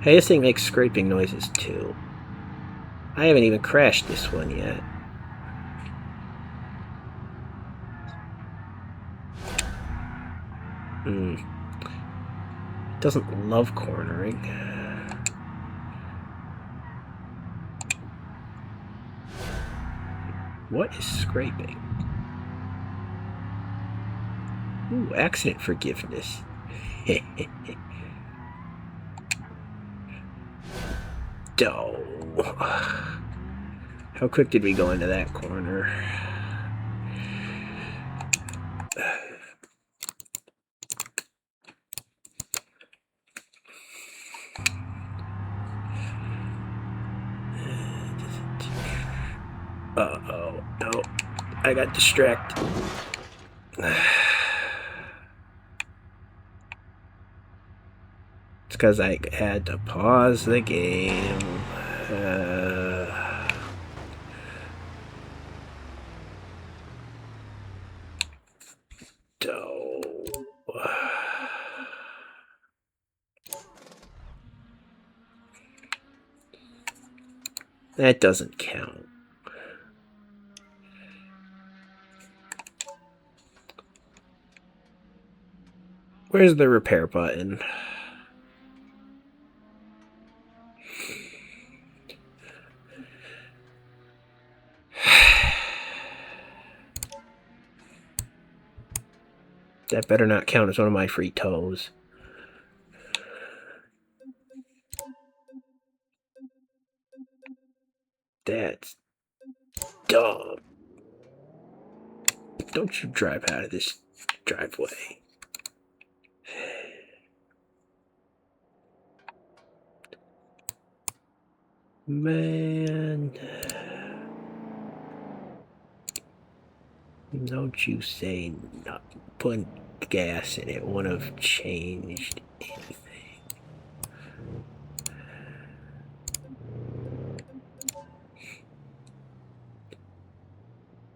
Hey, this thing makes scraping noises too. I haven't even crashed this one yet. Doesn't love cornering. What is scraping? Ooh, accident forgiveness. Oh. How quick did we go into that corner? Uh-oh. No. I got distracted. It's because I had to pause the game. That doesn't count. Where's the repair button? That better not count as one of my free toes. That's dumb. Don't you drive out of this driveway. Man. Don't you say nothing. Putting gas in it wouldn't have changed anything.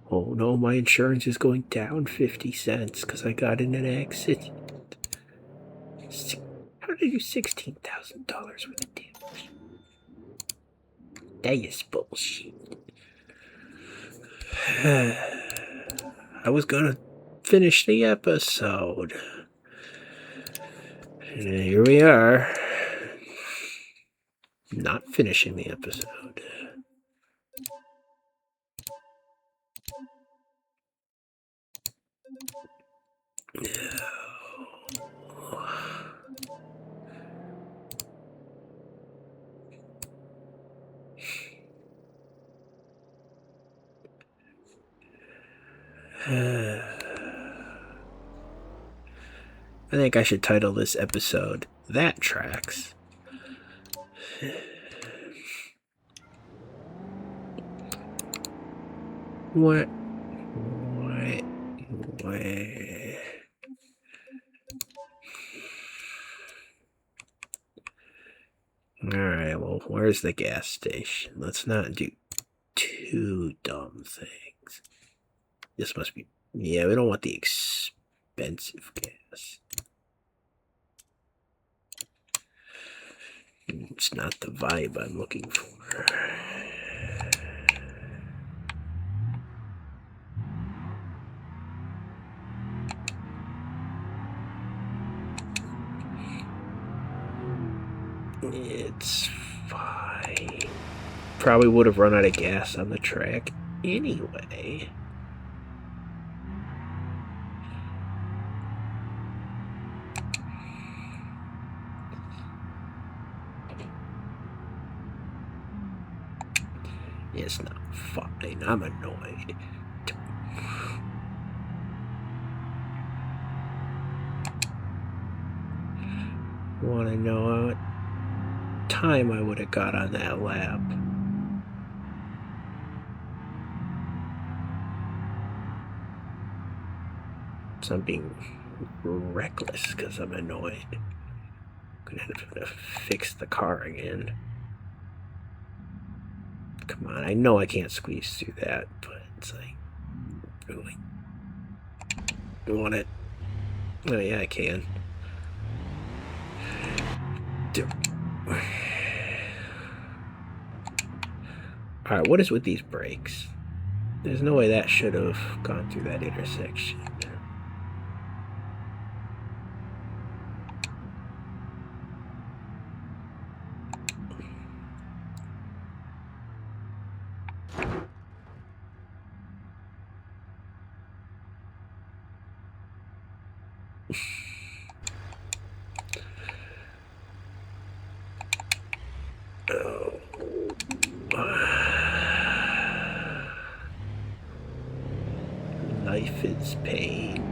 Oh no, my insurance is going down 50 cents because I got in an accident. How did I do $16,000 worth of damage? That is bullshit. I was gonna finish the episode. And here we are. Not finishing the episode. I think I should title this episode That Tracks. What? Alright, well, where's the gas station? Let's not do two dumb things. This must be... Yeah, we don't want the expensive gas. It's not the vibe I'm looking for. It's fine. Probably would have run out of gas on the track anyway. It's not fine. I'm annoyed. Want to know what time I would have got on that lap? So I'm being reckless because I'm annoyed. I'm gonna have to fix the car again. Come on, I know I can't squeeze through that, but it's like, really? You want it? Oh yeah, I can. Alright, what is with these brakes? There's no way that should have gone through that intersection. Oh, It's pain.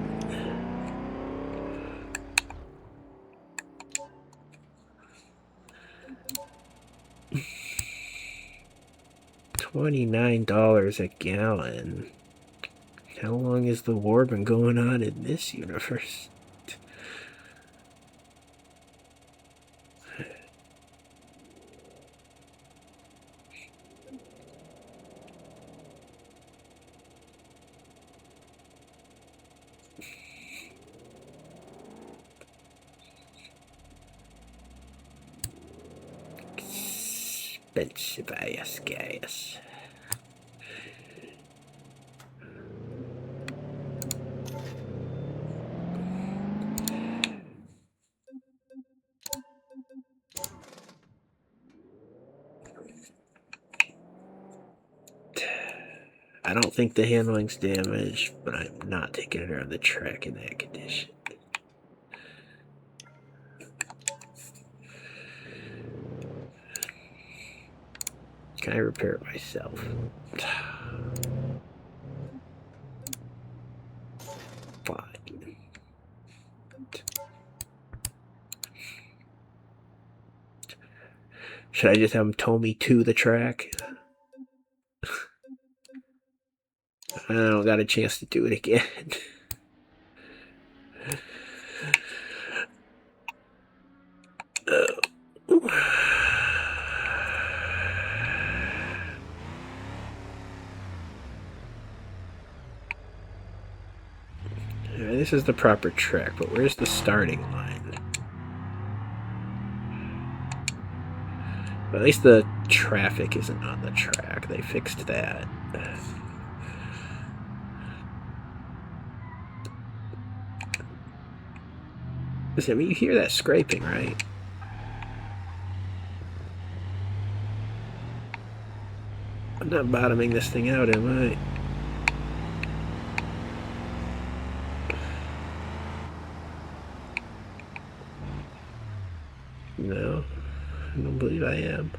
$29 a gallon. How long has the war been going on in this universe? Expensive ass gas. I don't think the handling's damaged, but I'm not taking it around the track in that condition. Can I repair it myself? Fine. Should I just have him tow me to the track? I don't got a chance to do it again. This is the proper track, but where's the starting line? Well, at least the traffic isn't on the track. They fixed that. Listen, I mean, you hear that scraping, right? I'm not bottoming this thing out, am I? No, I don't believe I am.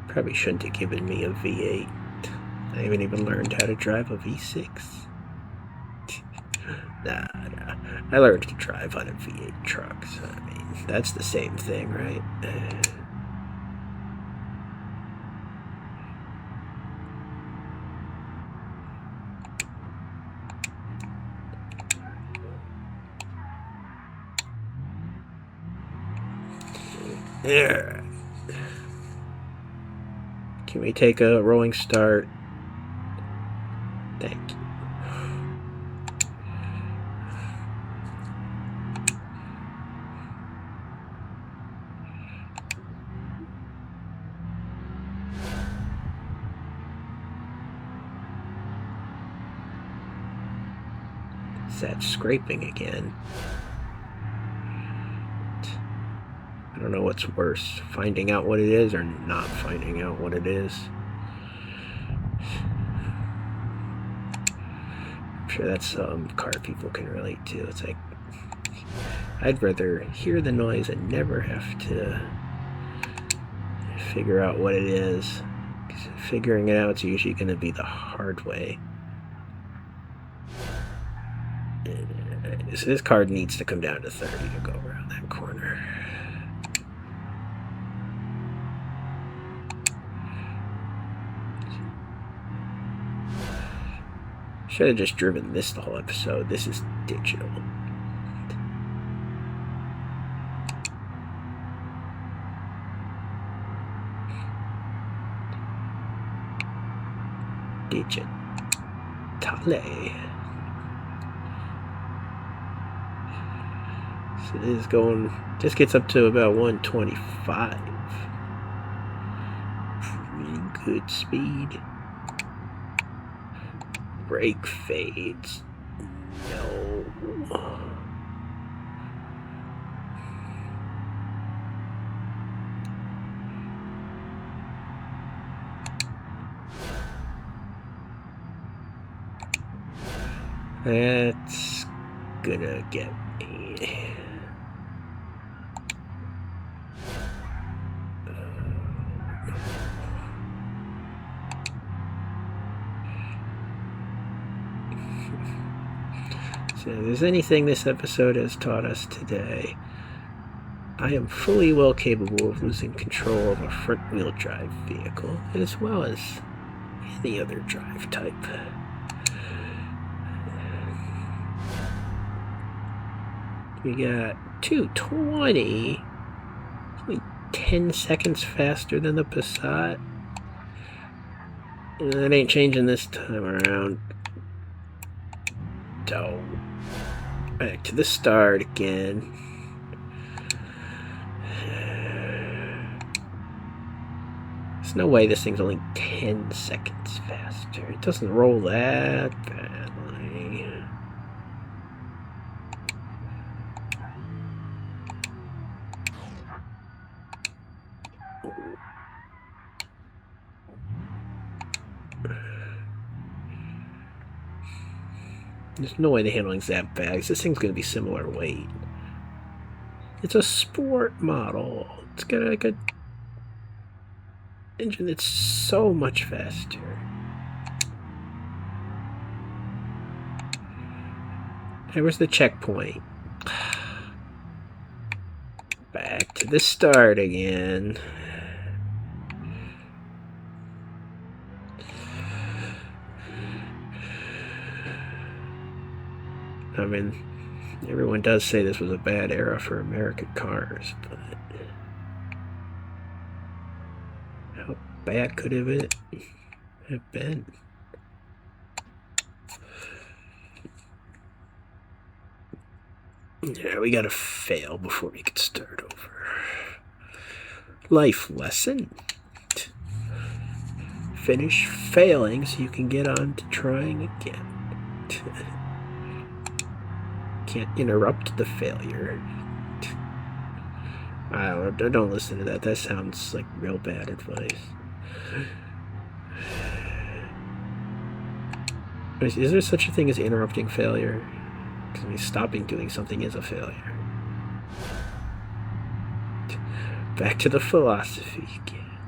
Probably shouldn't have given me a V8. I haven't even learned how to drive a V6. Nah. I learned to drive on a V8 truck, so I mean, that's the same thing, right? Yeah. Can we take a rolling start? Thank you. Is that scraping again? I don't know what's worse, finding out what it is or not finding out what it is. I'm sure that's car people can relate to. It's like, I'd rather hear the noise and never have to figure out what it is. 'Cause figuring it out is usually going to be the hard way. So this car needs to come down to 30 to go around that corner. Should have just driven this the whole episode. This is digital. Digitale. So this is going, this gets up to about 125. Pretty good speed. Brake fades. No. That's gonna get me. So if there's anything this episode has taught us today, I am fully well capable of losing control of a front-wheel drive vehicle, as well as any other drive type. We got 220, only 10 seconds faster than the Passat. And that ain't changing this time around. So, back to the start again. There's no way this thing's only 10 seconds faster. It doesn't roll that badly. There's no way the handling's that bad. This thing's going to be similar weight. It's a sport model. It's got like a engine that's so much faster. Hey, where's the checkpoint? Back to the start again. I mean, everyone does say this was a bad era for American cars, but how bad could it have been? Yeah, we gotta fail before we can start over. Life lesson. Finish failing so you can get on to trying again. Can't interrupt the failure. Don't listen to that. That sounds like real bad advice. Is there such a thing as interrupting failure? Because I mean, stopping doing something is a failure. Back to the philosophy again.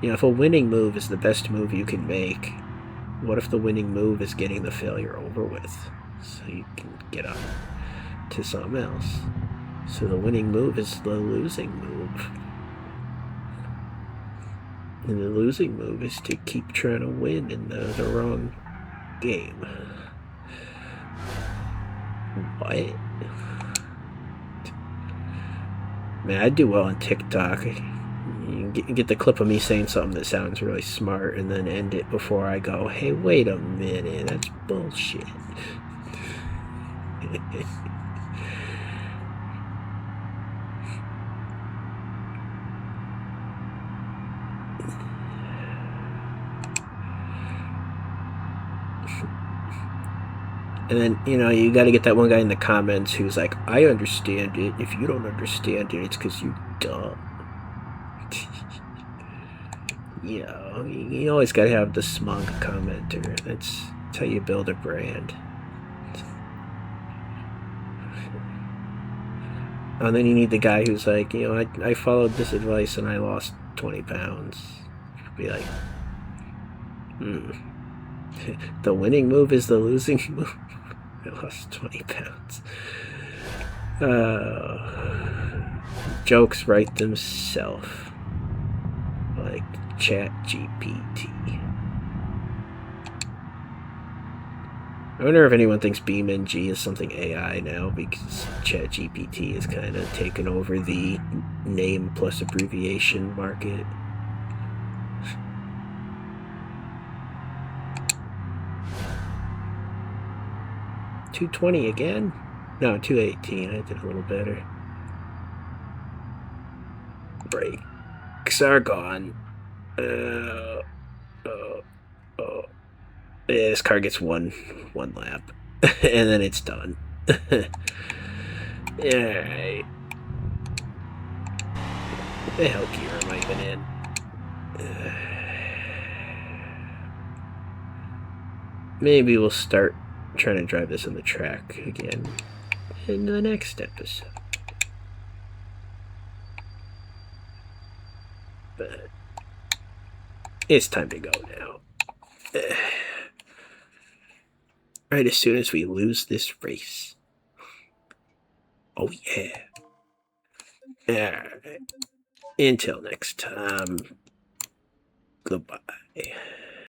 You know, if a winning move is the best move you can make, what if the winning move is getting the failure over with so you can get on to something else? So the winning move is the losing move. And the losing move is to keep trying to win in the wrong game. What? Man, I'd do well on TikTok. You get the clip of me saying something that sounds really smart and then end it before I go, hey, wait a minute, that's bullshit. And then, you know, you got to get that one guy in the comments who's like, I understand it. If you don't understand it, it's because you're dumb. You know, you always got to have the smug commenter. That's how you build a brand. And then you need the guy who's like, you know, I followed this advice and I lost 20 pounds. Be like, the winning move is the losing move. I lost 20 pounds. Jokes write themselves. Like ChatGPT. I wonder if anyone thinks Beam.NG is something AI now, because ChatGPT has kind of taken over the name plus abbreviation market. $220 again? No, $218. I did a little better. Brakes are gone. Yeah, this car gets one lap, and then it's done. Alright. What the hell gear am I even in? maybe we'll start trying to drive this on the track again in the next episode. But it's time to go now. Right as soon as we lose this race. Oh, yeah. Alright. Until next time, goodbye.